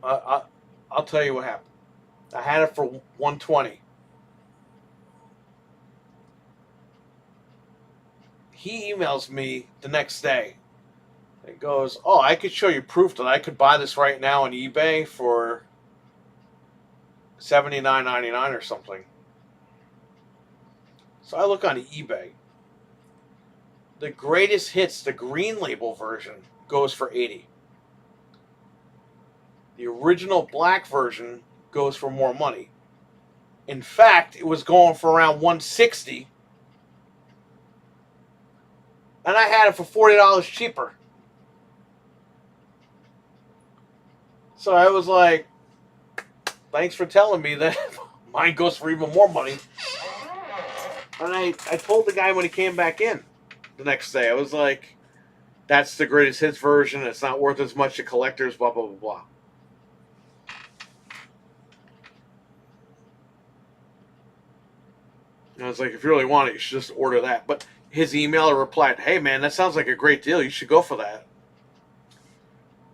I'll tell you what happened. I had it for $120. He emails me the next day. It goes, oh, I could show you proof that I could buy this right now on eBay for $79.99 or something. So I look on eBay. The greatest hits, the green label version, goes for $80. The original black version goes for more money. In fact, it was going for around $160, and I had it for $40 cheaper. So I was like, thanks for telling me that mine goes for even more money. And I told the guy when he came back in the next day, I was like, that's the greatest hits version. It's not worth as much to collectors, blah, blah, blah, blah. And I was like, if you really want it, you should just order that. But his emailer replied, hey, man, that sounds like a great deal. You should go for that.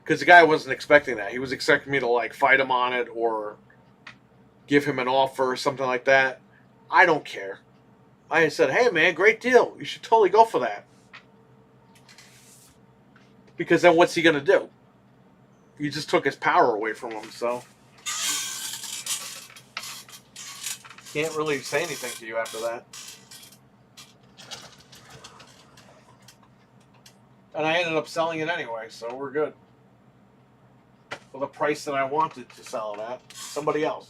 Because the guy wasn't expecting that. He was expecting me to, like, fight him on it or give him an offer or something like that. I don't care. I said, hey, man, great deal. You should totally go for that. Because then what's he going to do? You just took his power away from him, so can't really say anything to you after that. And I ended up selling it anyway, so we're good. For the price that I wanted to sell it at. Somebody else.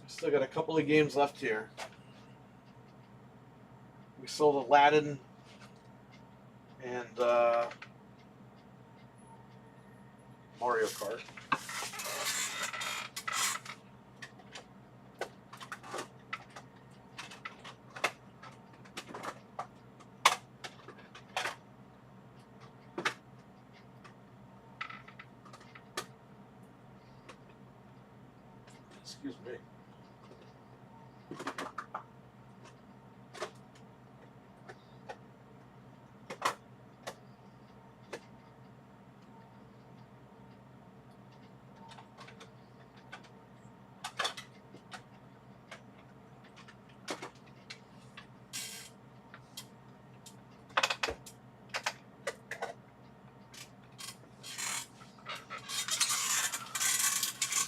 Still got a couple of games left here. We sold Aladdin and Mario Kart. Excuse me.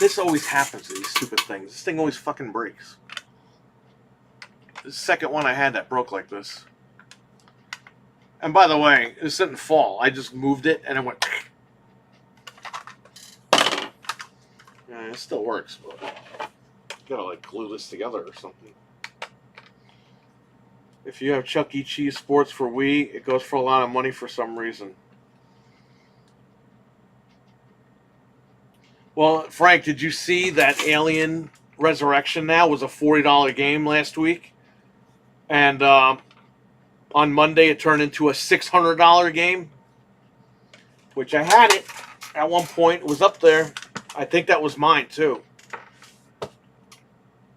This always happens to these stupid things. This thing always fucking breaks. This is the second one I had that broke like this. And by the way, this didn't fall. I just moved it and it went. Yeah, it still works, but gotta like glue this together or something. If you have Chuck E. Cheese Sports for Wii, it goes for a lot of money for some reason. Well, Frank, did you see that Alien Resurrection now was a $40 game last week? And on Monday it turned into a $600 game? Which I had it at one point. It was up there. I think that was mine, too.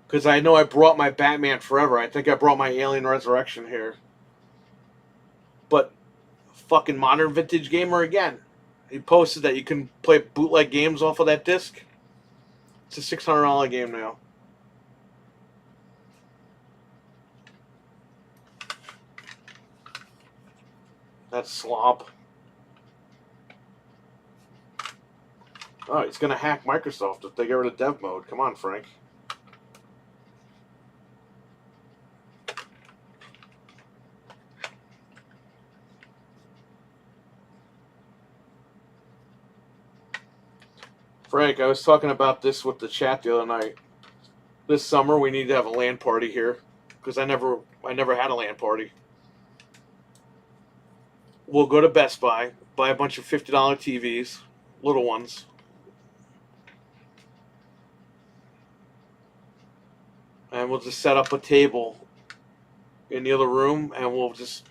Because I know I brought my Batman Forever. I think I brought my Alien Resurrection here. But fucking Modern Vintage Gamer again. He posted that you can play bootleg games off of that disc. It's a $600 game now. That's slob. Oh, he's going to hack Microsoft if they get rid of dev mode. Come on, Frank. Frank, I was talking about this with the chat the other night. This summer we need to have a LAN party here because I never had a LAN party. We'll go to Best Buy, buy a bunch of $50 TVs, little ones. And we'll just set up a table in the other room and we'll just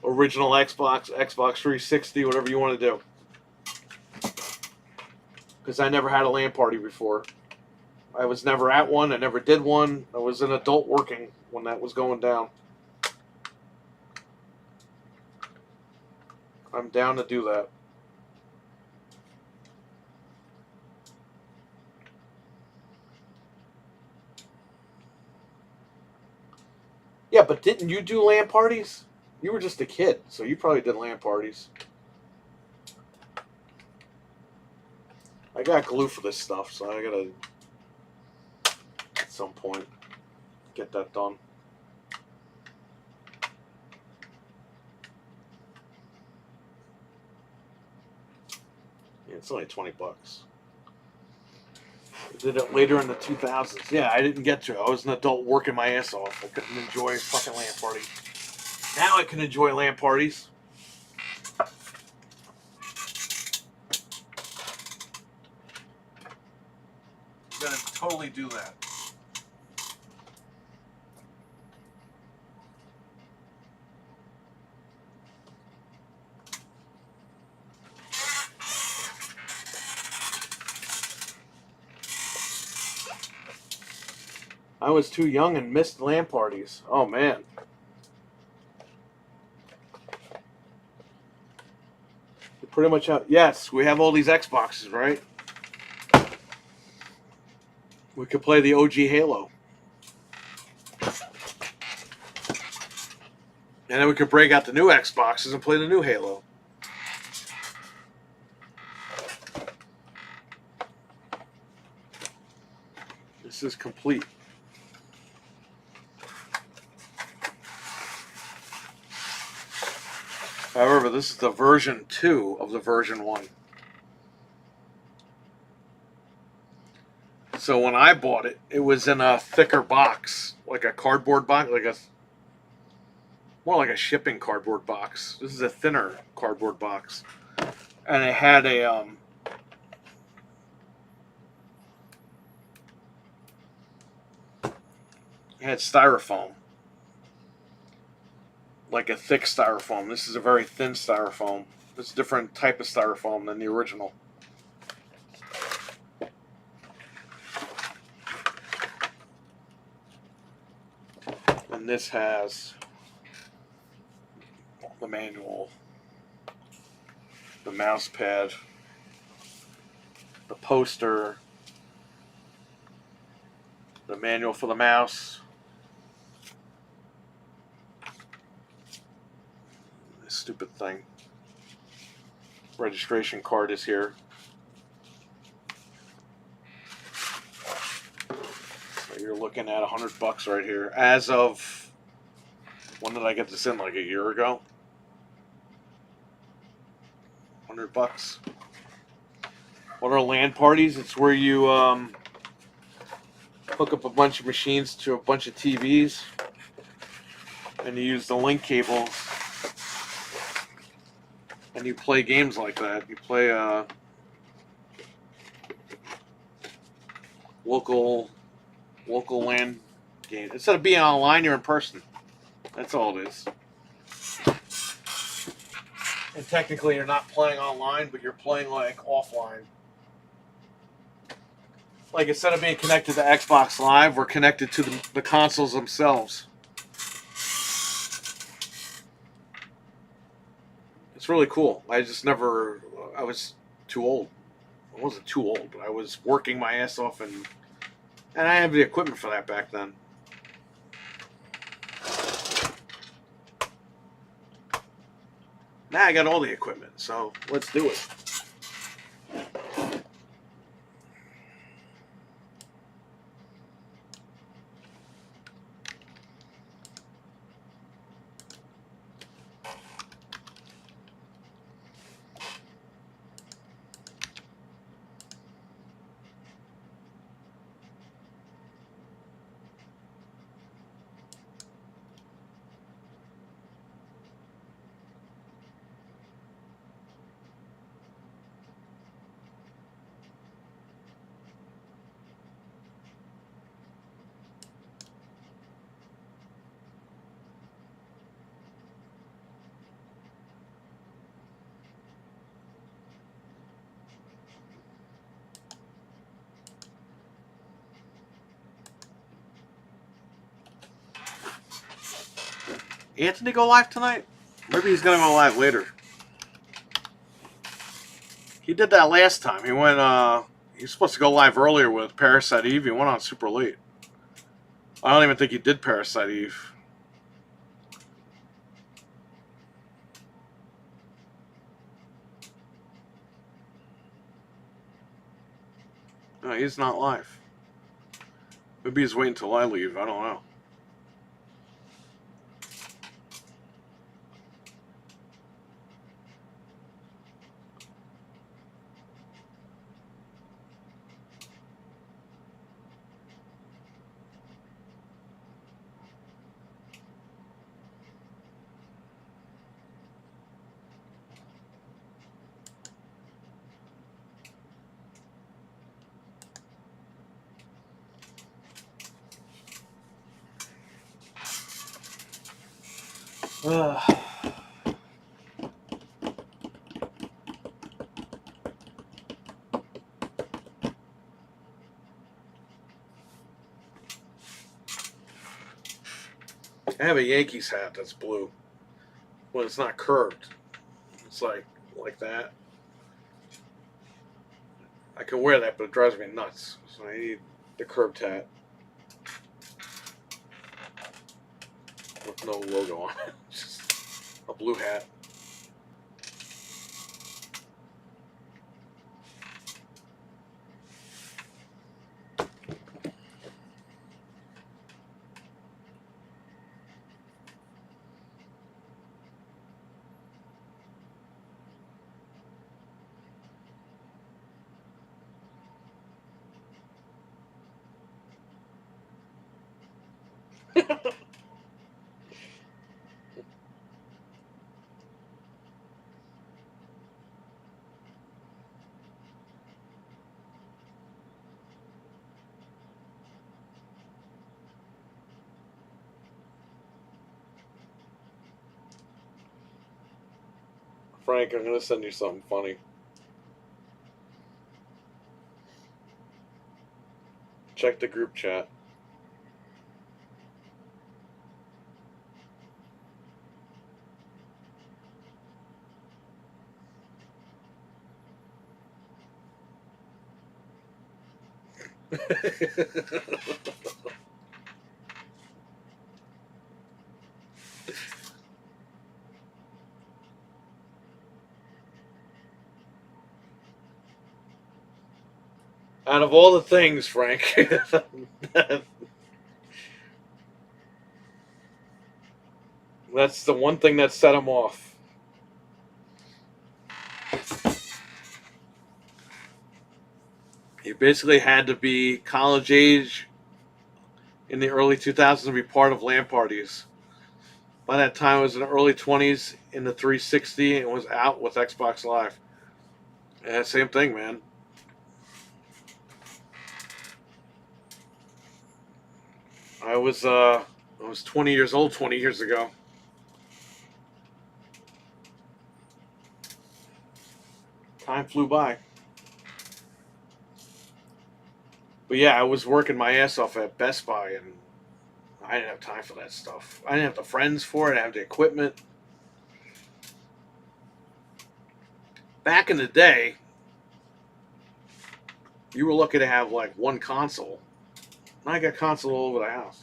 original Xbox 360, whatever you want to do. Because I never had a LAN party before. I was never at one. I never did one. I was an adult working when that was going down. I'm down to do that. Yeah, but didn't you do LAN parties? You were just a kid, so you probably did LAN parties. I got glue for this stuff, so I gotta, at some point, get that done. Yeah, it's only $20. I did it later in the 2000s. Yeah, I didn't get to it. I was an adult working my ass off. I couldn't enjoy a fucking LAN party. Now I can enjoy LAN parties. I'm gonna totally do that. I was too young and missed LAN parties. Oh man. You're pretty much out. Yes, we have all these Xboxes, right? We could play the OG Halo. And then we could break out the new Xboxes and play the new Halo. This is complete. However, this is the version 2 of the version 1. So when I bought it, it was in a thicker box, like a cardboard box, more like a shipping cardboard box. This is a thinner cardboard box, and it had it had styrofoam, like a thick styrofoam. This is a very thin styrofoam. It's a different type of styrofoam than the original. And this has the manual, the mouse pad, the poster, the manual for the mouse, this stupid thing. Registration card is here. So you're looking at $100 right here. As of, when did I get this in? Like a year ago? $100. What are LAN parties? It's where you hook up a bunch of machines to a bunch of TVs, and you use the link cables, and you play games like that. You play local LAN games. Instead of being online, you're in person. That's all it is. And technically, you're not playing online, but you're playing like offline. Like instead of being connected to Xbox Live, we're connected to the consoles themselves. It's really cool. I was too old. I wasn't too old, but I was working my ass off, and I had the equipment for that back then. Now I got all the equipment, so let's do it. Anthony go live tonight? Maybe he's gonna go live later. He did that last time. He went he was supposed to go live earlier with Parasite Eve. He went on super late. I don't even think he did Parasite Eve. No, he's not live. Maybe he's waiting until I leave. I don't know. I have a Yankees hat that's blue. When it's not curved, it's like that. I can wear that, but it drives me nuts. So I need the curved hat with no logo on it. Just a blue hat. Frank, I'm gonna send you something funny. Check the group chat. Out of all the things, Frank, that's the one thing that set him off. You basically had to be college age in the early 2000s to be part of LAN parties. By that time, I was in the early 20s in the 360 and was out with Xbox Live. Yeah, same thing, man. I was 20 years old 20 years ago. Time flew by. But yeah, I was working my ass off at Best Buy, and I didn't have time for that stuff. I didn't have the friends for it. I didn't have the equipment. Back in the day, you were lucky to have like one console. Now I got console all over the house.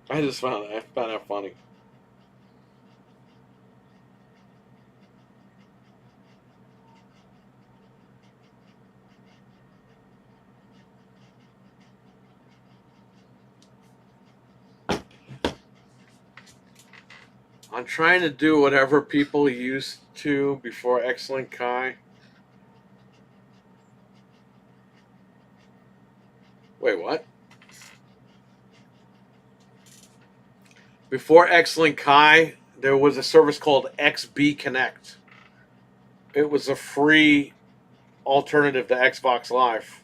I found that funny. I'm trying to do whatever people used to before X-Link Kai. Wait, what? Before X-Link Kai, there was a service called XB Connect. It was a free alternative to Xbox Live.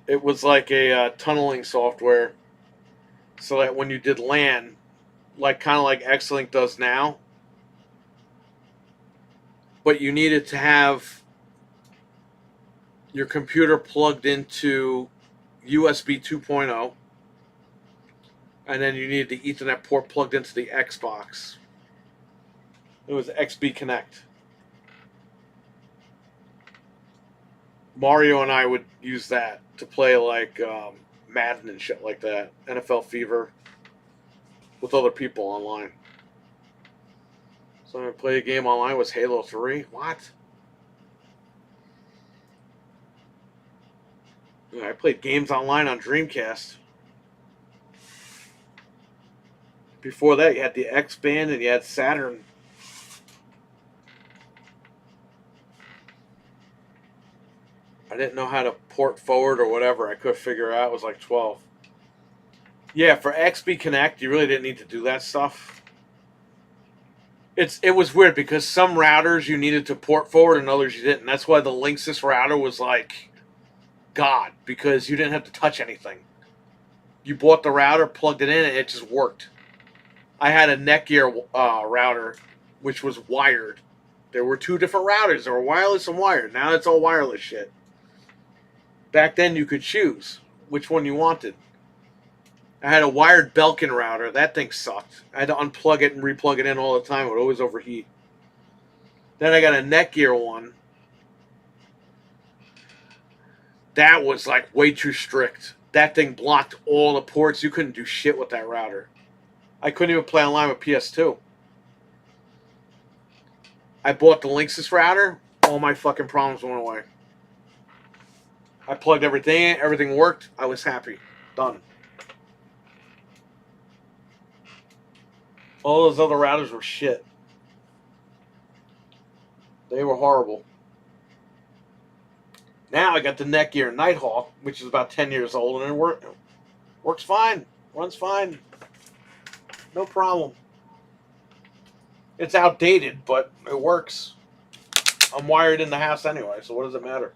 It was like a tunneling software, so that when you did LAN, like kind of like X-Link does now, but you needed to have your computer plugged into USB 2.0, and then you needed the Ethernet port plugged into the Xbox. It was XB Connect. Mario and I would use that to play like Madden and shit like that, NFL Fever, with other people online. So I played a game online was Halo 3. What? Yeah, I played games online on Dreamcast. Before that, you had the X Band and you had Saturn. I didn't know how to port forward or whatever. I couldn't figure out. I was like 12. Yeah, for XB Connect, you really didn't need to do that stuff. It was weird because some routers you needed to port forward and others you didn't. That's why the Linksys router was like God, because you didn't have to touch anything. You bought the router, plugged it in, and it just worked. I had a Netgear router, which was wired. There were two different routers. There were wireless and wired. Now it's all wireless shit. Back then, you could choose which one you wanted. I had a wired Belkin router. That thing sucked. I had to unplug it and replug it in all the time. It would always overheat. Then I got a Netgear one. That was like way too strict. That thing blocked all the ports. You couldn't do shit with that router. I couldn't even play online with PS2. I bought the Linksys router. All my fucking problems went away. I plugged everything in. Everything worked. I was happy. Done. All those other routers were shit. They were horrible. Now I got the Netgear Nighthawk, which is about 10 years old, and it works fine. Runs fine. No problem. It's outdated, but it works. I'm wired in the house anyway, so what does it matter?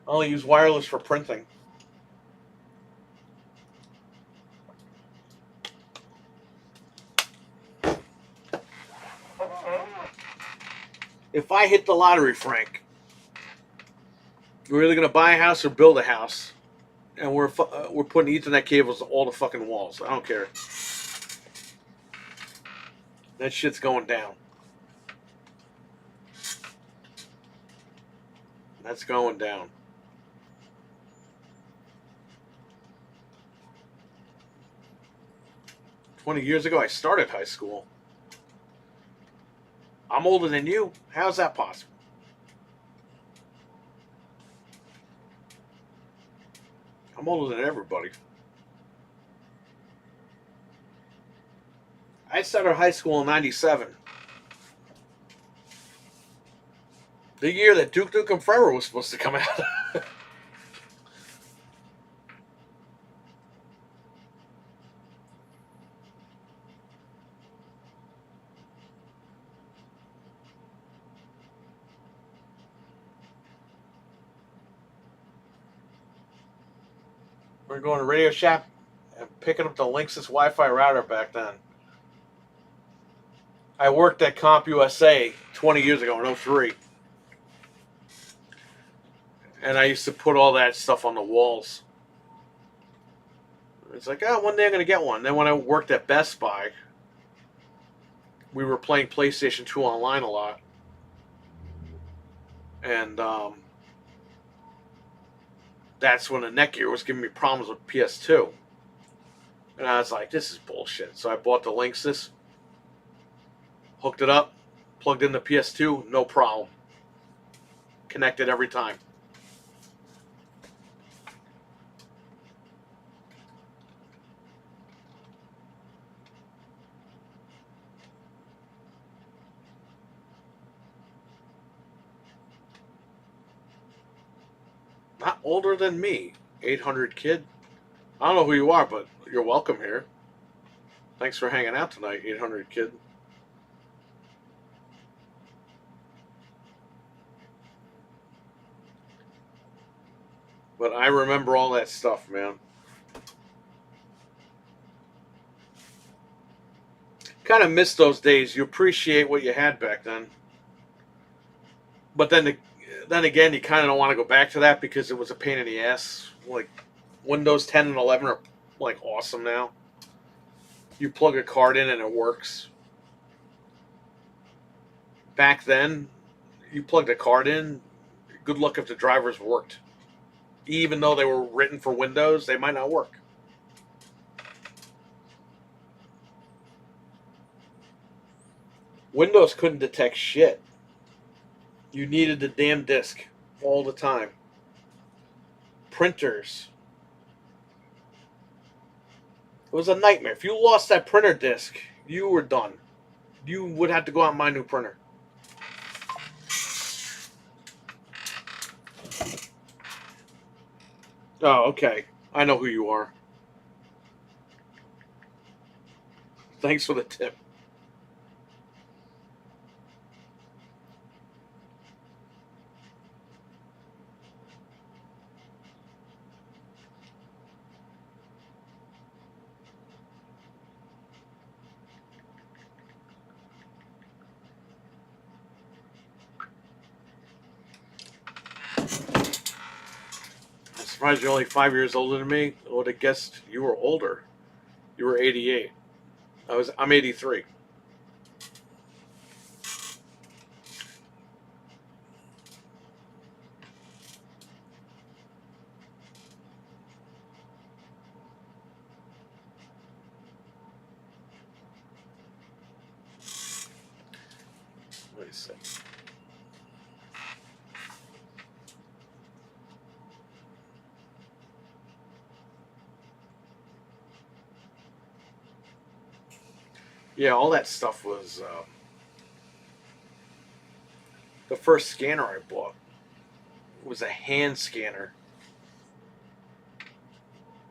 I only use wireless for printing. If I hit the lottery, Frank, we're either going to buy a house or build a house, and we're putting Ethernet cables to all the fucking walls. I don't care. That shit's going down. That's going down. "20 years ago, I started high school." I'm older than you. How's that possible? I'm older than everybody. I started high school in '97. The year that Duke Nukem Forever was supposed to come out. We're going to Radio Shack and picking up the Linksys Wi-Fi router back then. I worked at CompUSA 20 years ago in '03. And I used to put all that stuff on the walls. It's like, oh, one day I'm going to get one. Then when I worked at Best Buy, we were playing PlayStation 2 online a lot. And that's when the Netgear was giving me problems with PS2. And I was like, this is bullshit. So I bought the Linksys, hooked it up, plugged in the PS2, no problem. Connected every time. Not older than me, 800 kid. I don't know who you are, but you're welcome here. Thanks for hanging out tonight, 800 kid. But I remember all that stuff, man. Kind of miss those days. You appreciate what you had back then. But then again, you kind of don't want to go back to that because it was a pain in the ass. Like, Windows 10 and 11 are like awesome now. You plug a card in and it works. Back then, you plugged a card in, good luck if the drivers worked. Even though they were written for Windows, they might not work. Windows couldn't detect shit. You needed the damn disk all the time. Printers. It was a nightmare. If you lost that printer disk, you were done. You would have to go out and buy a new printer. Oh, okay. I know who you are. Thanks for the tip. I'm surprised you're only 5 years older than me. I would have guessed you were older. You were 88. I'm 83. Let me see. Yeah, all that stuff was the first scanner I bought was a hand scanner.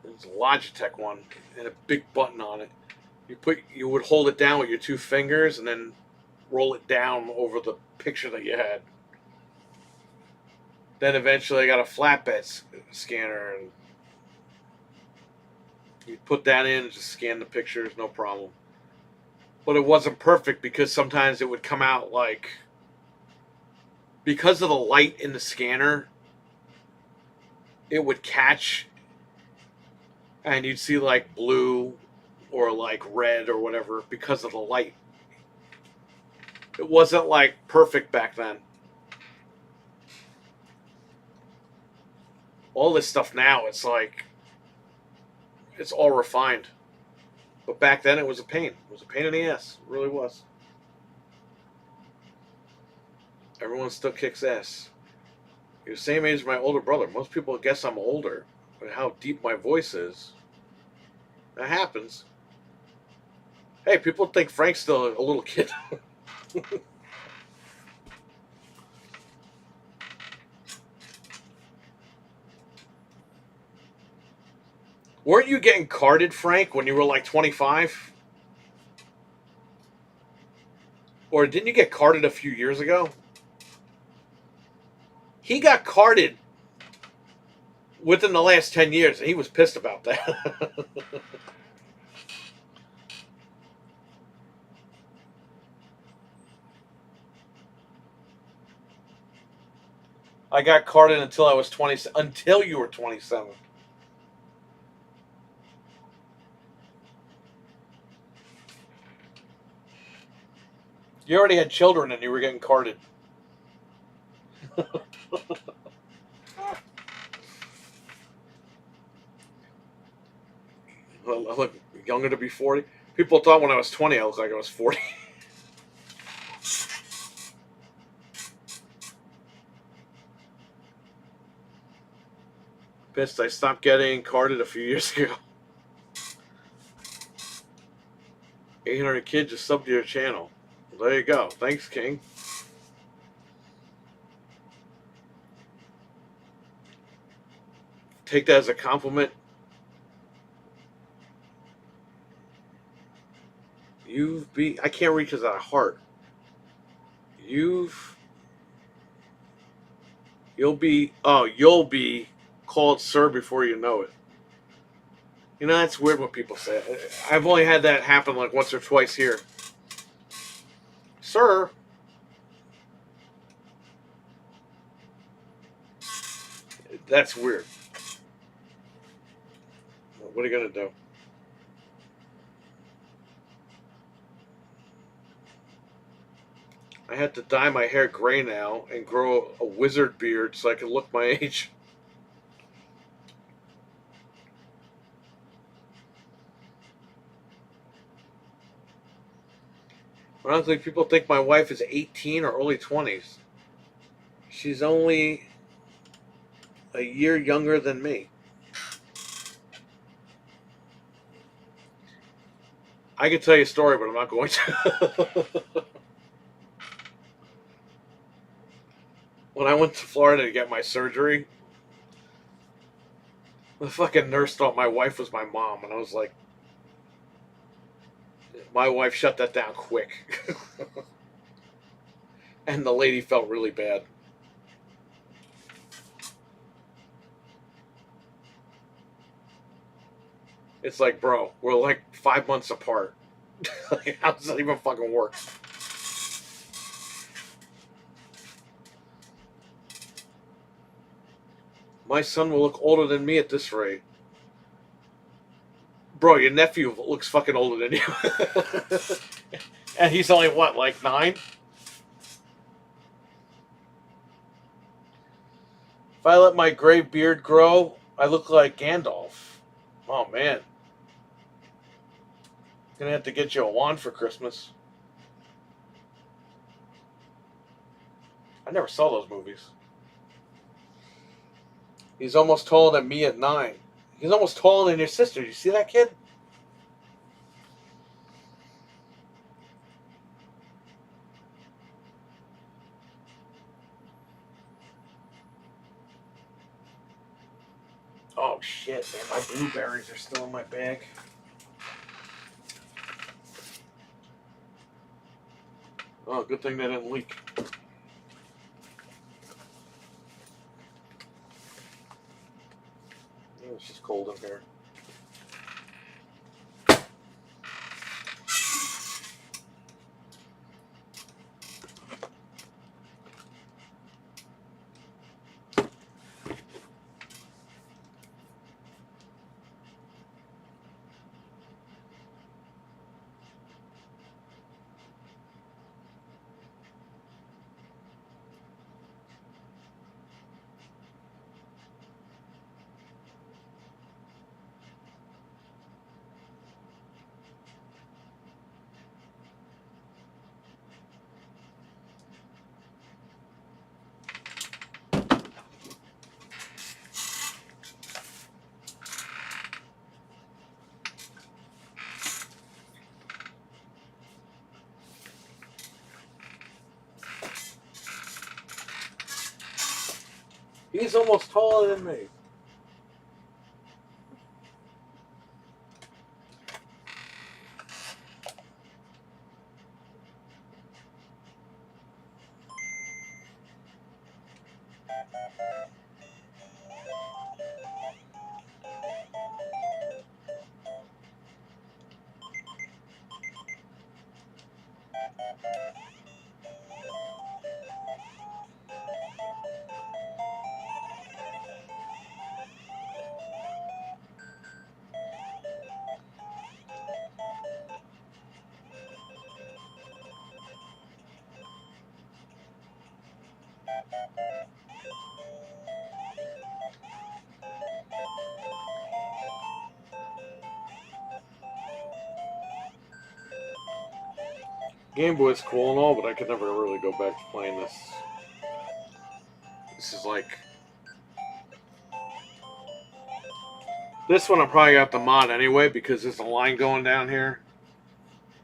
It was a Logitech one and a big button on it. You would hold it down with your two fingers and then roll it down over the picture that you had. Then eventually I got a flatbed scanner and you put that in and just scan the pictures, no problem. But it wasn't perfect because sometimes it would come out like, because of the light in the scanner, it would catch and you'd see like blue or like red or whatever because of the light. It wasn't like perfect back then. All this stuff now, it's like, it's all refined. But back then it was a pain. It was a pain in the ass. It really was. Everyone still kicks ass. You're the same age as my older brother. Most people guess I'm older. But how deep my voice is, that happens. Hey, people think Frank's still a little kid. Weren't you getting carded, Frank, when you were like 25? Or didn't you get carded a few years ago? He got carded within the last 10 years, and he was pissed about that. I got carded until I was 20, until you were 27. You already had children and you were getting carded. I look younger to be 40. People thought when I was 20 I looked like I was 40. Pissed I stopped getting carded a few years ago. 800 kids just subbed to your channel. Well, there you go. Thanks, King. Take that as a compliment. I can't reach his heart. You'll be called sir before you know it. You know, that's weird when people say it. I've only had that happen like once or twice here. Sir. That's weird. What are you going to do? I had to dye my hair gray now and grow a wizard beard so I can look my age. I don't think people think my wife is 18 or early 20s. She's only a year younger than me. I could tell you a story, but I'm not going to. When I went to Florida to get my surgery, the fucking nurse thought my wife was my mom, and I was like, My wife shut that down quick. And the lady felt really bad. It's like, bro, we're like 5 months apart. Like, how does that even fucking work? My son will look older than me at this rate. Bro, your nephew looks fucking older than you. And he's only, what, like 9? If I let my gray beard grow, I look like Gandalf. Oh, man. Gonna have to get you a wand for Christmas. I never saw those movies. He's almost taller than me at 9. He's almost taller than your sister. You see that kid? Oh shit, man, my blueberries are still in my bag. Oh, good thing they didn't leak. Yeah, it's just cold in here. He's almost taller than me. Game Boy's cool and all, but I could never really go back to playing this. This is like... This one I'm probably got the mod anyway because there's a line going down here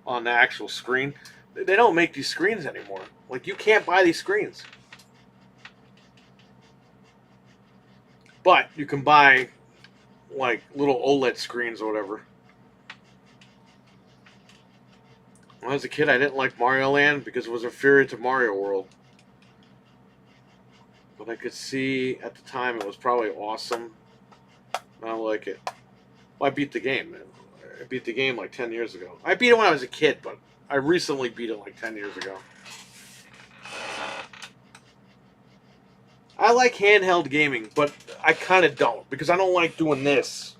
on the actual screen. They don't make these screens anymore. Like, you can't buy these screens. But you can buy, like, little OLED screens or whatever. When I was a kid, I didn't like Mario Land because it was inferior to Mario World. But I could see at the time it was probably awesome. I don't like it. Well, I beat the game, man. I beat the game like 10 years ago. I beat it when I was a kid, but I recently beat it like 10 years ago. I like handheld gaming, but I kind of don't because I don't like doing this.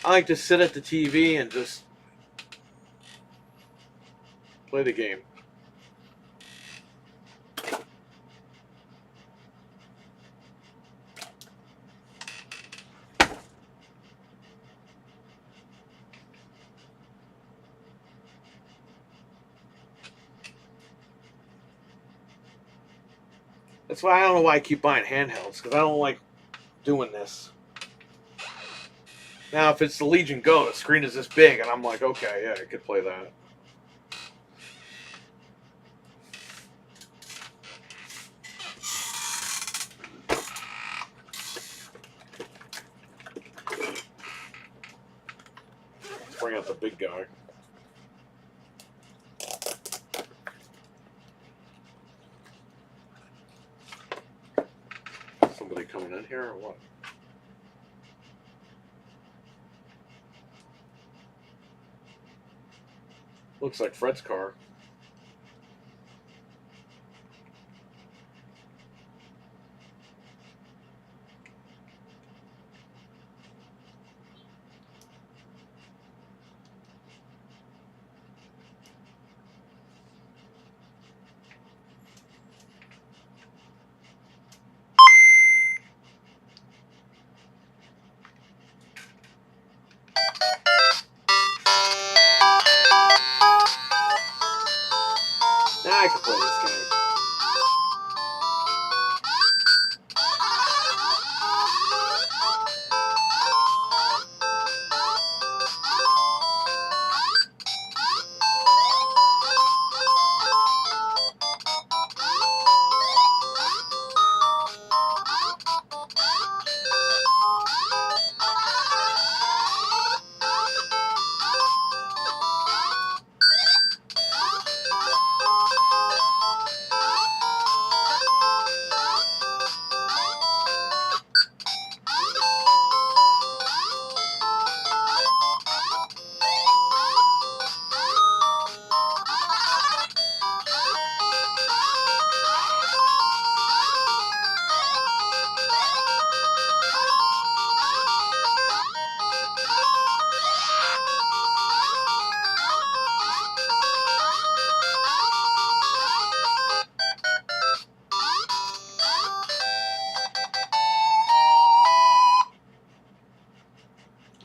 I like to sit at the TV and just play the game. That's why I don't know why I keep buying handhelds, because I don't like doing this. Now, if it's the Legion Go, the screen is this big, and I'm like, okay, yeah, I could play that. Let's bring out not the big guy. Somebody coming in here or what? Looks like Fred's car. Now I can play this game.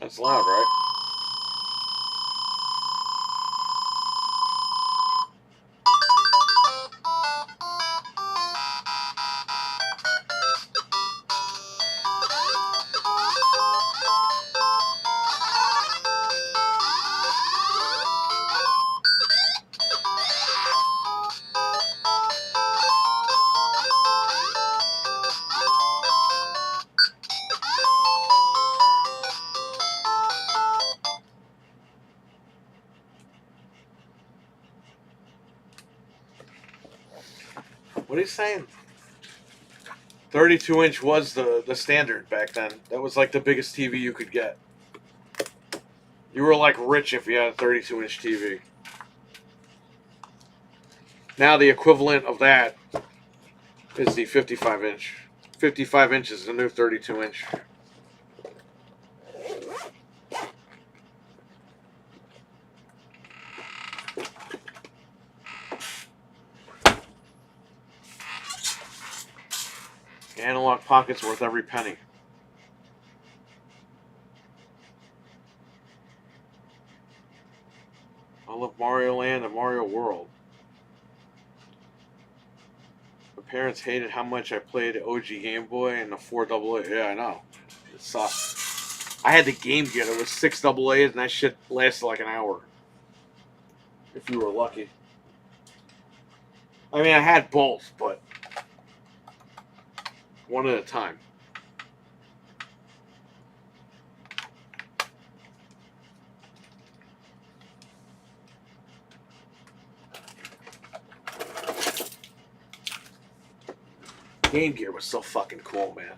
That's loud, right? What are you saying? 32-inch was the standard back then. That was like the biggest TV you could get. You were like rich if you had a 32-inch TV. Now the equivalent of that is the 55-inch. 55 inches is the new 32-inch. Analog pocket's worth every penny. I love Mario Land and Mario World. My parents hated how much I played OG Game Boy and the 4AA. Yeah, I know. It sucked. I had the Game Gear. It was 6 AA's and that shit lasted like an hour. If you were lucky. I mean, I had both, but one at a time. Game Gear was so fucking cool, man.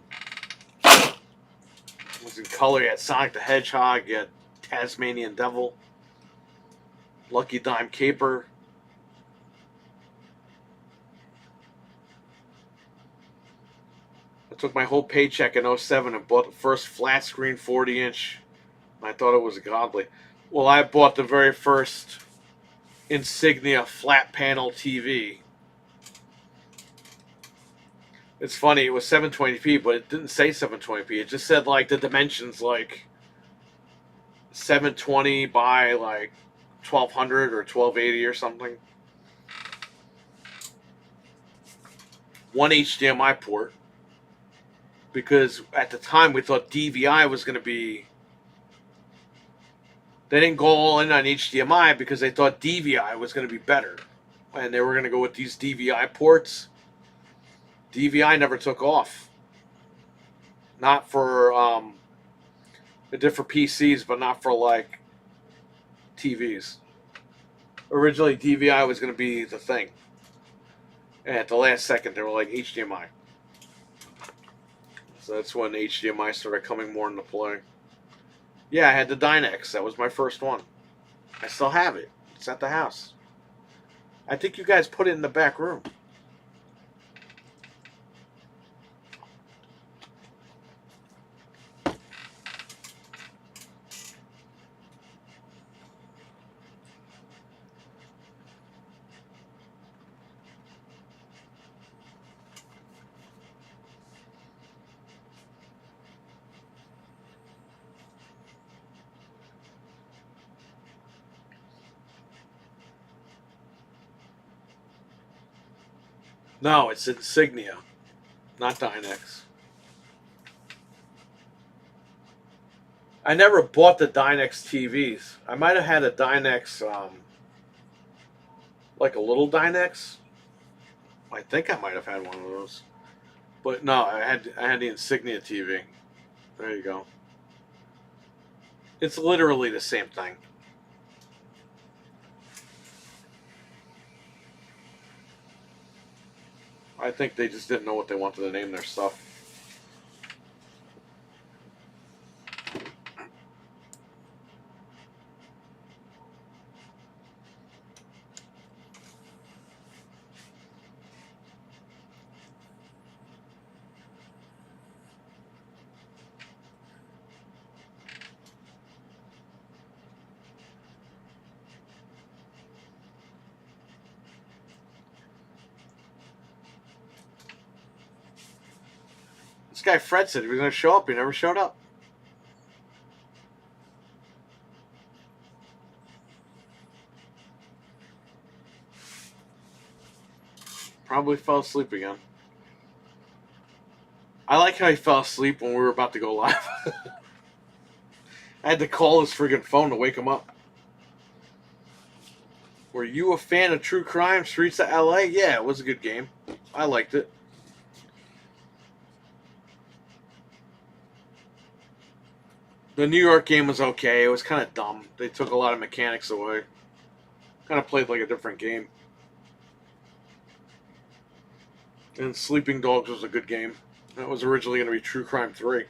It was in color. You had Sonic the Hedgehog, you had Tasmanian Devil, Lucky Dime Caper. I took my whole paycheck in '07 and bought the first flat screen 40-inch. I thought it was godly. Well, I bought the very first Insignia flat panel TV. It's funny, it was 720p, but it didn't say 720p. It just said like the dimensions like 720 by like 1200 or 1280 or something. One HDMI port. Because at the time we thought DVI was going to be... They didn't go all in on HDMI because they thought DVI was going to be better. And they were going to go with these DVI ports. DVI never took off. Not for... It did for PCs, but not for like TVs. Originally, DVI was going to be the thing. And at the last second, they were like HDMI. So that's when HDMI started coming more into play. Yeah, I had the Dynex. That was my first one. I still have it. It's at the house. I think you guys put it in the back room. No, it's Insignia, not Dynex. I never bought the Dynex TVs. I might have had a Dynex, like a little Dynex. I think I might have had one of those. But no, I had the Insignia TV. There you go. It's literally the same thing. I think they just didn't know what they wanted to name their stuff. This guy Fred said he was going to show up. He never showed up. Probably fell asleep again. I like how he fell asleep when we were about to go live. I had to call his friggin' phone to wake him up. Were you a fan of True Crime Streets of LA? Yeah, it was a good game. I liked it. The New York game was okay. It was kind of dumb. They took a lot of mechanics away. Kind of played like a different game. And Sleeping Dogs was a good game. That was originally going to be True Crime 3.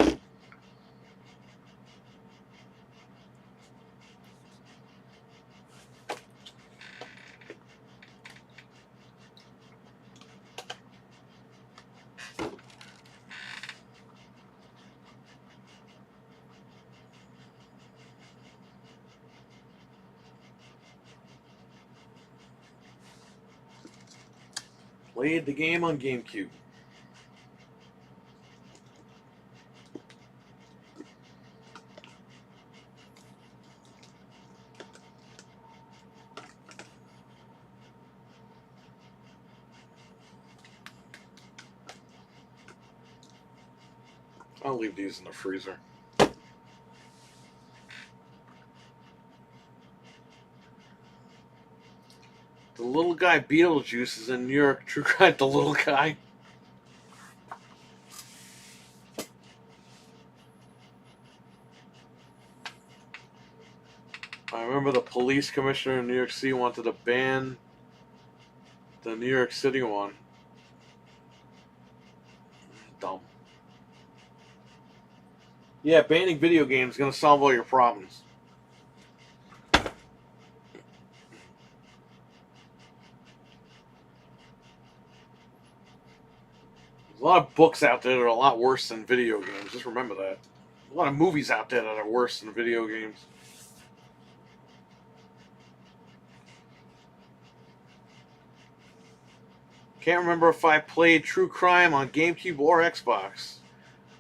Played the game on GameCube. I'll leave these in the freezer. The little guy Beetlejuice is in New York. True Crime, the little guy. I remember the police commissioner in New York City wanted to ban the New York City one. Dumb. Yeah, banning video games is going to solve all your problems. There's a lot of books out there that are a lot worse than video games. Just remember that. A lot of movies out there that are worse than video games. Can't remember if I played True Crime on GameCube or Xbox.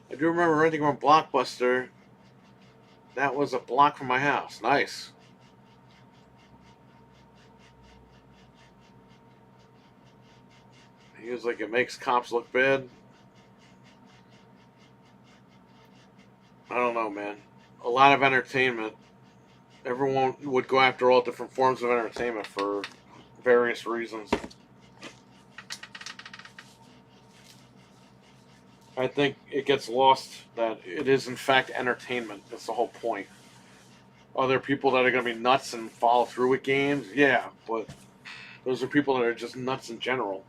I do remember renting from Blockbuster. That was a block from my house. Nice. He was like, it makes cops look bad. I don't know, man. A lot of entertainment. Everyone would go after all different forms of entertainment for various reasons. I think it gets lost that it is in fact entertainment. That's the whole point. Are there people that are going to be nuts and follow through with games? Yeah, but those are people that are just nuts in general.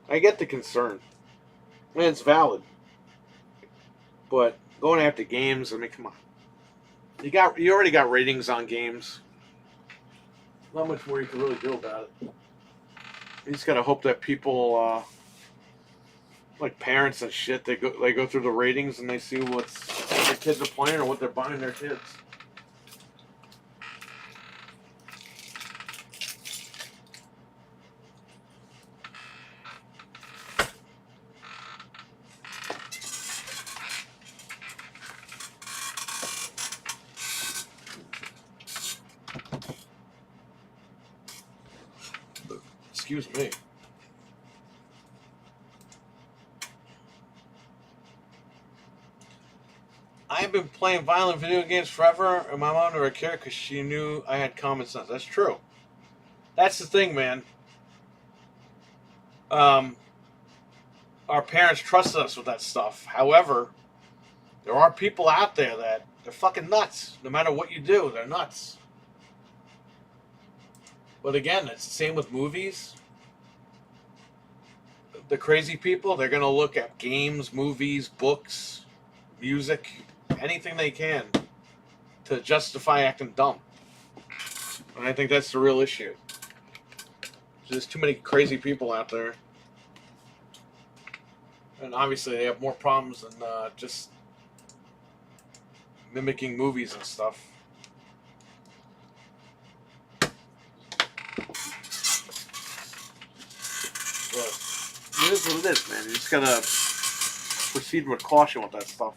I get the concern, and it's valid. But going after games, I mean, come on. You already got ratings on games. Not much more you can really do about it. You just gotta hope that people, like parents and shit, they go through the ratings and they see what their kids are playing or what they're buying their kids. Excuse me. I've been playing violent video games forever, and my mom never cared because she knew I had common sense. That's true. That's the thing, man. Um, our parents trusted us with that stuff. However, there are people out there that they're fucking nuts. No matter what you do, they're nuts. But again, it's the same with movies. The crazy people, they're going to look at games, movies, books, music, anything they can to justify acting dumb. And I think that's the real issue. There's too many crazy people out there. And obviously they have more problems than just mimicking movies and stuff. But it is what it is, man. You just gotta proceed with caution with that stuff.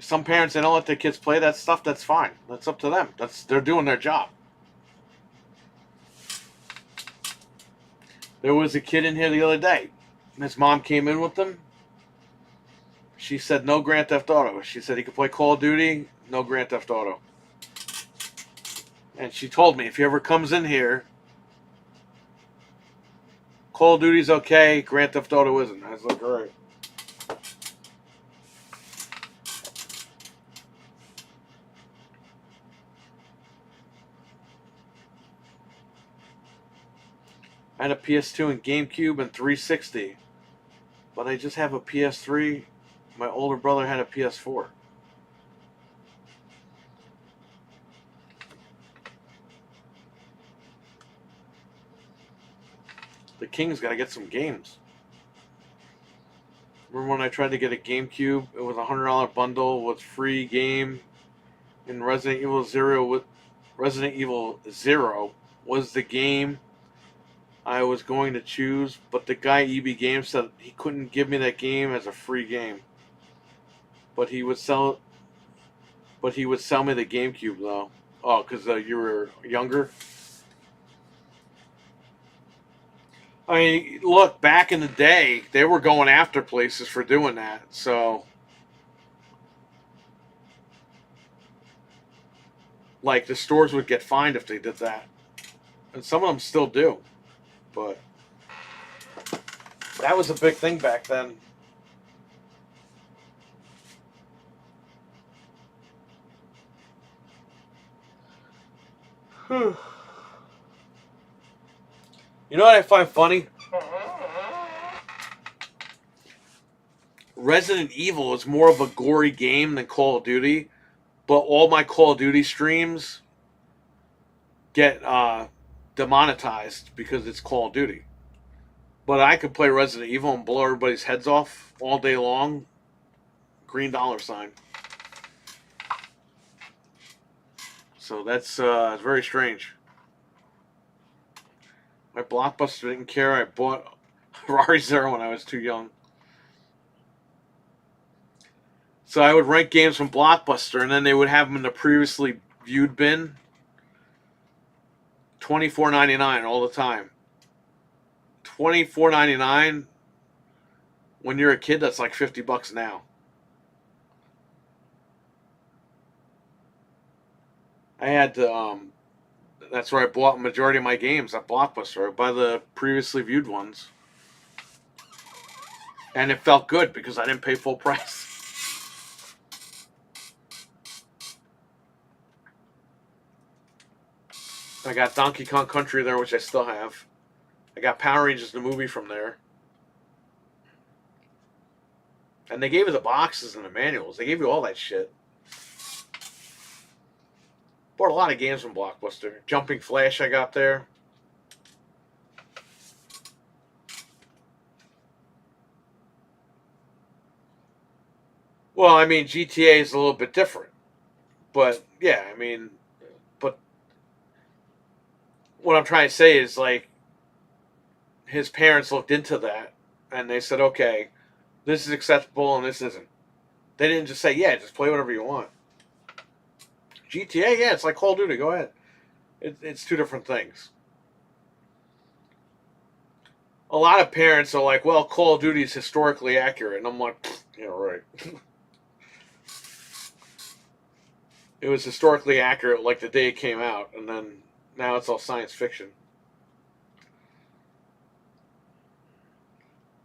Some parents, they don't let their kids play that stuff. That's fine. That's up to them. They're doing their job. There was a kid in here the other day. His mom came in with him. She said no Grand Theft Auto. She said he could play Call of Duty, no Grand Theft Auto. And she told me if he ever comes in here, Call of Duty's okay, Grand Theft Auto isn't. I was like, all right. I had a PS2 and GameCube and 360, but I just have a PS3. My older brother had a PS4. The King's got to get some games. Remember when I tried to get a GameCube? It was a $100 bundle with free game, and Resident Evil Zero was the game I was going to choose, but the guy EB Games said he couldn't give me that game as a free game. But he would sell me the GameCube though. Oh, because you were younger. I mean, look, back in the day, they were going after places for doing that. So, like, the stores would get fined if they did that. And some of them still do. But that was a big thing back then. You know what I find funny? Resident Evil is more of a gory game than Call of Duty, but all my Call of Duty streams get demonetized because it's Call of Duty. But I could play Resident Evil and blow everybody's heads off all day long. Green $sign. So that's very strange. My Blockbuster didn't care. I bought Ferrari Zero when I was too young. So I would rent games from Blockbuster, and then they would have them in the previously viewed bin. $24.99 all the time. $24.99. When you're a kid, that's like $50 now. I had to That's where I bought a majority of my games at Blockbuster. I buy the previously viewed ones. And it felt good because I didn't pay full price. I got Donkey Kong Country there, which I still have. I got Power Rangers, the movie, from there. And they gave you the boxes and the manuals. They gave you all that shit. Bought a lot of games from Blockbuster. Jumping Flash I got there. Well, I mean, GTA is a little bit different. But, yeah, I mean, but what I'm trying to say is, like, his parents looked into that and they said, okay, this is acceptable and this isn't. They didn't just say, yeah, just play whatever you want. GTA, yeah, it's like Call of Duty. Go ahead. It's two different things. A lot of parents are like, well, Call of Duty is historically accurate. And I'm like, yeah, right. It was historically accurate like the day it came out. And then now it's all science fiction.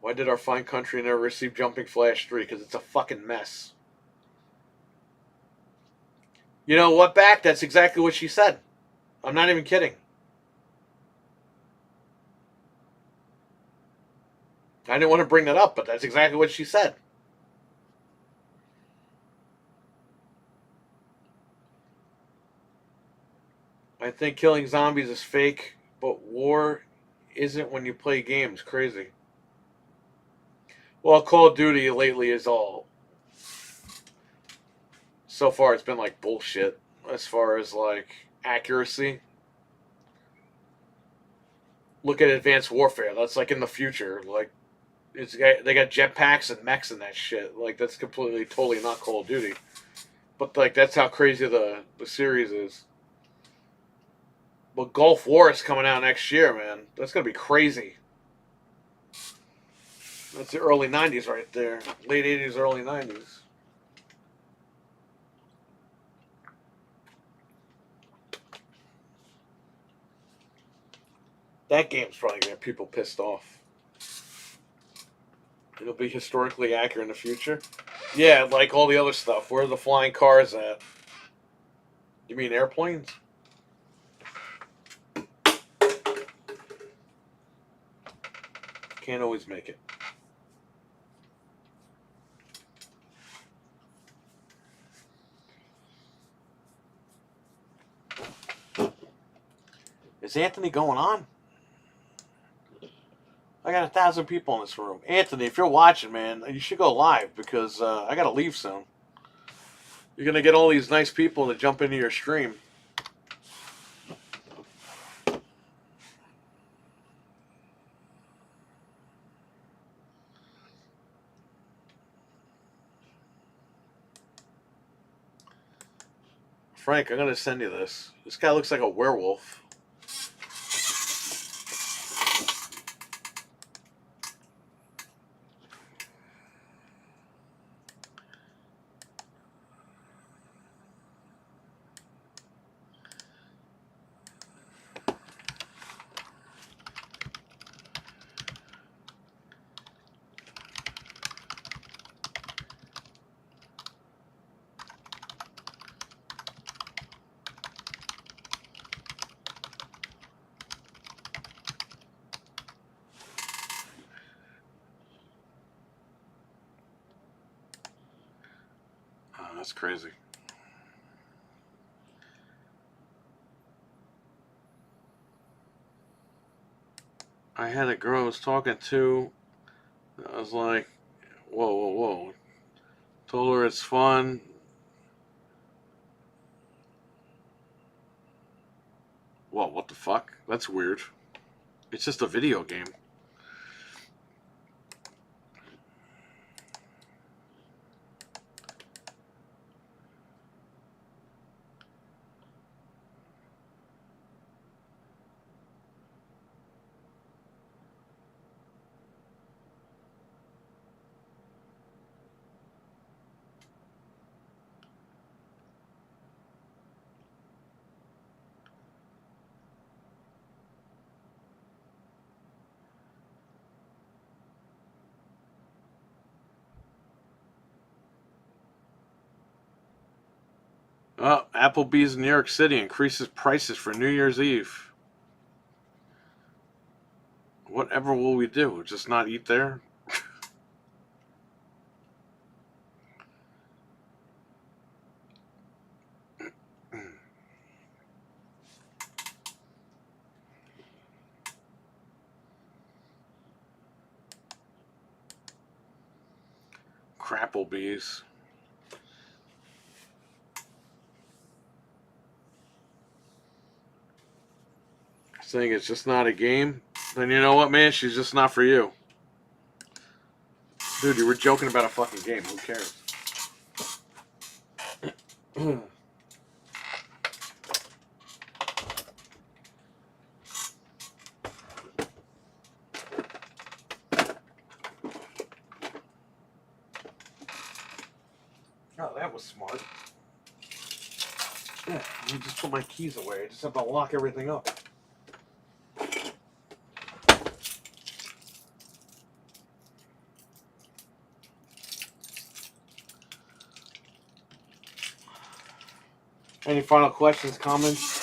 Why did our fine country never receive Jumping Flash 3? Because it's a fucking mess. You know what, back? That's exactly what she said. I'm not even kidding. I didn't want to bring that up, but that's exactly what she said. I think killing zombies is fake, but war isn't when you play games. Crazy. Well, Call of Duty lately is all. So far, it's been like bullshit as far as like accuracy. Look at Advanced Warfare. That's like in the future. Like, they got jetpacks and mechs and that shit. Like, that's completely, totally not Call of Duty. But like, that's how crazy the series is. But Gulf War is coming out next year, man. That's gonna be crazy. That's the early '90s right there. Late '80s, early '90s. That game's probably gonna get people pissed off. It'll be historically accurate in the future. Yeah, like all the other stuff. Where are the flying cars at? You mean airplanes? Can't always make it. Is Anthony going on? I got 1,000 people in this room. Anthony, if you're watching, man, you should go live because I gotta leave soon. You're gonna get all these nice people to jump into your stream. Frank, I'm gonna send you this. This guy looks like a werewolf. Oh, that's crazy. I had a girl I was talking to. I was like, whoa, whoa, whoa. Told her it's fun. Well, what the fuck? That's weird. It's just a video game. Oh, Applebee's in New York City increases prices for New Year's Eve. Whatever will we do? Just not eat there? Crapplebee's. Saying it's just not a game, then you know what, man? She's just not for you. Dude, you were joking about a fucking game. Who cares? Oh, that was smart. Yeah, let me just put my keys away. I just have to lock everything up. Any final questions, comments?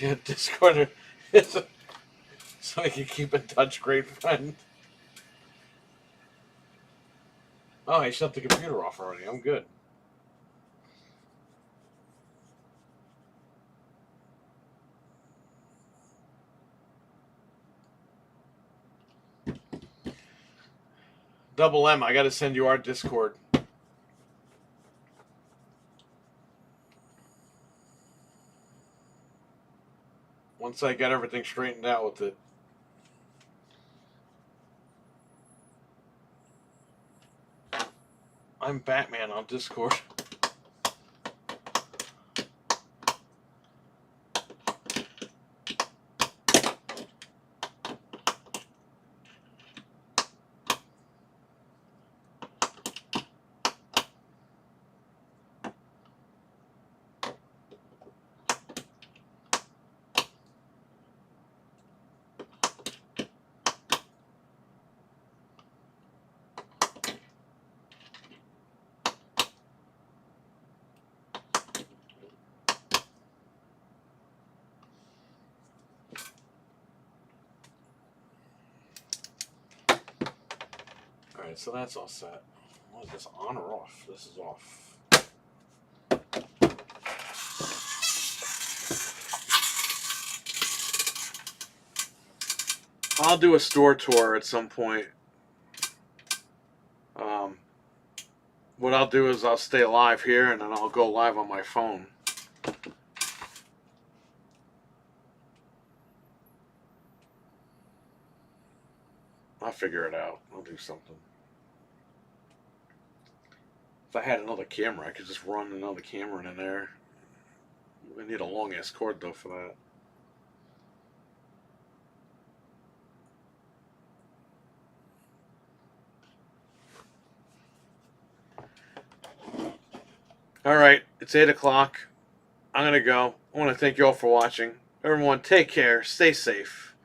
Yeah, Discord. So you can keep in touch, great friend. Oh, I shut the computer off already. I'm good. Double M, I gotta send you our Discord. Once I get everything straightened out with it. I'm Batman on Discord. Alright, so that's all set. What is this, on or off? This is off. I'll do a store tour at some point. What I'll do is I'll stay live here and then I'll go live on my phone. I'll figure it out. I'll do something. If I had another camera, I could just run another camera in there. I need a long ass cord though for that. Alright, it's 8 o'clock. I'm going to go. I want to thank you all for watching. Everyone, take care. Stay safe.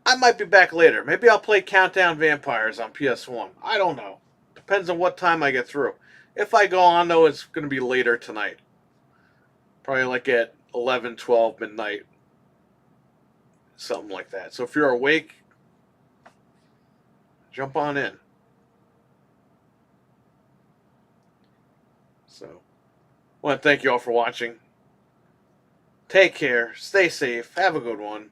I might be back later. Maybe I'll play Countdown Vampires on PS1. I don't know. Depends on what time I get through. If I go on, though, it's going to be later tonight. Probably like at 11, 12, midnight. Something like that. So if you're awake, jump on in. So, I want to thank you all for watching. Take care. Stay safe. Have a good one.